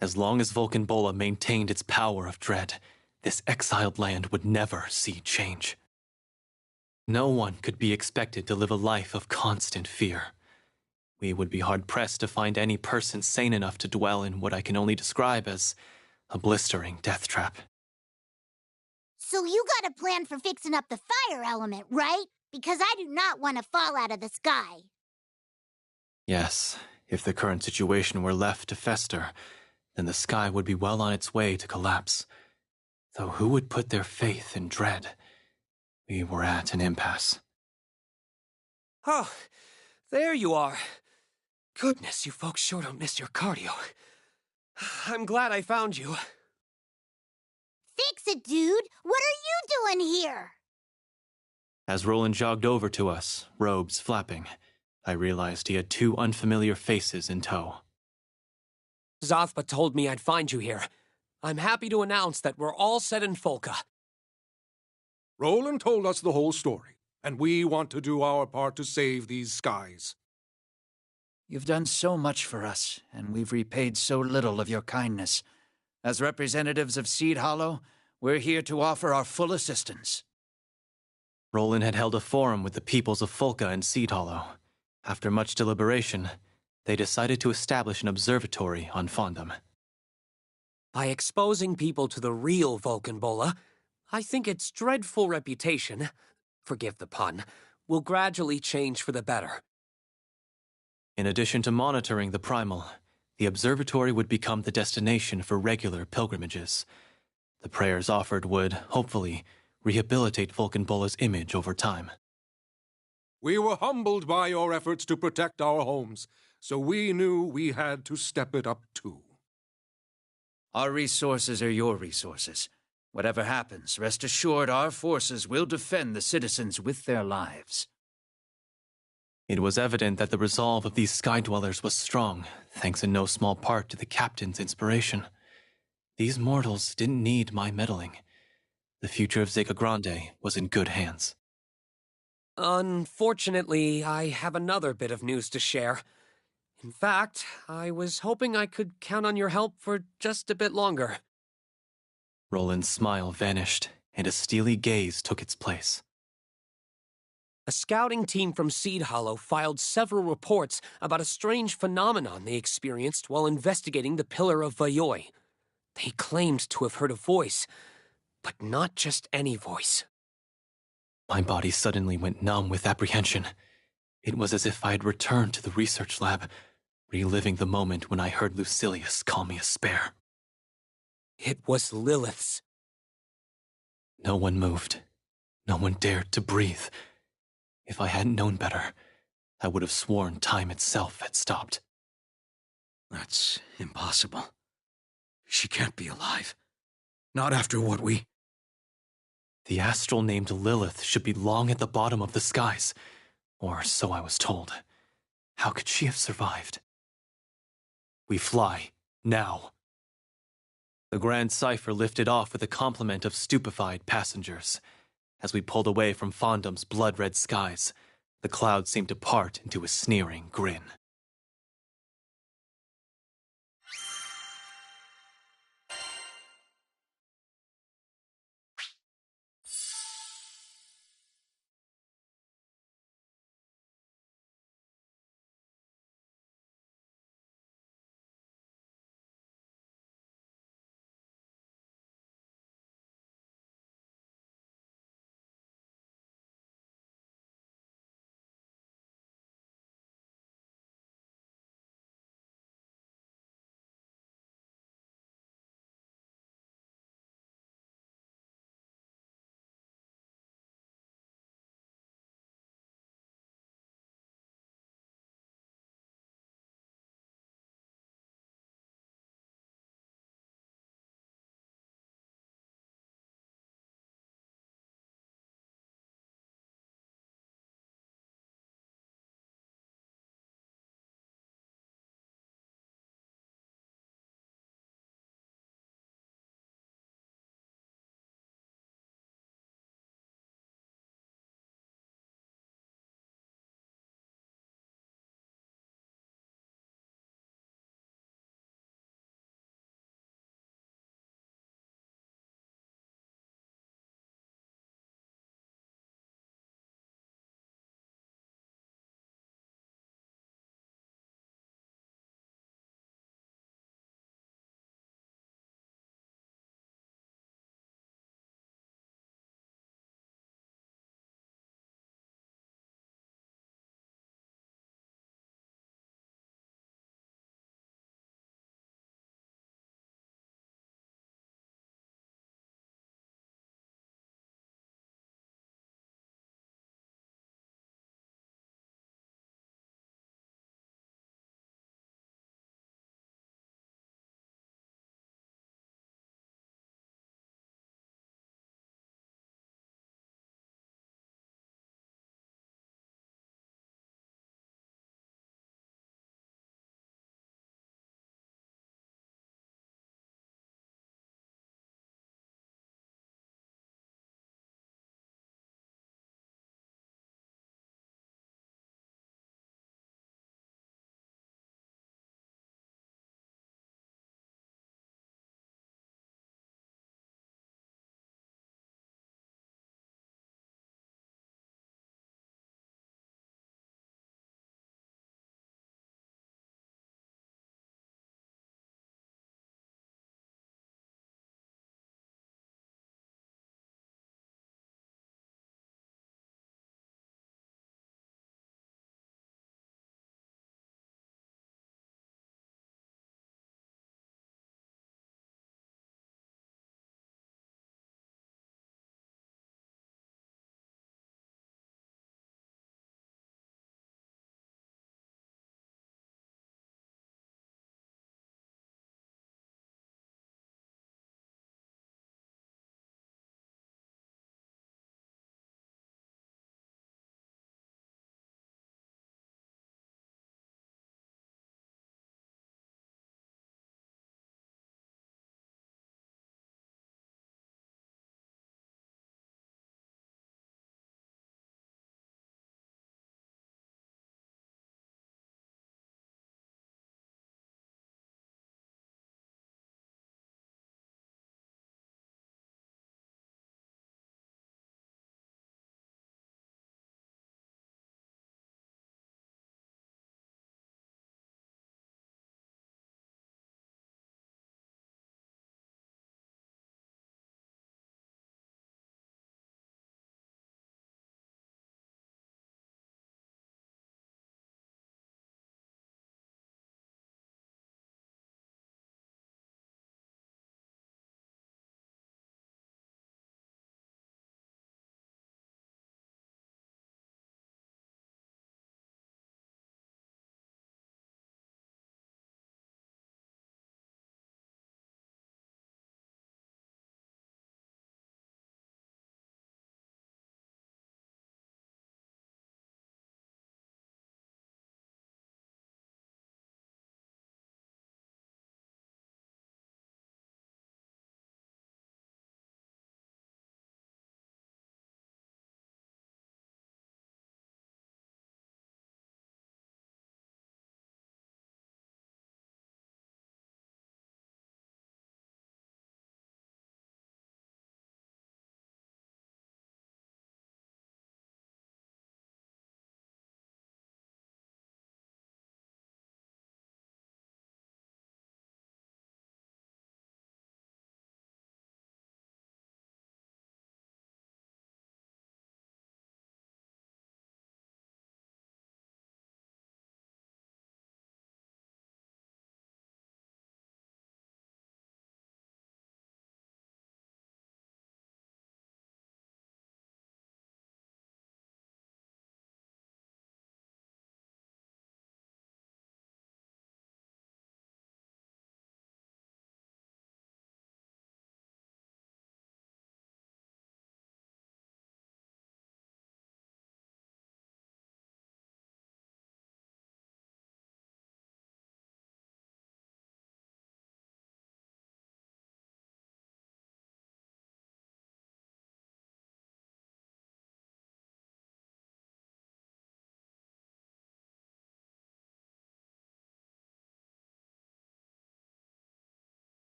Speaker 12: As long as Vulcan Bola maintained its power of dread, this exiled land would never see change. No one could be expected to live a life of constant fear. We would be hard-pressed to find any person sane enough to dwell in what I can only describe as a blistering death trap.
Speaker 8: So you got a plan for fixing up the fire element, right? Because I do not want to fall out of the sky.
Speaker 12: Yes, if the current situation were left to fester, then the sky would be well on its way to collapse. Though who would put their faith in dread? We were at an impasse.
Speaker 10: Oh, there you are. Goodness, you folks sure don't miss your cardio. I'm glad I found you.
Speaker 8: Fix it, dude! What are you doing here?
Speaker 12: As Roland jogged over to us, robes flapping, I realized he had two unfamiliar faces in tow.
Speaker 10: Zothpa told me I'd find you here. I'm happy to announce that we're all set in Folka.
Speaker 20: Roland told us the whole story, and we want to do our part to save these skies.
Speaker 14: You've done so much for us, and we've repaid so little of your kindness. As representatives of Seed Hollow, we're here to offer our full assistance.
Speaker 12: Roland had held a forum with the peoples of Folka and Seed Hollow. After much deliberation, they decided to establish an observatory on Fondom.
Speaker 10: By exposing people to the real Vulcan Bola, I think its dreadful reputation, forgive the pun, will gradually change for the better.
Speaker 12: In addition to monitoring the primal, the observatory would become the destination for regular pilgrimages. The prayers offered would, hopefully, rehabilitate Vulcan Bola's image over time.
Speaker 20: We were humbled by your efforts to protect our homes, so we knew we had to step it up too.
Speaker 14: Our resources are your resources. Whatever happens, rest assured our forces will defend the citizens with their lives.
Speaker 12: It was evident that the resolve of these Sky Dwellers was strong, thanks in no small part to the captain's inspiration. These mortals didn't need my meddling. The future of Zeka Grande was in good hands.
Speaker 10: Unfortunately, I have another bit of news to share. In fact, I was hoping I could count on your help for just a bit longer.
Speaker 12: Roland's smile vanished, and a steely gaze took its place.
Speaker 10: A scouting team from Seed Hollow filed several reports about a strange phenomenon they experienced while investigating the Pillar of Vayoi. They claimed to have heard a voice, but not just any voice.
Speaker 12: My body suddenly went numb with apprehension. It was as if I had returned to the research lab, reliving the moment when I heard Lucilius call me a spare.
Speaker 10: It was Lilith's.
Speaker 12: No one moved. No one dared to breathe. If I hadn't known better, I would have sworn time itself had stopped.
Speaker 14: That's impossible. She can't be alive. Not after what we...
Speaker 12: The astral named Lilith should be long at the bottom of the skies, or so I was told. How could she have survived? We fly, now. The Grand Cipher lifted off with a complement of stupefied passengers. As we pulled away from Fondom's blood-red skies, the clouds seemed to part into a sneering grin.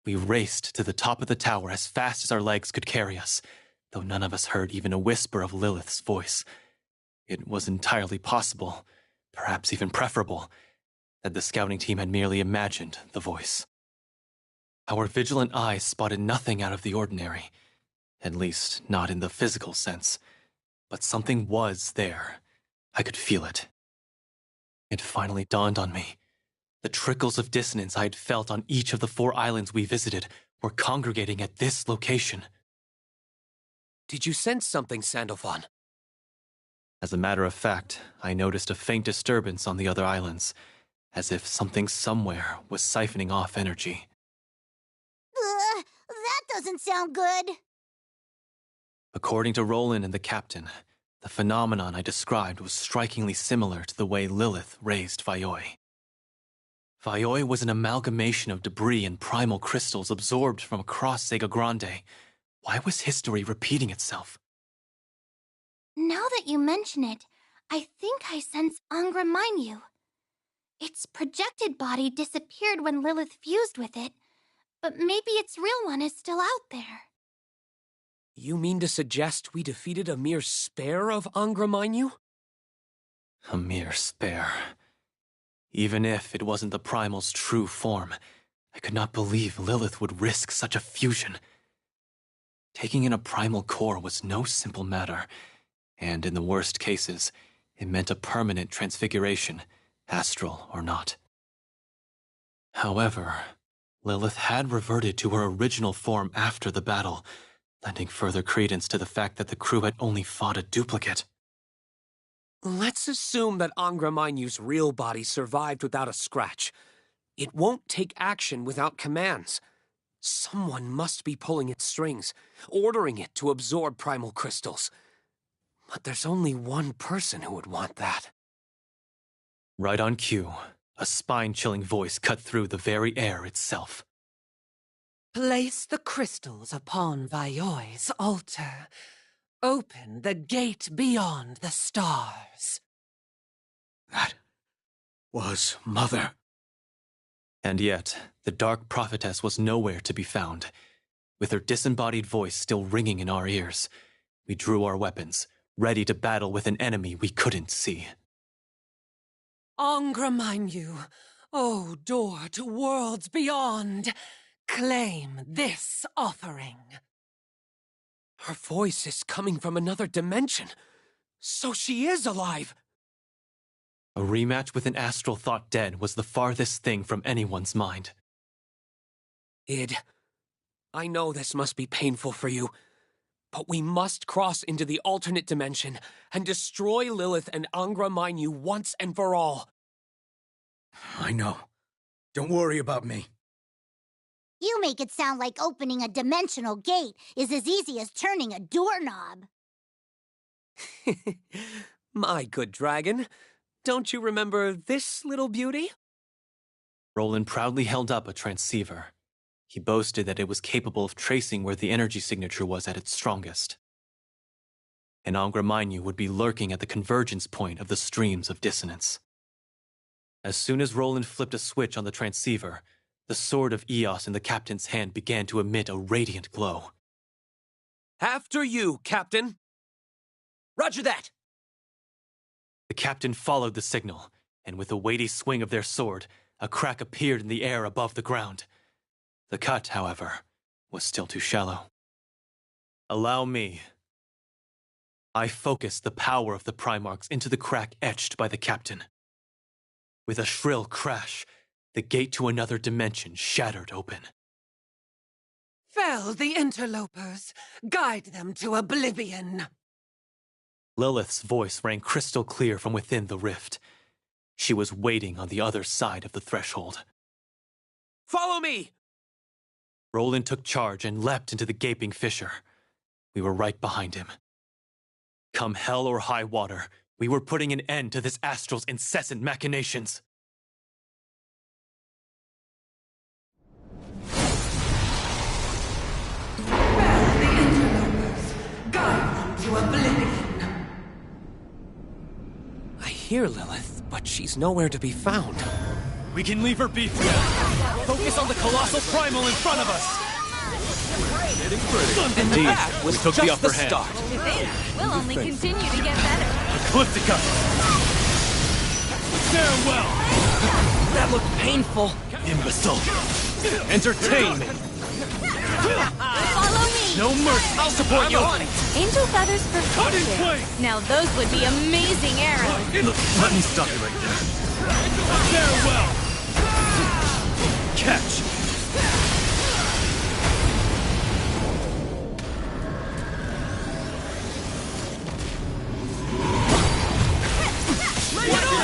Speaker 12: We raced to the top of the tower as fast as our legs could carry us, though none of us heard even a whisper of Lilith's voice. It was entirely possible, perhaps even preferable, that the scouting team had merely imagined the voice. Our vigilant eyes spotted nothing out of the ordinary, at least not in the physical sense, but something was there. I could feel it. It finally dawned on me. The trickles of dissonance I had felt on each of the 4 islands we visited were congregating at this location.
Speaker 10: Did you sense something, Sandalphon?
Speaker 12: As a matter of fact, I noticed a faint disturbance on the other islands, as if something somewhere was siphoning off energy.
Speaker 8: That doesn't sound good.
Speaker 12: According to Roland and the captain, the phenomenon I described was strikingly similar to the way Lilith raised Vayoi. Vayoi was an amalgamation of debris and primal crystals absorbed from across Sega Grande. Why was history repeating itself?
Speaker 7: Now that you mention it, I think I sense Angra Mainyu. Its projected body disappeared when Lilith fused with it, but maybe its real one is still out there.
Speaker 10: You mean to suggest we defeated a mere spare of Angra Mainyu?
Speaker 12: A mere spare. Even if it wasn't the Primal's true form, I could not believe Lilith would risk such a fusion. Taking in a primal core was no simple matter, and in the worst cases, it meant a permanent transfiguration, astral or not. However, Lilith had reverted to her original form after the battle, lending further credence to the fact that the crew had only fought a duplicate.
Speaker 10: Let's assume that Angra Mainyu's real body survived without a scratch. It won't take action without commands. Someone must be pulling its strings, ordering it to absorb primal crystals. But there's only one person who would want that.
Speaker 12: Right on cue, a spine-chilling voice cut through the very air itself.
Speaker 18: Place the crystals upon Vayoi's altar. Open the gate beyond the stars.
Speaker 5: That was Mother.
Speaker 12: And yet, the Dark Prophetess was nowhere to be found. With her disembodied voice still ringing in our ears, we drew our weapons, ready to battle with an enemy we couldn't see.
Speaker 18: Angra Mainyu, O door to worlds beyond, claim this offering.
Speaker 10: Her voice is coming from another dimension. So she is alive.
Speaker 12: A rematch with an astral thought dead was the farthest thing from anyone's mind.
Speaker 10: Id, I know this must be painful for you, but we must cross into the alternate dimension and destroy Lilith and Angra Mainyu once and for all.
Speaker 5: I know. Don't worry about me.
Speaker 8: You make it sound like opening a dimensional gate is as easy as turning a doorknob.
Speaker 10: My good dragon, don't you remember this little beauty?
Speaker 12: Roland proudly held up a transceiver. He boasted that it was capable of tracing where the energy signature was at its strongest. And Angra Mainyu would be lurking at the convergence point of the streams of dissonance. As soon as Roland flipped a switch on the transceiver, the sword of Eos in the captain's hand began to emit a radiant glow.
Speaker 10: After you, Captain!
Speaker 5: Roger that!
Speaker 12: The captain followed the signal, and with a weighty swing of their sword, a crack appeared in the air above the ground. The cut, however, was still too shallow. Allow me. I focused the power of the Primarchs into the crack etched by the captain. With a shrill crash, the gate to another dimension shattered open.
Speaker 18: Fell the interlopers. Guide them to oblivion.
Speaker 12: Lilith's voice rang crystal clear from within the rift. She was waiting on the other side of the threshold.
Speaker 10: Follow me!
Speaker 12: Roland took charge and leapt into the gaping fissure. We were right behind him. Come hell or high water, we were putting an end to this astral's incessant machinations.
Speaker 18: Fell the interlopers. Guide them to oblivion.
Speaker 10: I hear Lilith, but she's nowhere to be found.
Speaker 12: We can leave her be for now. Focus on the colossal primal in front of us. Indeed, we took the upper hand.
Speaker 1: We'll only continue to get better.
Speaker 12: Ecliptica! Farewell!
Speaker 10: That looked painful.
Speaker 12: Imbecile! Entertain me!
Speaker 1: Follow me!
Speaker 12: No mercy! I'll support you!
Speaker 1: Angel feathers for fortune. Now those would be amazing arrows.
Speaker 12: Let me stop you right there. Farewell! Catch!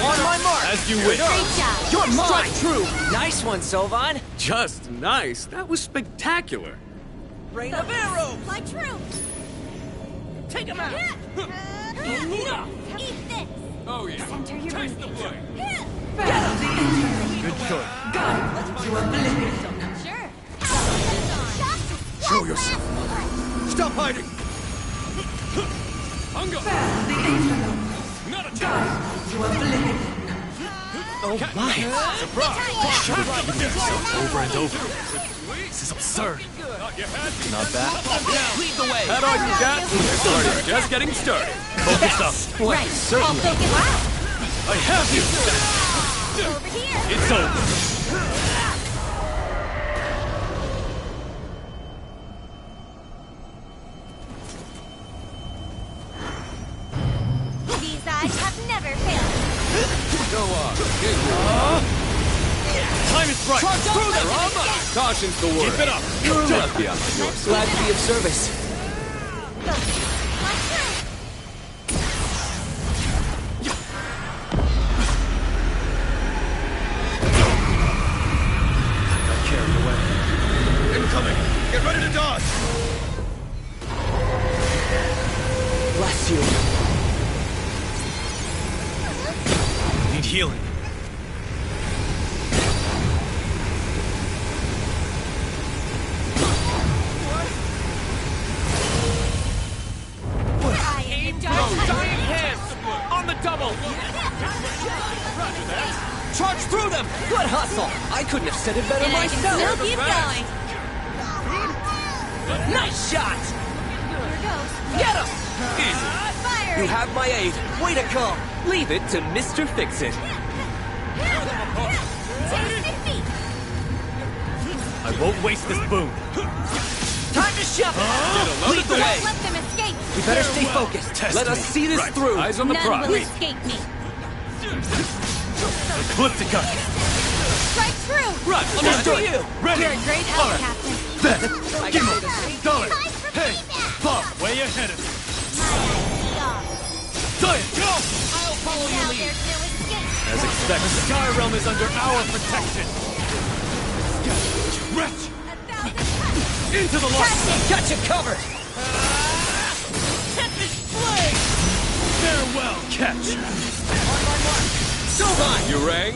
Speaker 10: On my mark!
Speaker 12: As you wish.
Speaker 1: Great job.
Speaker 10: You're mine! Strike true! Nice one, Sylvan.
Speaker 15: Just nice. That was spectacular.
Speaker 10: Rain of arrows!
Speaker 1: Fly true.
Speaker 10: Take him out!
Speaker 1: Eat this.
Speaker 13: Oh, yeah.
Speaker 1: Center your
Speaker 13: Taste the
Speaker 1: breathing.
Speaker 13: blade.
Speaker 12: Good choice.
Speaker 1: Sure.
Speaker 3: Show yourself. Stop hiding!
Speaker 13: Ungo. Not a chance.
Speaker 12: Oh my!
Speaker 13: Surprise.
Speaker 12: Should have repeated yourself over and over. This is absurd. Not bad.
Speaker 10: Lead the way!
Speaker 13: That all you got? This party's just getting started.
Speaker 12: Focus up.
Speaker 1: Right. I'll focus.
Speaker 12: I have you!
Speaker 1: Over here.
Speaker 12: It's over.
Speaker 1: These eyes have never failed.
Speaker 13: Go on.
Speaker 12: Time is right.
Speaker 1: Charge through them.
Speaker 15: Caution's the word.
Speaker 12: Keep it up.
Speaker 15: You're lucky I'm at your side.
Speaker 10: Glad to be of service.
Speaker 1: Fly true.
Speaker 12: Got carried away.
Speaker 3: Incoming! Get ready to dodge!
Speaker 10: Bless you.
Speaker 12: Need healing.
Speaker 1: I am the dark
Speaker 10: Giant hands! On the double! Charge through them! Good hustle! I couldn't have said it better
Speaker 1: And I can
Speaker 10: myself!
Speaker 1: still keep going.
Speaker 10: Nice shot!
Speaker 1: Here goes.
Speaker 10: Get him!
Speaker 1: Fire.
Speaker 10: You have my aid. Way to go! Leave it to Mr. Fix-It.
Speaker 1: Taste defeat.
Speaker 12: I won't waste this boon.
Speaker 10: Time to shove it! Lead the way!
Speaker 1: Let them escape.
Speaker 10: We better stay focused.
Speaker 12: Test
Speaker 10: Let us
Speaker 12: me.
Speaker 10: see this
Speaker 12: Right.
Speaker 10: through.
Speaker 13: Eyes on the
Speaker 1: None
Speaker 13: prize.
Speaker 1: will escape me.
Speaker 12: Ecliptica!
Speaker 1: Strike true.
Speaker 12: Run!
Speaker 10: After
Speaker 12: Understood!
Speaker 10: you!
Speaker 12: Ready!
Speaker 1: You're a great help,
Speaker 12: Alright.
Speaker 1: Captain.
Speaker 12: Then!
Speaker 10: I
Speaker 12: Give
Speaker 10: got
Speaker 12: him!
Speaker 10: it.
Speaker 12: Dollar!
Speaker 8: Time for
Speaker 12: Hey!
Speaker 8: payback.
Speaker 12: Bob! Way ahead of me!
Speaker 8: My
Speaker 12: Diet! Go!
Speaker 10: I'll follow
Speaker 8: Now
Speaker 10: your lead.
Speaker 8: there's no escape.
Speaker 12: As expected, the Sky Realm is under our protection! Wretch! Into the light!
Speaker 10: Got you covered!
Speaker 12: Farewell! Catch!
Speaker 10: Sylvan!
Speaker 13: You rang?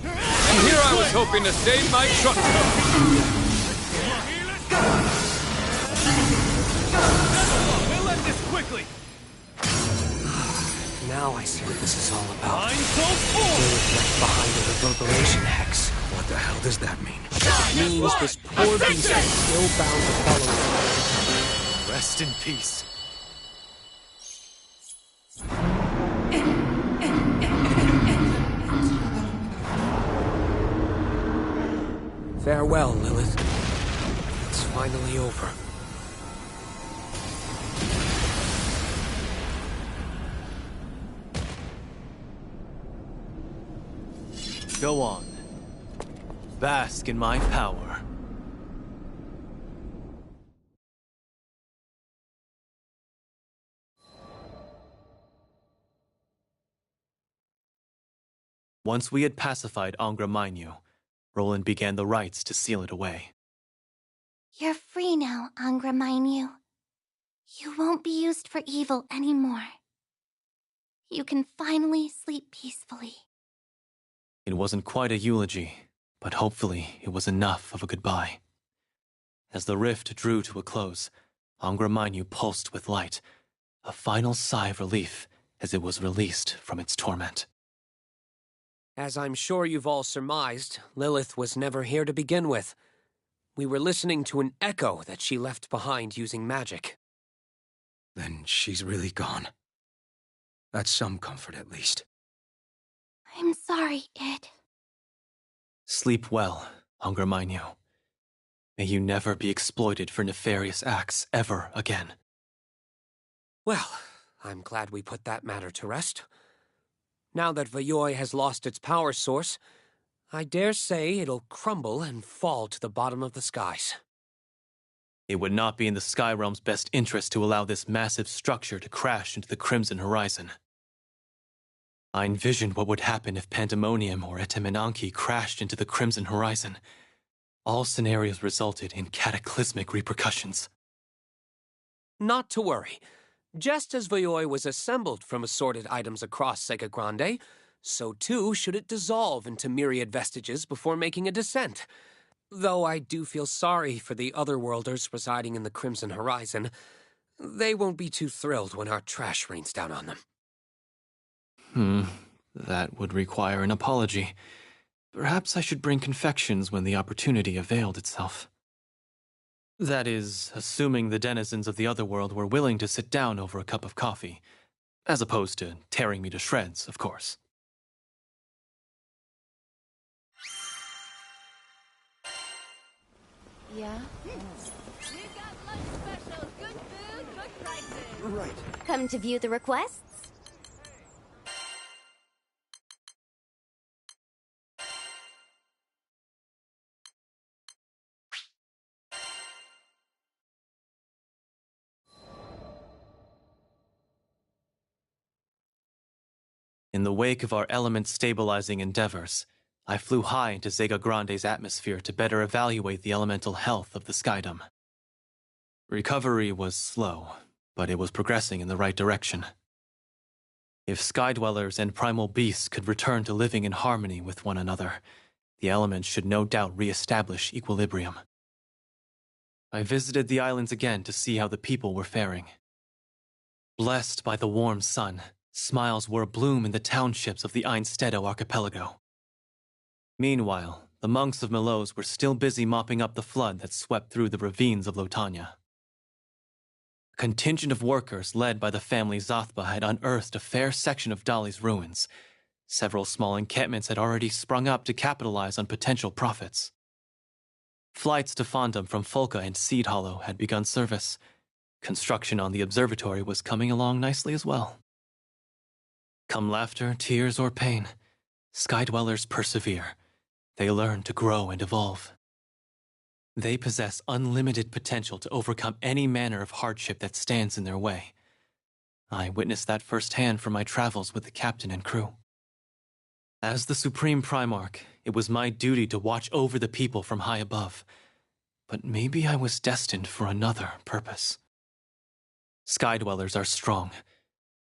Speaker 13: And here I was hoping to save my truck cover.
Speaker 12: We'll end this quickly!
Speaker 10: Now I see what this is all about.
Speaker 12: Mind Soul
Speaker 10: They
Speaker 12: 4!
Speaker 10: were left behind a reverberation hex.
Speaker 5: What the hell does that mean?
Speaker 10: Means this poor beast is still bound to follow us.
Speaker 12: Rest in peace.
Speaker 10: Farewell, Lilith. It's finally over.
Speaker 12: Go on. Bask in my power. Once we had pacified Angra Mainyu, Roland began the rites to seal it away.
Speaker 7: You're free now, Angra Mainyu. You won't be used for evil anymore. You can finally sleep peacefully.
Speaker 12: It wasn't quite a eulogy, but hopefully it was enough of a goodbye. As the rift drew to a close, Angra Mainyu pulsed with light, a final sigh of relief as it was released from its torment.
Speaker 10: As I'm sure you've all surmised, Lilith was never here to begin with. We were listening to an echo that she left behind using magic.
Speaker 5: Then she's really gone. That's some comfort, at least.
Speaker 7: I'm sorry, Id.
Speaker 12: Sleep well, Angraminyu. May you never be exploited for nefarious acts ever again.
Speaker 10: Well, I'm glad we put that matter to rest. Now that Vayoi has lost its power source, I dare say it'll crumble and fall to the bottom of the skies.
Speaker 12: It would not be in the Sky Realm's best interest to allow this massive structure to crash into the Crimson Horizon. I envisioned what would happen if Pandemonium or Etemenanki crashed into the Crimson Horizon. All scenarios resulted in cataclysmic repercussions.
Speaker 10: Not to worry. Just as Vayoi was assembled from assorted items across Sega Grande, so too should it dissolve into myriad vestiges before making a descent. Though I do feel sorry for the otherworlders residing in the Crimson Horizon. They won't be too thrilled when our trash rains down on them.
Speaker 12: That would require an apology. Perhaps I should bring confections when the opportunity availed itself. That is, assuming the denizens of the otherworld were willing to sit down over a cup of coffee, as opposed to tearing me to shreds, of course.
Speaker 1: Yeah? We've got lunch specials, good food, good prices.
Speaker 2: Right.
Speaker 1: Come to view the requests?
Speaker 12: In the wake of our element-stabilizing endeavors, I flew high into Zega Grande's atmosphere to better evaluate the elemental health of the skydom. Recovery was slow, but it was progressing in the right direction. If skydwellers and primal beasts could return to living in harmony with one another, the elements should no doubt re-establish equilibrium. I visited the islands again to see how the people were faring. Blessed by the warm sun, smiles were abloom in the townships of the Einstedo archipelago. Meanwhile, the monks of Melos were still busy mopping up the flood that swept through the ravines of Lotania. A contingent of workers led by the family Zathba had unearthed a fair section of Dali's ruins. Several small encampments had already sprung up to capitalize on potential profits. Flights to Fondom from Folca and Seed Hollow had begun service. Construction on the observatory was coming along nicely as well. Come laughter, tears, or pain, skydwellers persevere. They learn to grow and evolve. They possess unlimited potential to overcome any manner of hardship that stands in their way. I witnessed that firsthand from my travels with the captain and crew. As the Supreme Primarch, it was my duty to watch over the people from high above. But maybe I was destined for another purpose. Skydwellers are strong.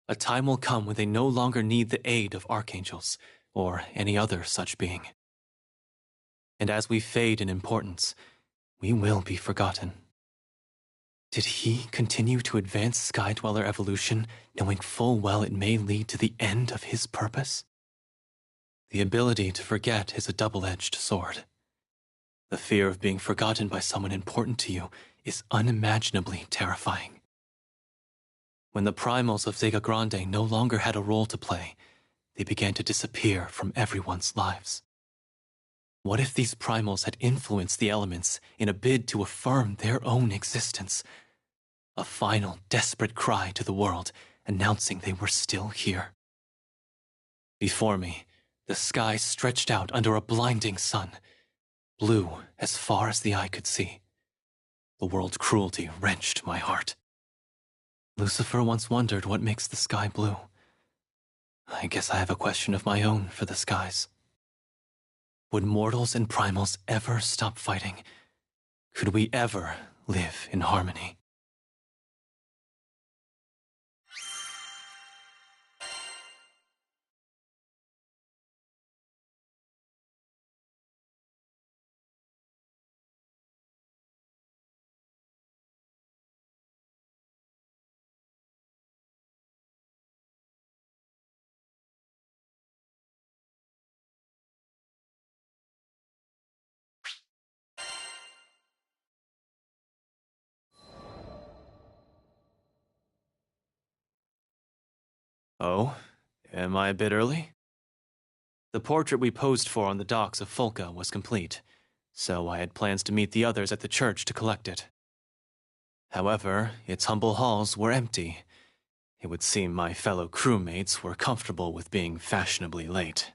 Speaker 12: A time will come when they no longer need the aid of archangels, or any other such being. And as we fade in importance, we will be forgotten. Did he continue to advance Skydweller evolution, knowing full well it may lead to the end of his purpose? The ability to forget is a double-edged sword. The fear of being forgotten by someone important to you is unimaginably terrifying. When the primals of Zega Grande no longer had a role to play, they began to disappear from everyone's lives. What if these primals had influenced the elements in a bid to affirm their own existence? A final, desperate cry to the world, announcing they were still here. Before me, the sky stretched out under a blinding sun, blue as far as the eye could see. The world's cruelty wrenched my heart. Lucifer once wondered what makes the sky blue. I guess I have a question of my own for the skies. Would mortals and primals ever stop fighting? Could we ever live in harmony? Oh, am I a bit early? The portrait we posed for on the docks of Folka was complete, so I had plans to meet the others at the church to collect it. However, its humble halls were empty. It would seem my fellow crewmates were comfortable with being fashionably late.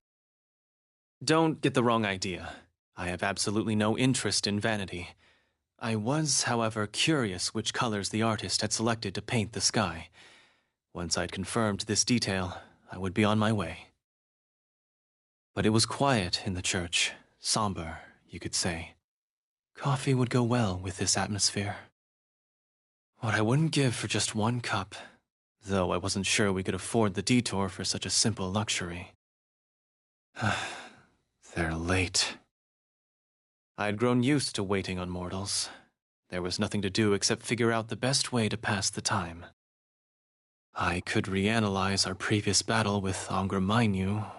Speaker 12: Don't get the wrong idea. I have absolutely no interest in vanity. I was, however, curious which colors the artist had selected to paint the sky. Once I'd confirmed this detail, I would be on my way. But it was quiet in the church, somber, you could say. Coffee would go well with this atmosphere. What I wouldn't give for just one cup, though I wasn't sure we could afford the detour for such a simple luxury. They're late. I had grown used to waiting on mortals. There was nothing to do except figure out the best way to pass the time. I could reanalyze our previous battle with Angra,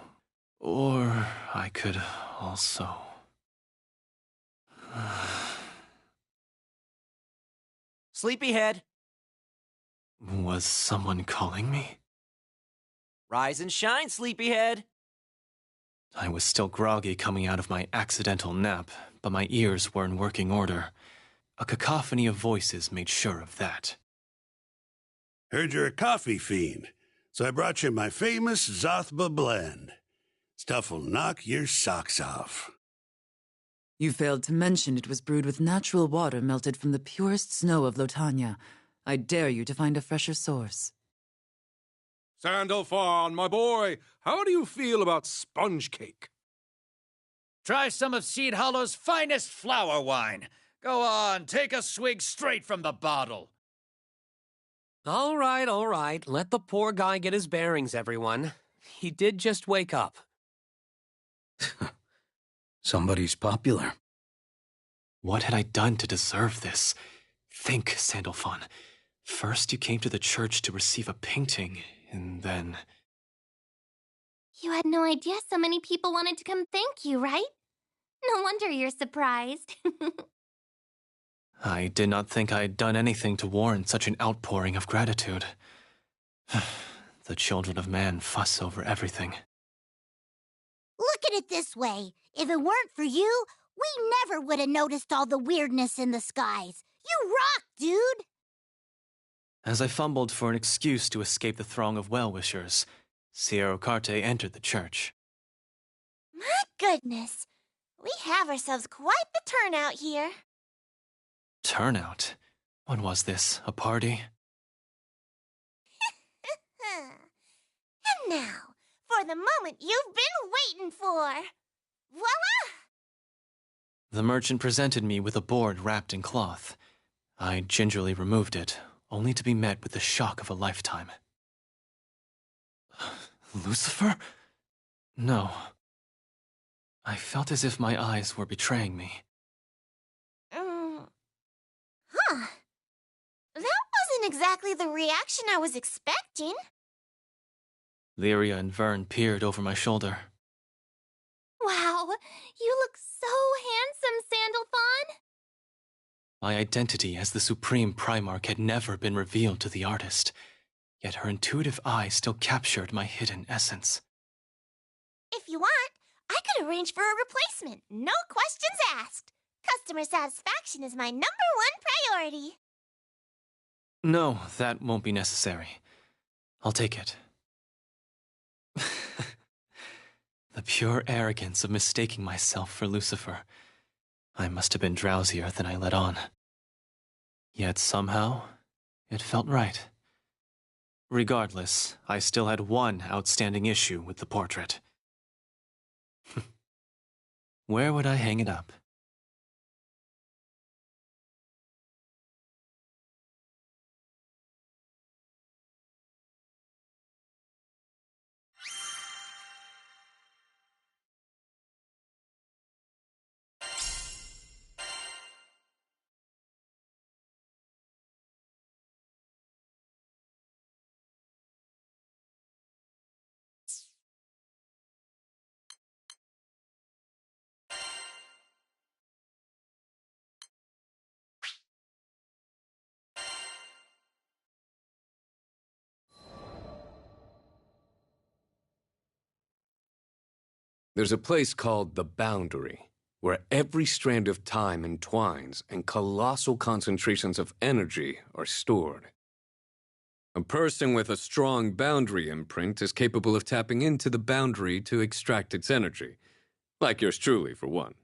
Speaker 12: or I could also...
Speaker 21: Sleepyhead!
Speaker 12: Was someone calling me?
Speaker 21: Rise and shine, Sleepyhead!
Speaker 12: I was still groggy coming out of my accidental nap, but my ears were in working order. A cacophony of voices made sure of that.
Speaker 19: Heard you're a coffee fiend, so I brought you my famous Zothba blend. Stuff will knock your socks off.
Speaker 18: You failed to mention it was brewed with natural water melted from the purest snow of Lotania. I dare you to find a fresher source.
Speaker 20: Sandalphon, my boy, how do you feel about sponge cake?
Speaker 14: Try some of Seed Hollow's finest flower wine. Go on, take a swig straight from the bottle.
Speaker 10: All right. Let the poor guy get his bearings, everyone. He did just wake up.
Speaker 5: Somebody's popular.
Speaker 12: What had I done to deserve this? Think, Sandalphon. First you came to the church to receive a painting, and then...
Speaker 7: You had no idea so many people wanted to come thank you, right? No wonder you're surprised.
Speaker 12: I did not think I had done anything to warrant such an outpouring of gratitude. The children of man fuss over everything.
Speaker 8: Look at it this way. If it weren't for you, we never would have noticed all the weirdness in the skies. You rock, dude!
Speaker 12: As I fumbled for an excuse to escape the throng of well-wishers, Sierra Carte entered the church.
Speaker 1: My goodness. We have ourselves quite the turnout here.
Speaker 12: Turnout? What was this, a party?
Speaker 1: And now, for the moment you've been waiting for. Voila!
Speaker 12: The merchant presented me with a board wrapped in cloth. I gingerly removed it, only to be met with the shock of a lifetime. Lucifer? No. I felt as if my eyes were betraying me.
Speaker 1: That wasn't exactly the reaction I was expecting.
Speaker 12: Lyria and Vern peered over my shoulder.
Speaker 7: Wow, you look so handsome, Sandalphon!
Speaker 12: My identity as the Supreme Primarch had never been revealed to the artist, yet her intuitive eye still captured my hidden essence.
Speaker 1: If you want, I could arrange for a replacement. No questions asked. Customer satisfaction is my #1 priority.
Speaker 12: No, that won't be necessary. I'll take it. The pure arrogance of mistaking myself for Lucifer. I must have been drowsier than I let on. Yet somehow, it felt right. Regardless, I still had one outstanding issue with the portrait. Where would I hang it up?
Speaker 15: There's a place called the Boundary, where every strand of time entwines and colossal concentrations of energy are stored. A person with a strong boundary imprint is capable of tapping into the boundary to extract its energy, like yours truly, for one.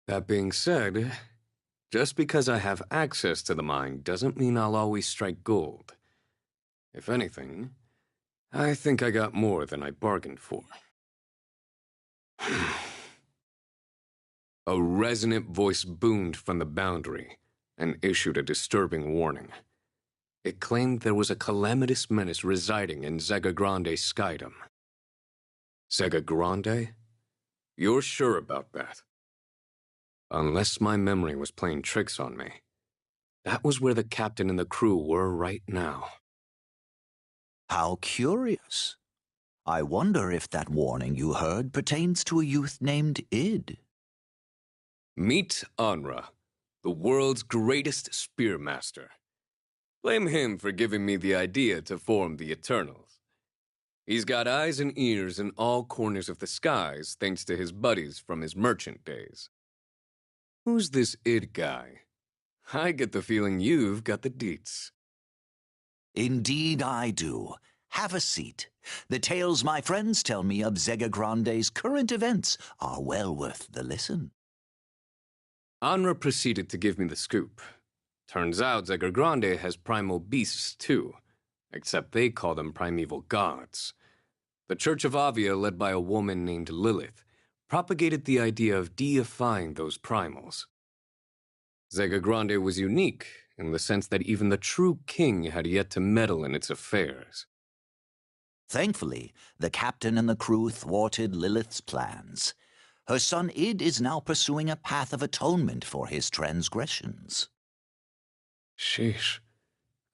Speaker 15: That being said, just because I have access to the mine doesn't mean I'll always strike gold. If anything, I think I got more than I bargained for. A resonant voice boomed from the Boundary and issued a disturbing warning. It claimed there was a calamitous menace residing in Zega Grande skydom. Zega Grande? You're sure about that? Unless my memory was playing tricks on me. That was where the captain and the crew were right now.
Speaker 17: How curious. I wonder if that warning you heard pertains to a youth named Id.
Speaker 15: Meet Anra, the world's greatest spearmaster. Blame him for giving me the idea to form the Eternals. He's got eyes and ears in all corners of the skies thanks to his buddies from his merchant days. Who's this Id guy? I get the feeling you've got the deets.
Speaker 17: Indeed I do. Have a seat. The tales my friends tell me of Zega Grande's current events are well worth the listen.
Speaker 15: Anra proceeded to give me the scoop. Turns out Zega Grande has primal beasts too, except they call them primeval gods. The Church of Avia, led by a woman named Lilith, propagated the idea of deifying those primals. Zega Grande was unique in the sense that even the true king had yet to meddle in its affairs.
Speaker 17: Thankfully, the captain and the crew thwarted Lilith's plans. Her son Id is now pursuing a path of atonement for his transgressions.
Speaker 15: Sheesh.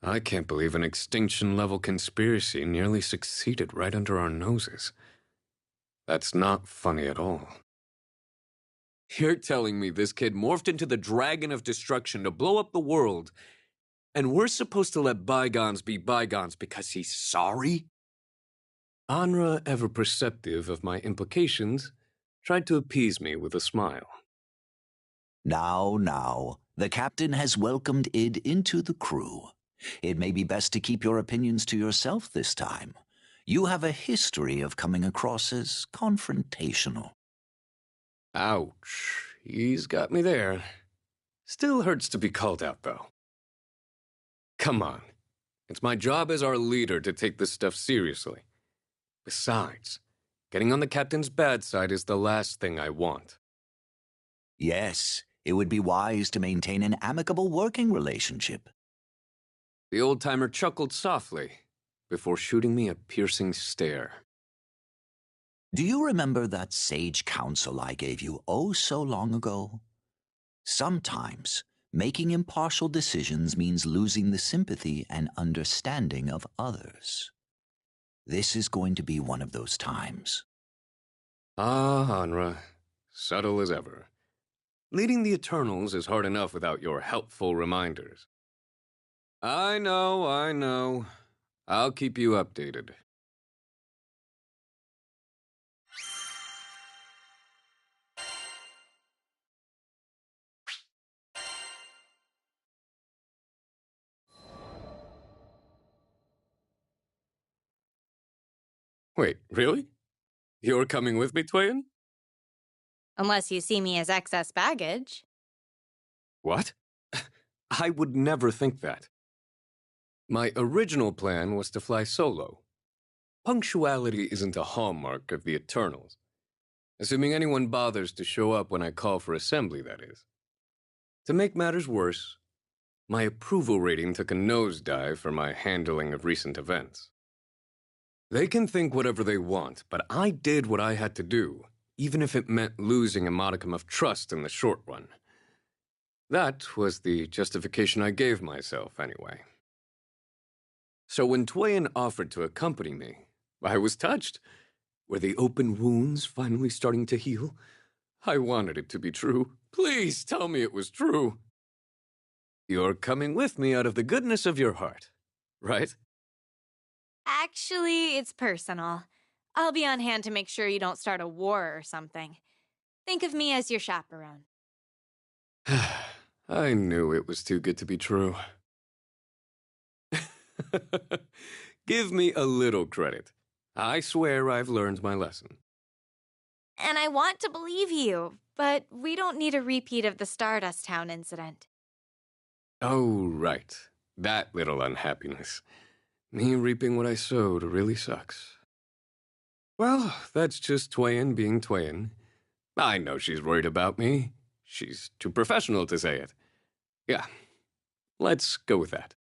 Speaker 15: I can't believe an extinction-level conspiracy nearly succeeded right under our noses. That's not funny at all. You're telling me this kid morphed into the Dragon of Destruction to blow up the world, and we're supposed to let bygones be bygones because he's sorry? Anra, ever perceptive of my implications, tried to appease me with a smile.
Speaker 17: Now, the captain has welcomed Id into the crew. It may be best to keep your opinions to yourself this time. You have a history of coming across as confrontational.
Speaker 15: Ouch. He's got me there. Still hurts to be called out, though. Come on. It's my job as our leader to take this stuff seriously. Besides, getting on the captain's bad side is the last thing I want.
Speaker 17: Yes, it would be wise to maintain an amicable working relationship.
Speaker 15: The old-timer chuckled softly before shooting me a piercing stare.
Speaker 17: Do you remember that sage counsel I gave you oh so long ago? Sometimes, making impartial decisions means losing the sympathy and understanding of others. This is going to be one of those times.
Speaker 15: Ah, Anra. Subtle as ever. Leading the Eternals is hard enough without your helpful reminders. I know. I'll keep you updated. Wait, really? You're coming with me, Twain?
Speaker 11: Unless you see me as excess baggage.
Speaker 15: What? I would never think that. My original plan was to fly solo. Punctuality isn't a hallmark of the Eternals. Assuming anyone bothers to show up when I call for assembly, that is. To make matters worse, my approval rating took a nosedive for my handling of recent events. They can think whatever they want, but I did what I had to do, even if it meant losing a modicum of trust in the short run. That was the justification I gave myself, anyway. So when Twain offered to accompany me, I was touched. Were the open wounds finally starting to heal? I wanted it to be true. Please tell me it was true. You're coming with me out of the goodness of your heart, right?
Speaker 11: Actually, it's personal. I'll be on hand to make sure you don't start a war or something. Think of me as your chaperone.
Speaker 15: I knew it was too good to be true. Give me a little credit. I swear I've learned my lesson.
Speaker 11: And I want to believe you, but we don't need a repeat of the Stardust Town incident.
Speaker 15: Oh, right. That little unhappiness. Me reaping what I sowed really sucks. Well, that's just Twain being Twain. I know she's worried about me. She's too professional to say it. Yeah, let's go with that.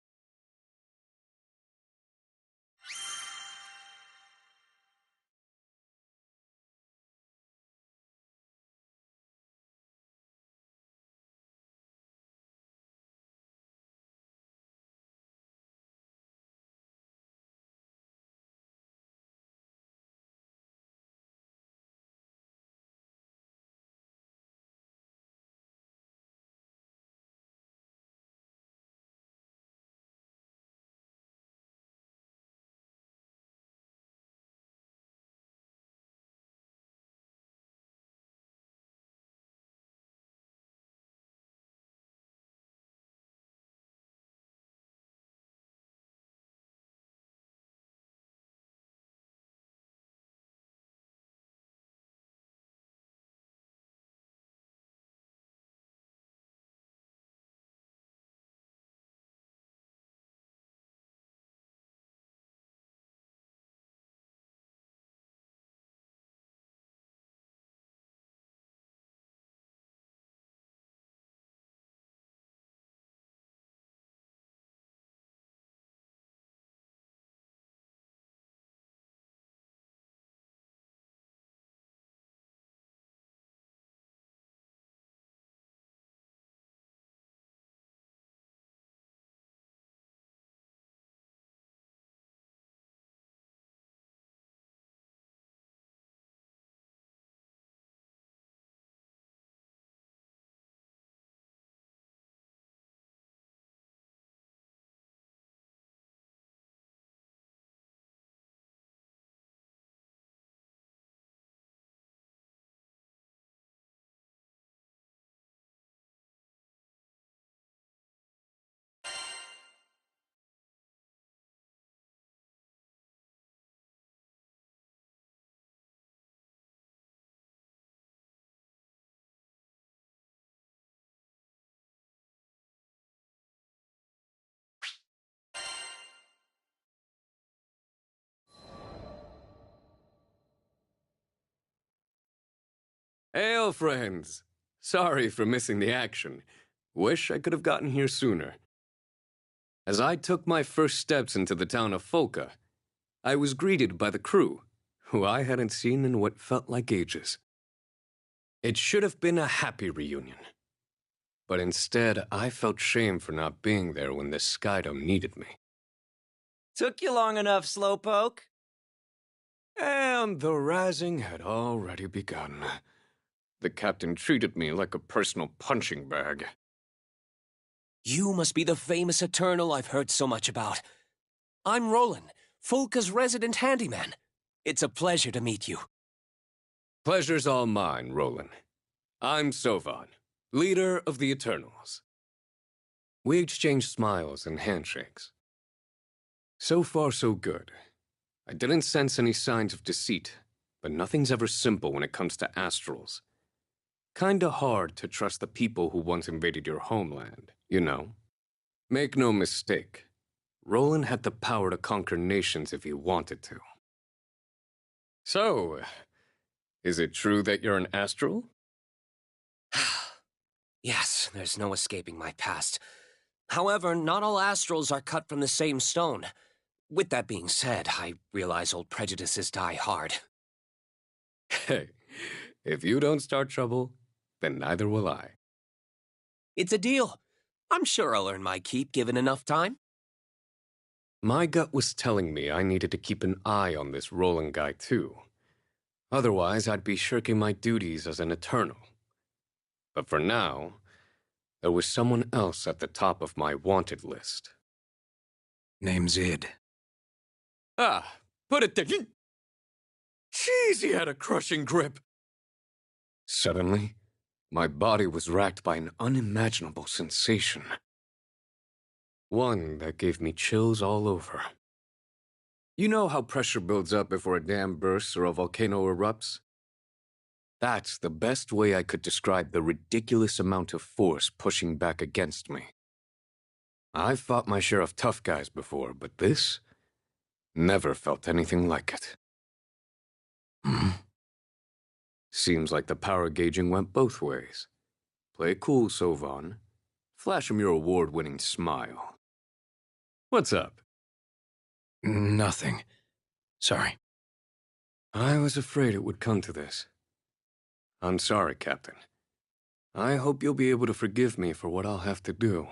Speaker 15: Hail, friends! Sorry for missing the action. Wish I could have gotten here sooner. As I took my first steps into the town of Folka, I was greeted by the crew, who I hadn't seen in what felt like ages. It should have been a happy reunion. But instead, I felt shame for not being there when this Skydom needed me.
Speaker 21: Took you long enough, Slowpoke.
Speaker 15: And the razzing had already begun. The captain treated me like a personal punching bag.
Speaker 9: You must be the famous Eternal I've heard so much about. I'm Roland, Folka's resident handyman. It's a pleasure to meet you.
Speaker 15: Pleasure's all mine, Roland. I'm Sovan, leader of the Eternals. We exchanged smiles and handshakes. So far, so good. I didn't sense any signs of deceit, but nothing's ever simple when it comes to astrals. Kinda hard to trust the people who once invaded your homeland, you know? Make no mistake, Roland had the power to conquer nations if he wanted to. So, is it true that you're an astral?
Speaker 9: Yes, there's no escaping my past. However, not all astrals are cut from the same stone. With that being said, I realize old prejudices die hard.
Speaker 15: Hey, if you don't start trouble, then neither will I.
Speaker 9: It's a deal. I'm sure I'll earn my keep given enough time.
Speaker 15: My gut was telling me I needed to keep an eye on this Roland guy too. Otherwise, I'd be shirking my duties as an Eternal. But for now, there was someone else at the top of my wanted list.
Speaker 5: Name's Id.
Speaker 15: Ah, put it there.
Speaker 20: Jeez, he had a crushing grip.
Speaker 15: Suddenly, my body was racked by an unimaginable sensation. One that gave me chills all over. You know how pressure builds up before a dam bursts or a volcano erupts? That's the best way I could describe the ridiculous amount of force pushing back against me. I've fought my share of tough guys before, but this never felt anything like it. Seems like the power gauging went both ways. Play it cool, Sovan. Flash him your award-winning smile. What's up?
Speaker 5: Nothing. Sorry.
Speaker 15: I was afraid it would come to this. I'm sorry, Captain. I hope you'll be able to forgive me for what I'll have to do.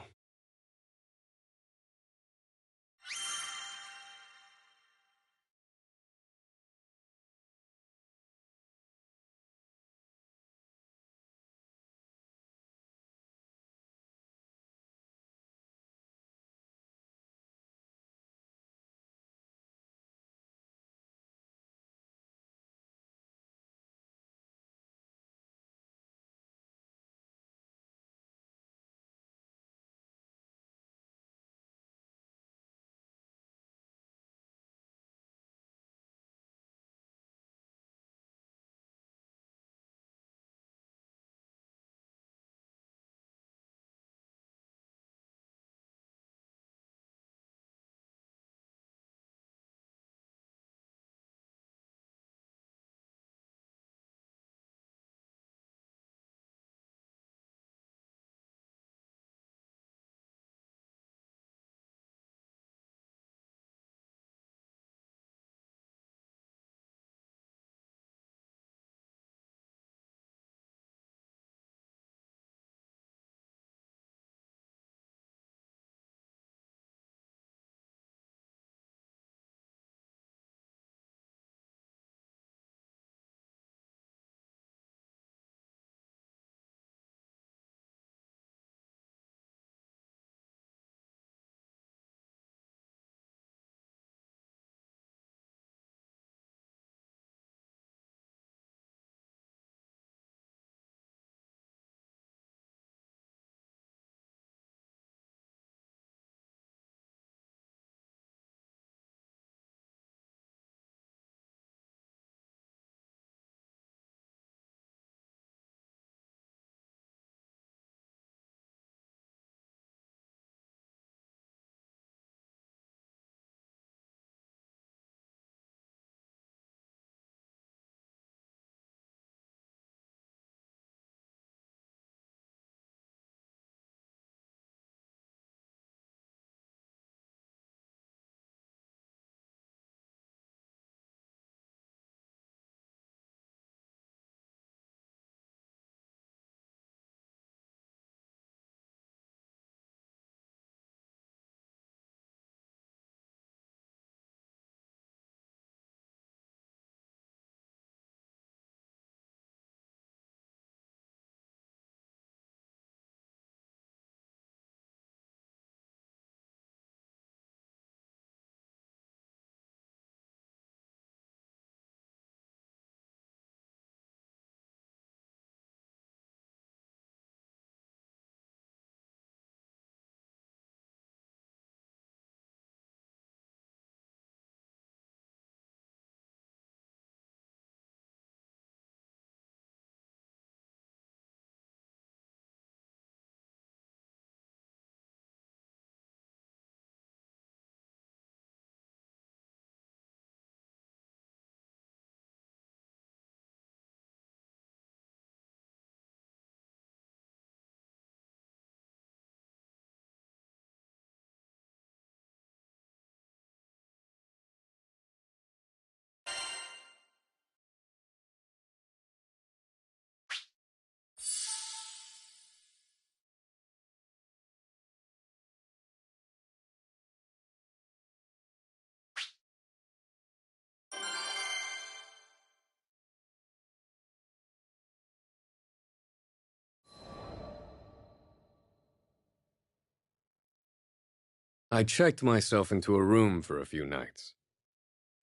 Speaker 15: I checked myself into a room for a few nights.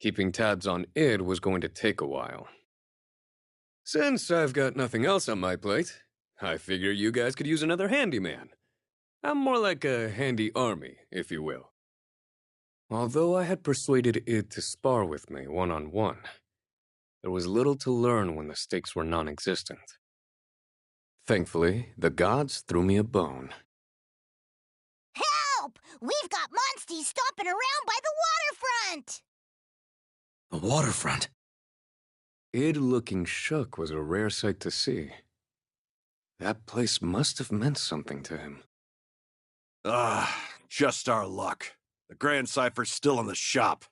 Speaker 15: Keeping tabs on id was going to take a while. Since I've got nothing else on my plate, I figure you guys could use another handyman. I'm more like a handy army, if you will. Although I had persuaded id to spar with me one-on-one, there was little to learn when the stakes were non-existent. Thankfully, the gods threw me a bone.
Speaker 8: Help! We've got monsties stomping around by the waterfront!
Speaker 5: The waterfront?
Speaker 15: Id looking shook was a rare sight to see. That place must have meant something to him.
Speaker 3: Just our luck. The Grand Cipher's still in the shop.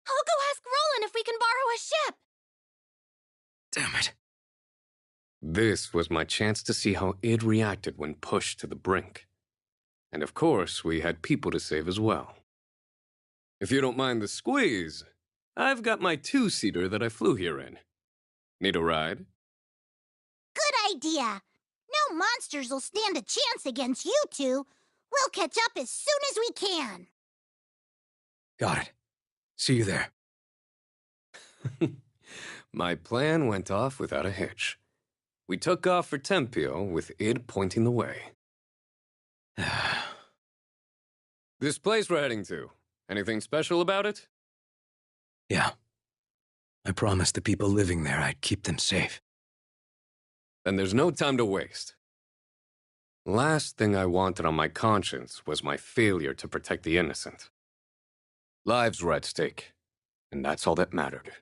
Speaker 7: I'll go ask Roland if we can borrow a ship.
Speaker 5: Damn it.
Speaker 15: This was my chance to see how id reacted when pushed to the brink. And of course, we had people to save as well. If you don't mind the squeeze, I've got my two-seater that I flew here in. Need a ride?
Speaker 8: Good idea. No monsters will stand a chance against you two. We'll catch up as soon as we can.
Speaker 5: Got it. See you there.
Speaker 15: My plan went off without a hitch. We took off for Tempio with id pointing the way. This place we're heading to, anything special about it?
Speaker 5: Yeah. I promised the people living there I'd keep them safe.
Speaker 15: Then there's no time to waste. Last thing I wanted on my conscience was my failure to protect the innocent. Lives were at stake, and that's all that mattered.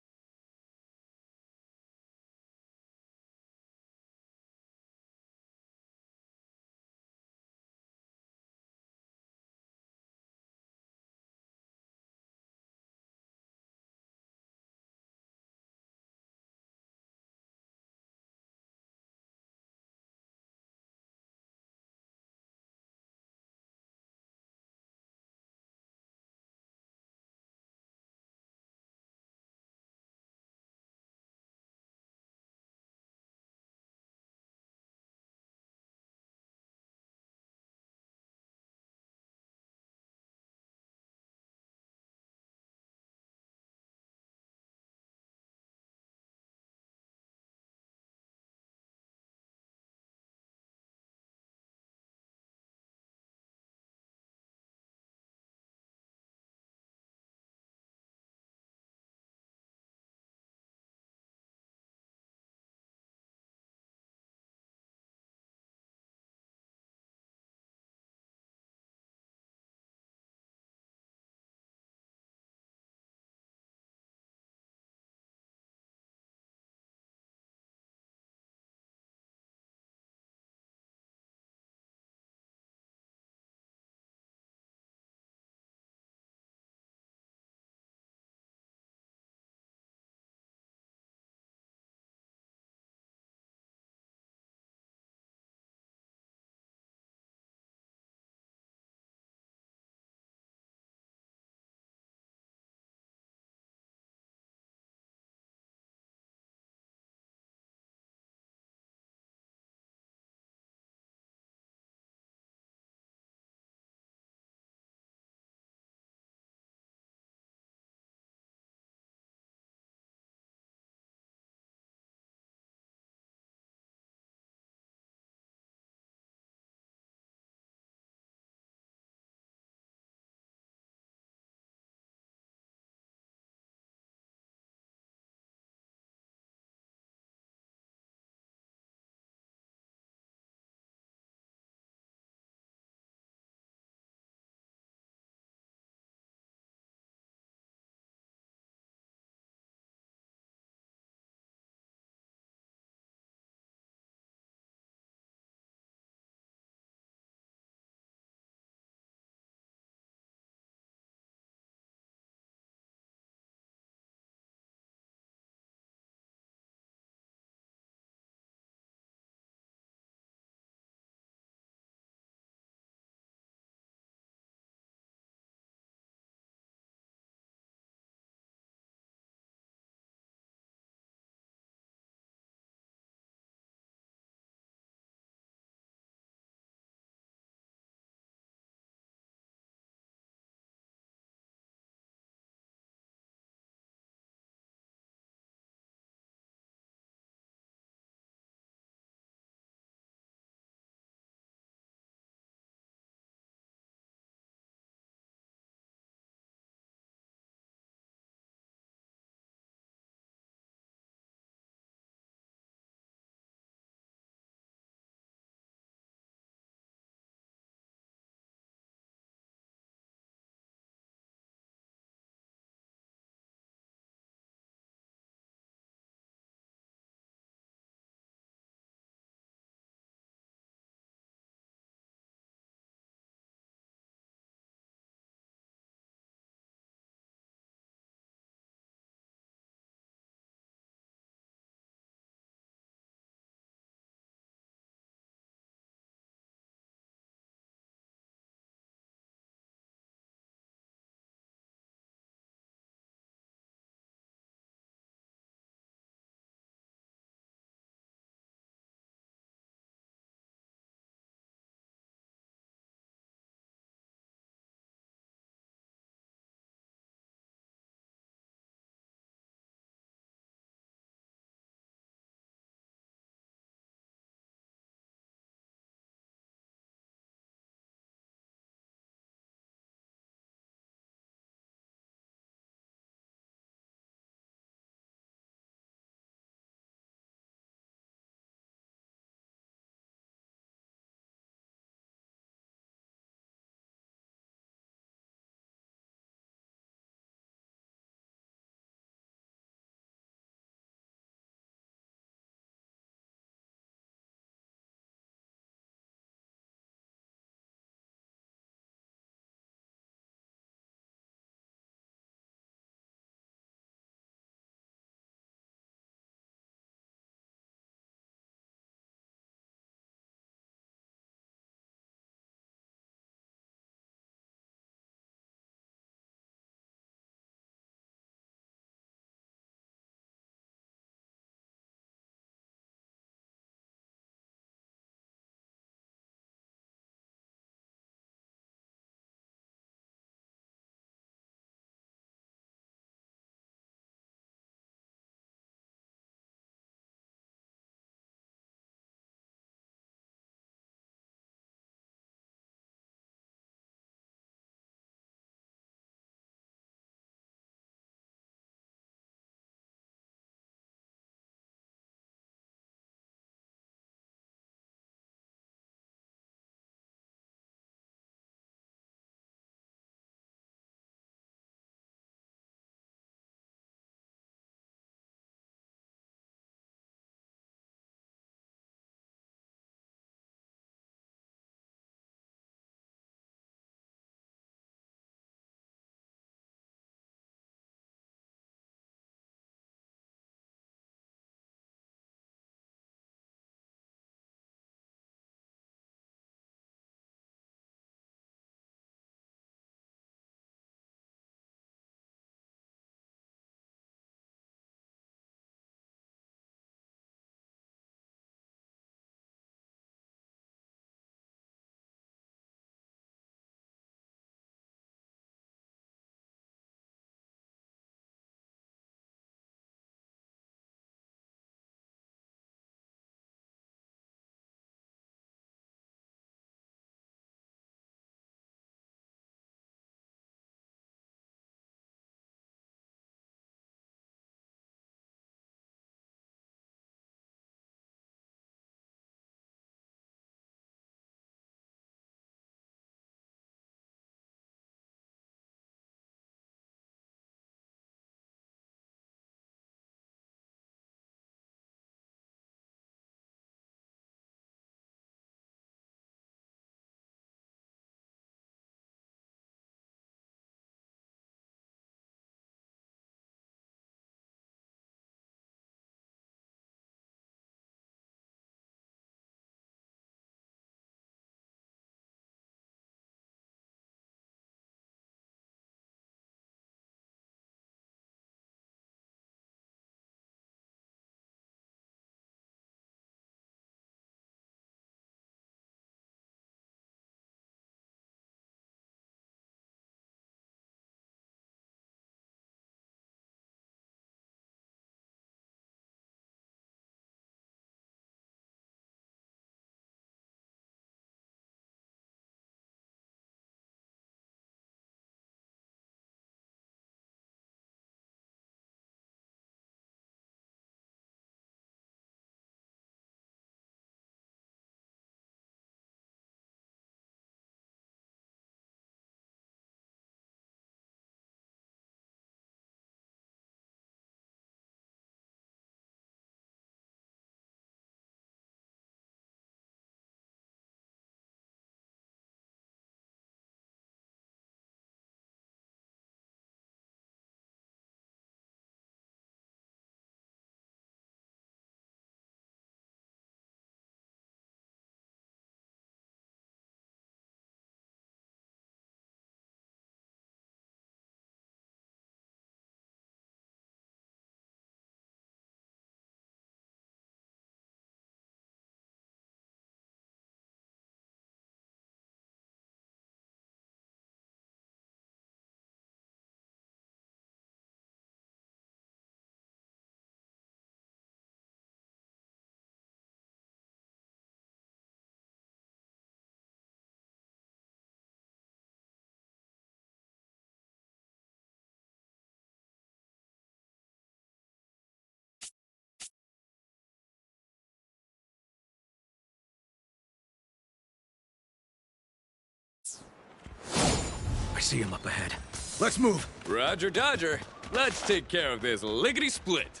Speaker 5: I see him up ahead.
Speaker 15: Let's move. Roger Dodger. Let's take care of this lickety-split.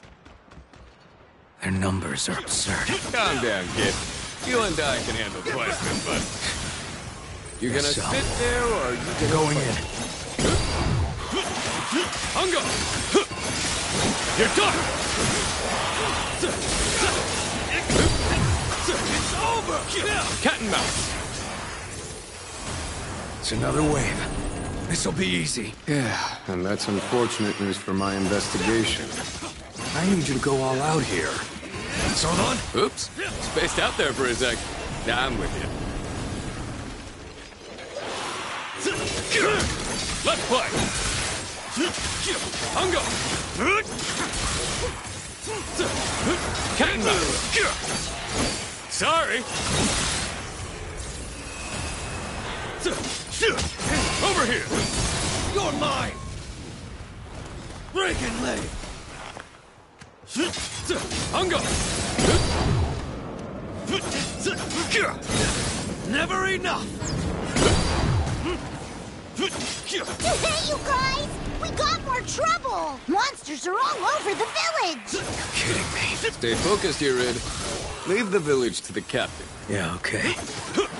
Speaker 5: Their numbers are absurd.
Speaker 15: Calm down, kid. You and I can handle questions, but... You gonna
Speaker 5: So,
Speaker 15: sit there, or are you gonna...
Speaker 5: going in.
Speaker 15: Hungo! You're done! It's over! Cat and mouse!
Speaker 5: It's another wave. This'll be easy.
Speaker 15: Yeah, and that's unfortunate news for my investigation. I need you to go all out here.
Speaker 5: Sold on?
Speaker 15: Oops. Spaced out there for a sec. I'm with you. Let's play! Hungo! Cat and mouse! Sorry! Over here!
Speaker 5: You're mine!
Speaker 15: Breaking leg! Hungo!
Speaker 5: Never enough!
Speaker 8: Hey, you guys! We got more trouble! Monsters are all over the village!
Speaker 5: Kidding me.
Speaker 15: Stay focused here, Id. Leave the village to the captain.
Speaker 5: Yeah, okay.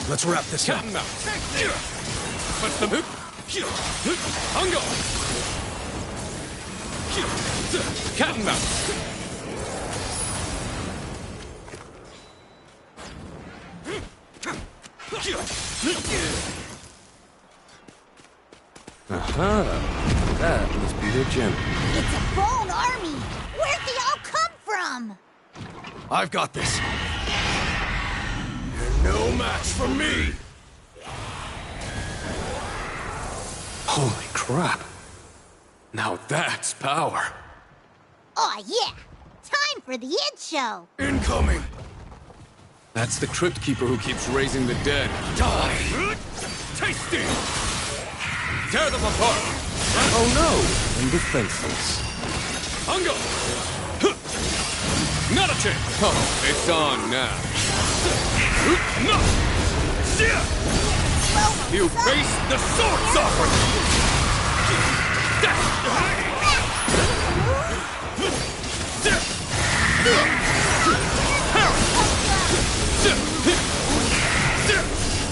Speaker 5: Let's wrap this up.
Speaker 15: Cat and mouse! What's the move? Hungo! Cat and mouse! Aha! That must be their gem.
Speaker 8: It's a bone army! Where'd they all come from?
Speaker 5: I've got this.
Speaker 15: You're no match for me! Holy crap. Now that's power.
Speaker 8: Aw, yeah! Time for the Id Show!
Speaker 15: Incoming! That's the Crypt Keeper who keeps raising the dead. Die! Tasty! Tear them apart! Oh no! I'm defenseless. Hungo! Not a chance! Oh, it's on now. No! You face the sword sovereign!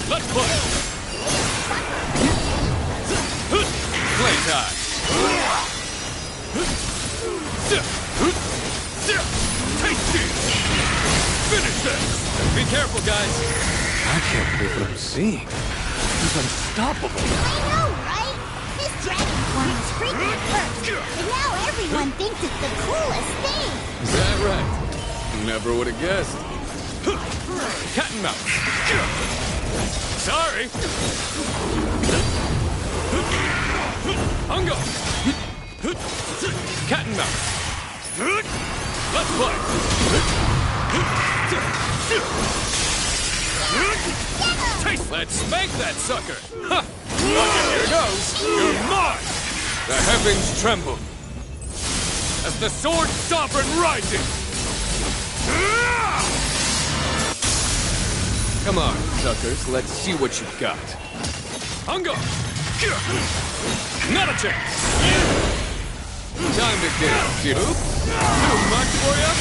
Speaker 15: Let's play! Playtime! Tasty! Finish this! Be careful, guys! I can't believe what I'm seeing. He's unstoppable.
Speaker 8: I know, right? This dragon form was freaking at first, but now everyone thinks it's the coolest thing!
Speaker 15: Is that right? Never would have guessed. Cat and mouse. Sorry. Hungo. Cat and mouse. Let's play. Let's spank that sucker. Ha! Here goes. You're mine. The heavens tremble as the sword sovereign rises. Come on, suckers. Let's see what you've got. Hungo! Not a chance! Time to dance, you. Too much for you?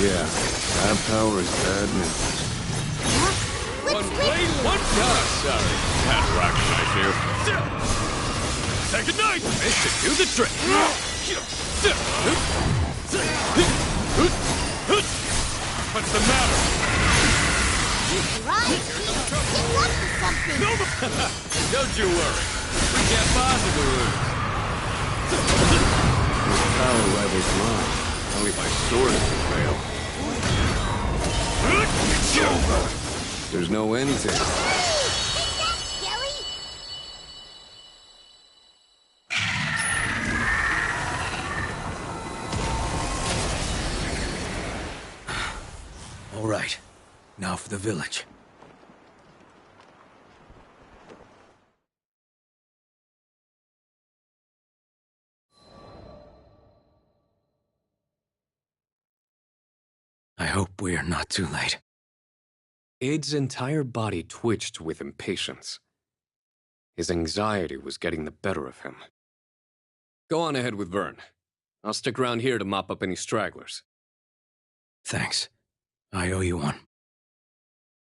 Speaker 15: Yeah, that power is bad news. One blade, one time. Sorry, had a rock knife here. Say goodnight! This should do the trick. What's the matter?
Speaker 8: Right, get up to something!
Speaker 15: Don't you worry. We can't possibly lose. This power rivals mine. Only my sword can fail. It's over! There's no end to it.
Speaker 8: Take that, Skelly!
Speaker 5: All right. Now for the village. I hope we are not too late.
Speaker 15: Id's entire body twitched with impatience. His anxiety was getting the better of him. Go on ahead with Vern. I'll stick around here to mop up any stragglers.
Speaker 5: Thanks. I owe you one.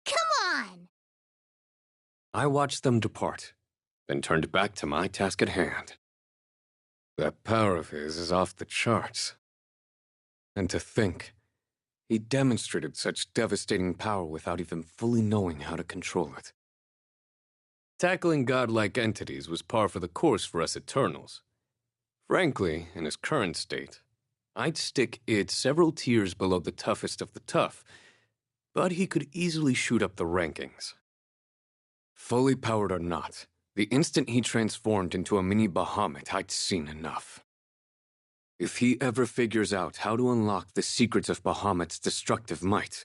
Speaker 8: Come on!
Speaker 15: I watched them depart, then turned back to my task at hand. That power of his is off the charts. And to think, he demonstrated such devastating power without even fully knowing how to control it. Tackling godlike entities was par for the course for us Eternals. Frankly, in his current state, I'd stick it several tiers below the toughest of the tough, but he could easily shoot up the rankings. Fully powered or not, the instant he transformed into a mini Bahamut, I'd seen enough. If he ever figures out how to unlock the secrets of Bahamut's destructive might,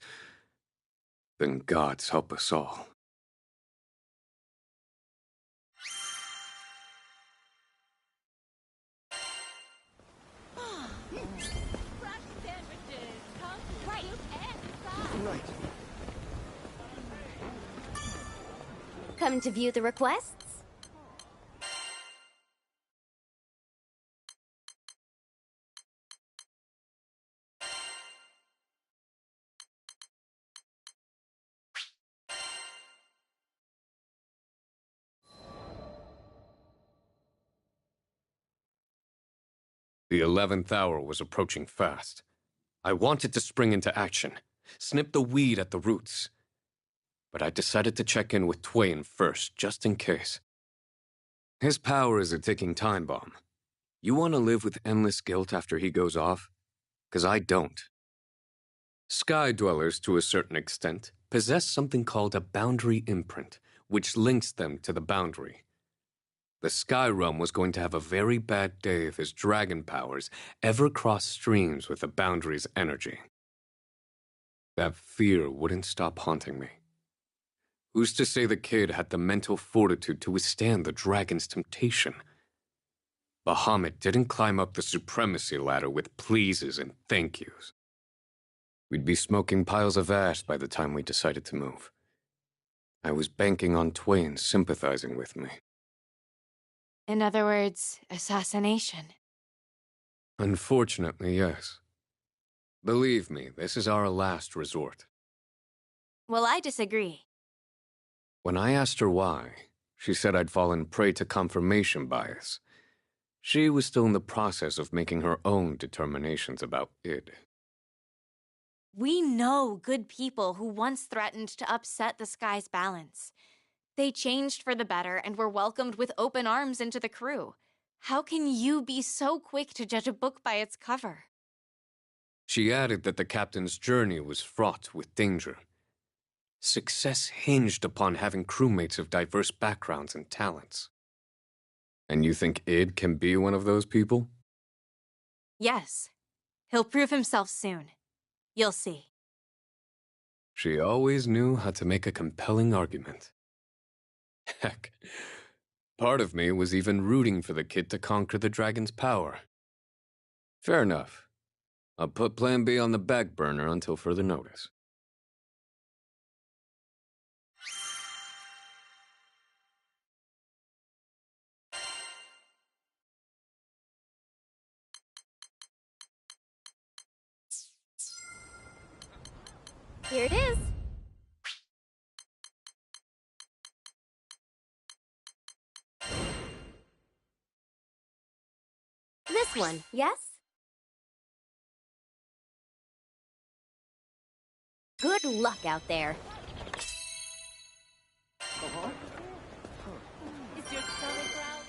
Speaker 15: then gods help us all.
Speaker 2: Right.
Speaker 1: Come to view the requests?
Speaker 15: The 11th hour was approaching fast. I wanted to spring into action, snip the weed at the roots. But I decided to check in with Twain first, just in case. His power is a ticking time bomb. You want to live with endless guilt after he goes off? 'Cause I don't. Sky Dwellers, to a certain extent, possess something called a boundary imprint, which links them to the boundary. The Sky Realm was going to have a very bad day if his dragon powers ever crossed streams with the boundary's energy. That fear wouldn't stop haunting me. Who's to say the kid had the mental fortitude to withstand the dragon's temptation? Bahamut didn't climb up the supremacy ladder with pleases and thank yous. We'd be smoking piles of ash by the time we decided to move. I was banking on Twain sympathizing with me.
Speaker 11: In other words, assassination.
Speaker 15: Unfortunately, yes. Believe me, this is our last resort.
Speaker 11: Well, I disagree.
Speaker 15: When I asked her why, she said I'd fallen prey to confirmation bias. She was still in the process of making her own determinations about id.
Speaker 11: We know good people who once threatened to upset the sky's balance. They changed for the better and were welcomed with open arms into the crew. How can you be so quick to judge a book by its cover?
Speaker 15: She added that the captain's journey was fraught with danger. Success hinged upon having crewmates of diverse backgrounds and talents. And you think id can be one of those people?
Speaker 11: Yes. He'll prove himself soon. You'll see.
Speaker 15: She always knew how to make a compelling argument. Heck, part of me was even rooting for the kid to conquer the dragon's power. Fair enough. I'll put Plan B on the back burner until further notice.
Speaker 1: Here it is. This one, yes? Good luck out there. Is your stomach growling?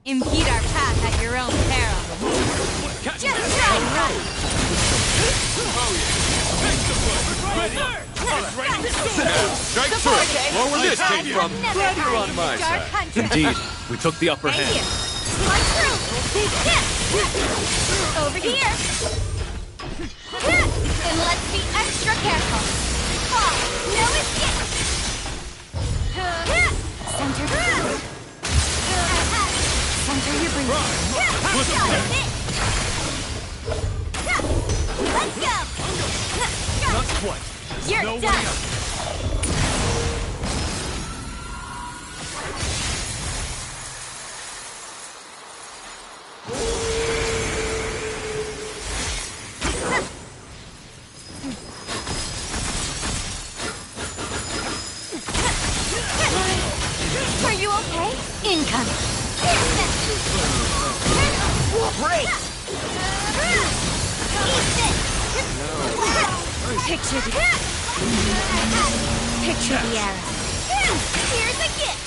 Speaker 11: Impede our path at your own peril.
Speaker 1: Just try to run!
Speaker 3: Strike through! More where this came from!
Speaker 1: Glad you're on my side.
Speaker 12: Indeed, we took the upper hand.
Speaker 1: Punch through! Yeah. Over here! Let's go!
Speaker 12: Not quite.
Speaker 1: You're
Speaker 12: No way
Speaker 1: done!
Speaker 12: out.
Speaker 1: Are you okay?
Speaker 4: Incoming.
Speaker 1: Great!
Speaker 4: Picture the arrow.
Speaker 1: Here's a gift!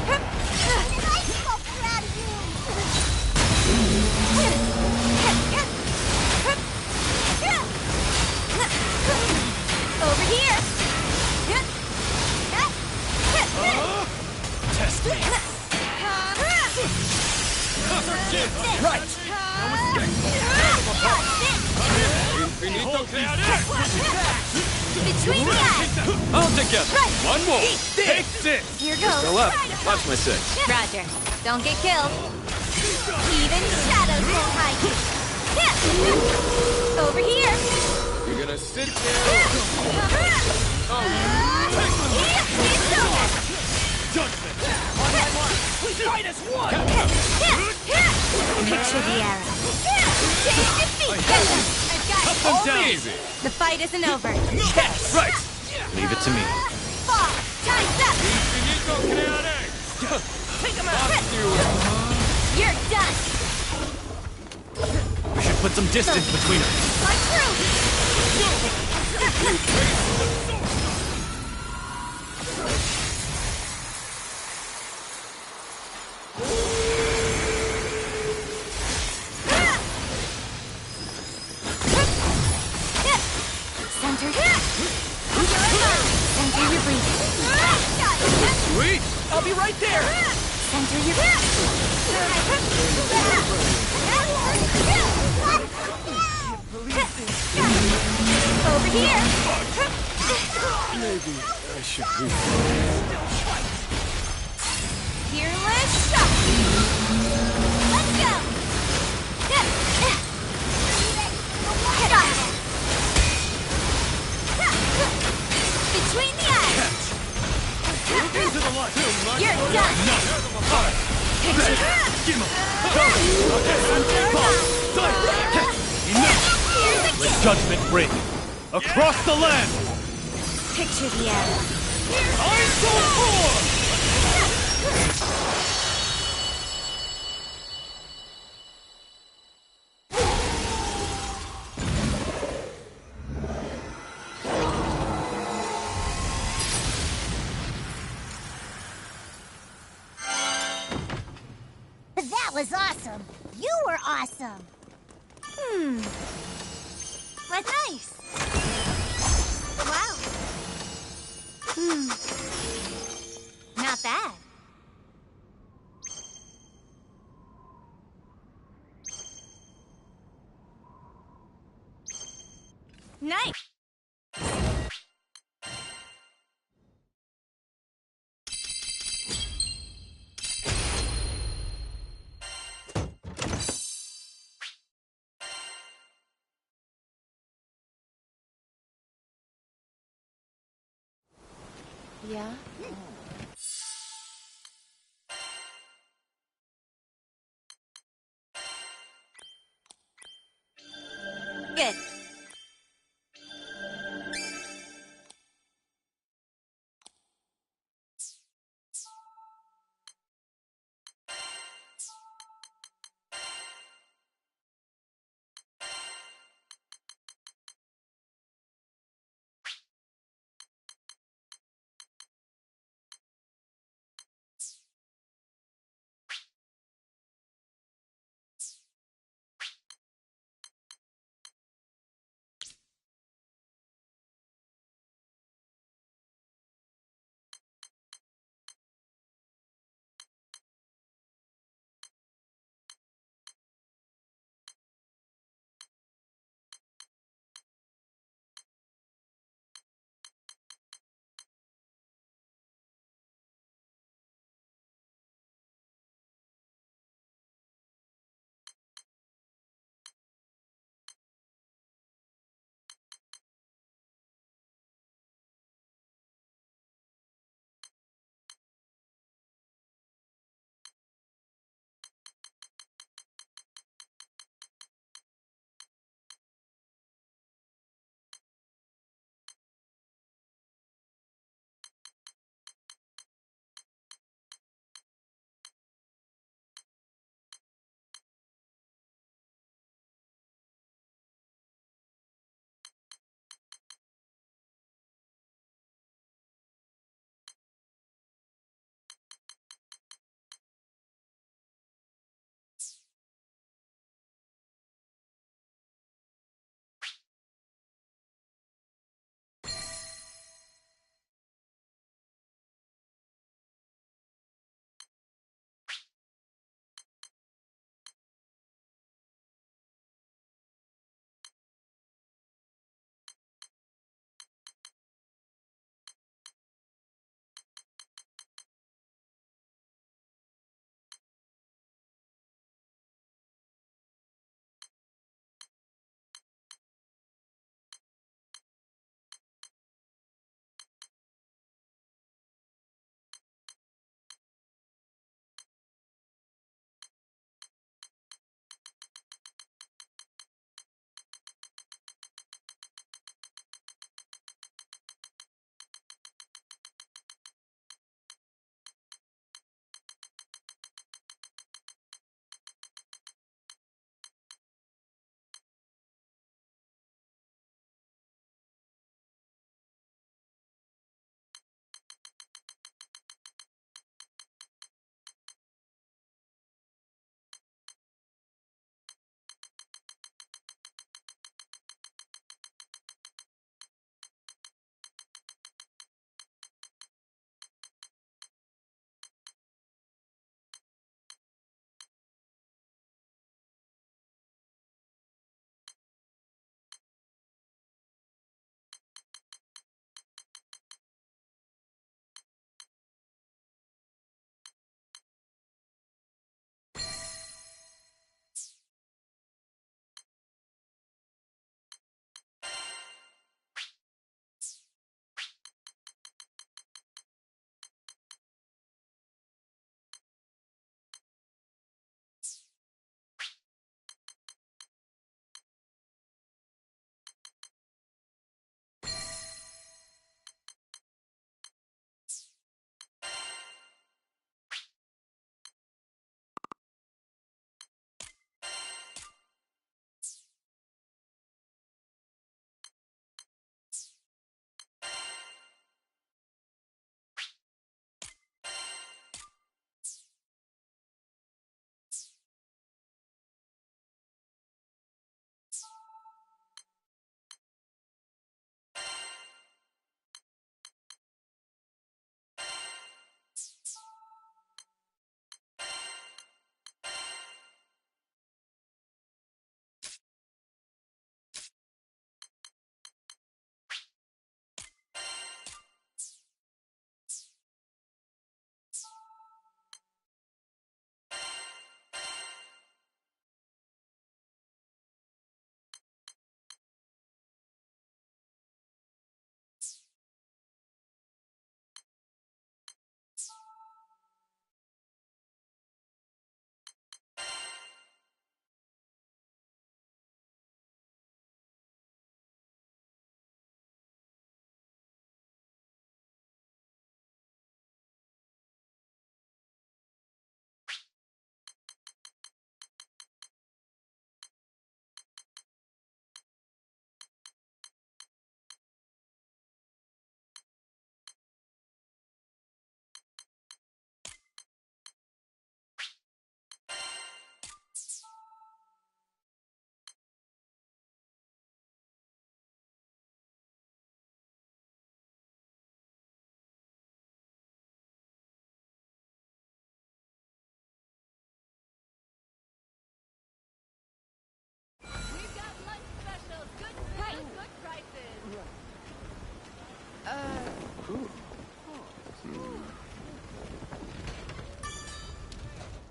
Speaker 1: I'm so proud of you! Over here!
Speaker 12: Test me.
Speaker 1: Right!
Speaker 13: Infinito
Speaker 1: Between the eyes!
Speaker 15: All together.
Speaker 1: Right.
Speaker 15: One more.
Speaker 1: Take
Speaker 15: this.
Speaker 1: Here goes.
Speaker 15: Go up. Watch my six.
Speaker 11: Roger. Don't get killed.
Speaker 1: Even shadows won't hide you. Over here!
Speaker 13: You're gonna sit there.
Speaker 1: It's over!
Speaker 12: Judgment. On my mark. We fight as one.
Speaker 4: Picture the arrow.
Speaker 1: Take defeat! I've got
Speaker 12: Cut them down.
Speaker 13: Easy.
Speaker 11: The fight isn't over.
Speaker 12: Yes. Right. Leave it to me.
Speaker 1: Fall! Time's up!
Speaker 13: Infinito creare.
Speaker 1: Take him out! You're done!
Speaker 12: We should put some distance between us.
Speaker 1: My crew!
Speaker 4: Center. Center your breathing.
Speaker 12: Sweet. I'll be right there.
Speaker 4: Center your
Speaker 1: Over here!
Speaker 13: Maybe I should leave.
Speaker 1: Fearless shot! Let's go! Between the eyes!
Speaker 12: Into the light.
Speaker 1: You're done!
Speaker 12: Enough. Let judgment ring across the land.
Speaker 4: Picture the arrow.
Speaker 12: ISO 4.
Speaker 8: That was awesome. You were awesome.
Speaker 1: That's nice. Wow. Not bad. Nice.
Speaker 11: Yeah?
Speaker 1: Good.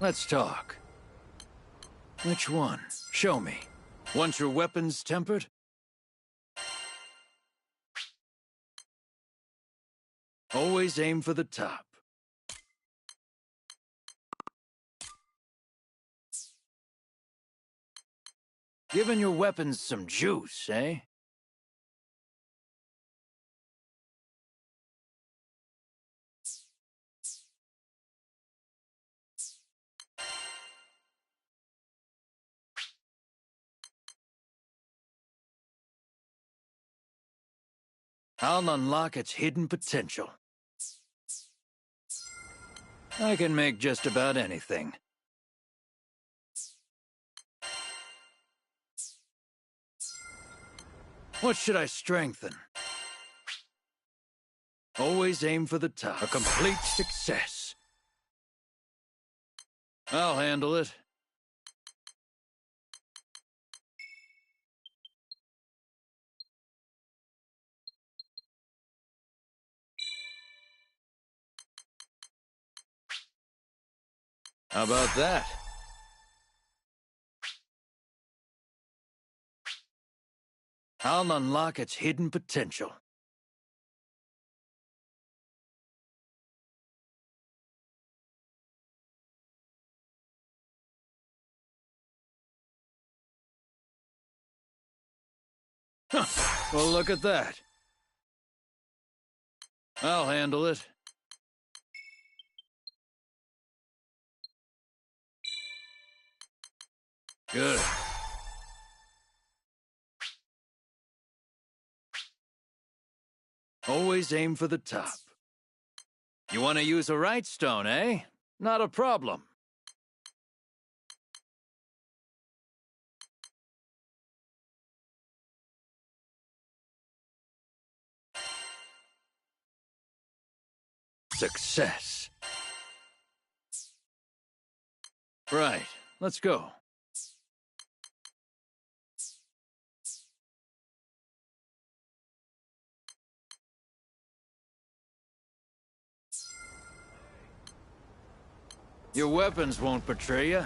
Speaker 14: Let's talk. Which one? Show me. Want your weapons tempered? Always aim for the top. Giving your weapons some juice, eh? I'll unlock its hidden potential. I can make just about anything. What should I strengthen? Always aim for the top. A complete success. I'll handle it. How about that? I'll unlock its hidden potential. Huh. Well, look at that. I'll handle it. Good. Always aim for the top. You want to use a right stone, eh? Not a problem. Success. Right, let's go. Your weapons won't betray you.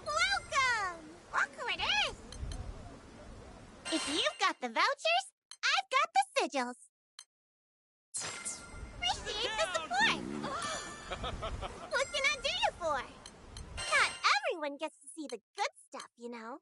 Speaker 8: Welcome! Look who it is! If you've got the vouchers, I've got the sigils. Appreciate the support! What can I do you for? Not everyone gets to see the good stuff, you know.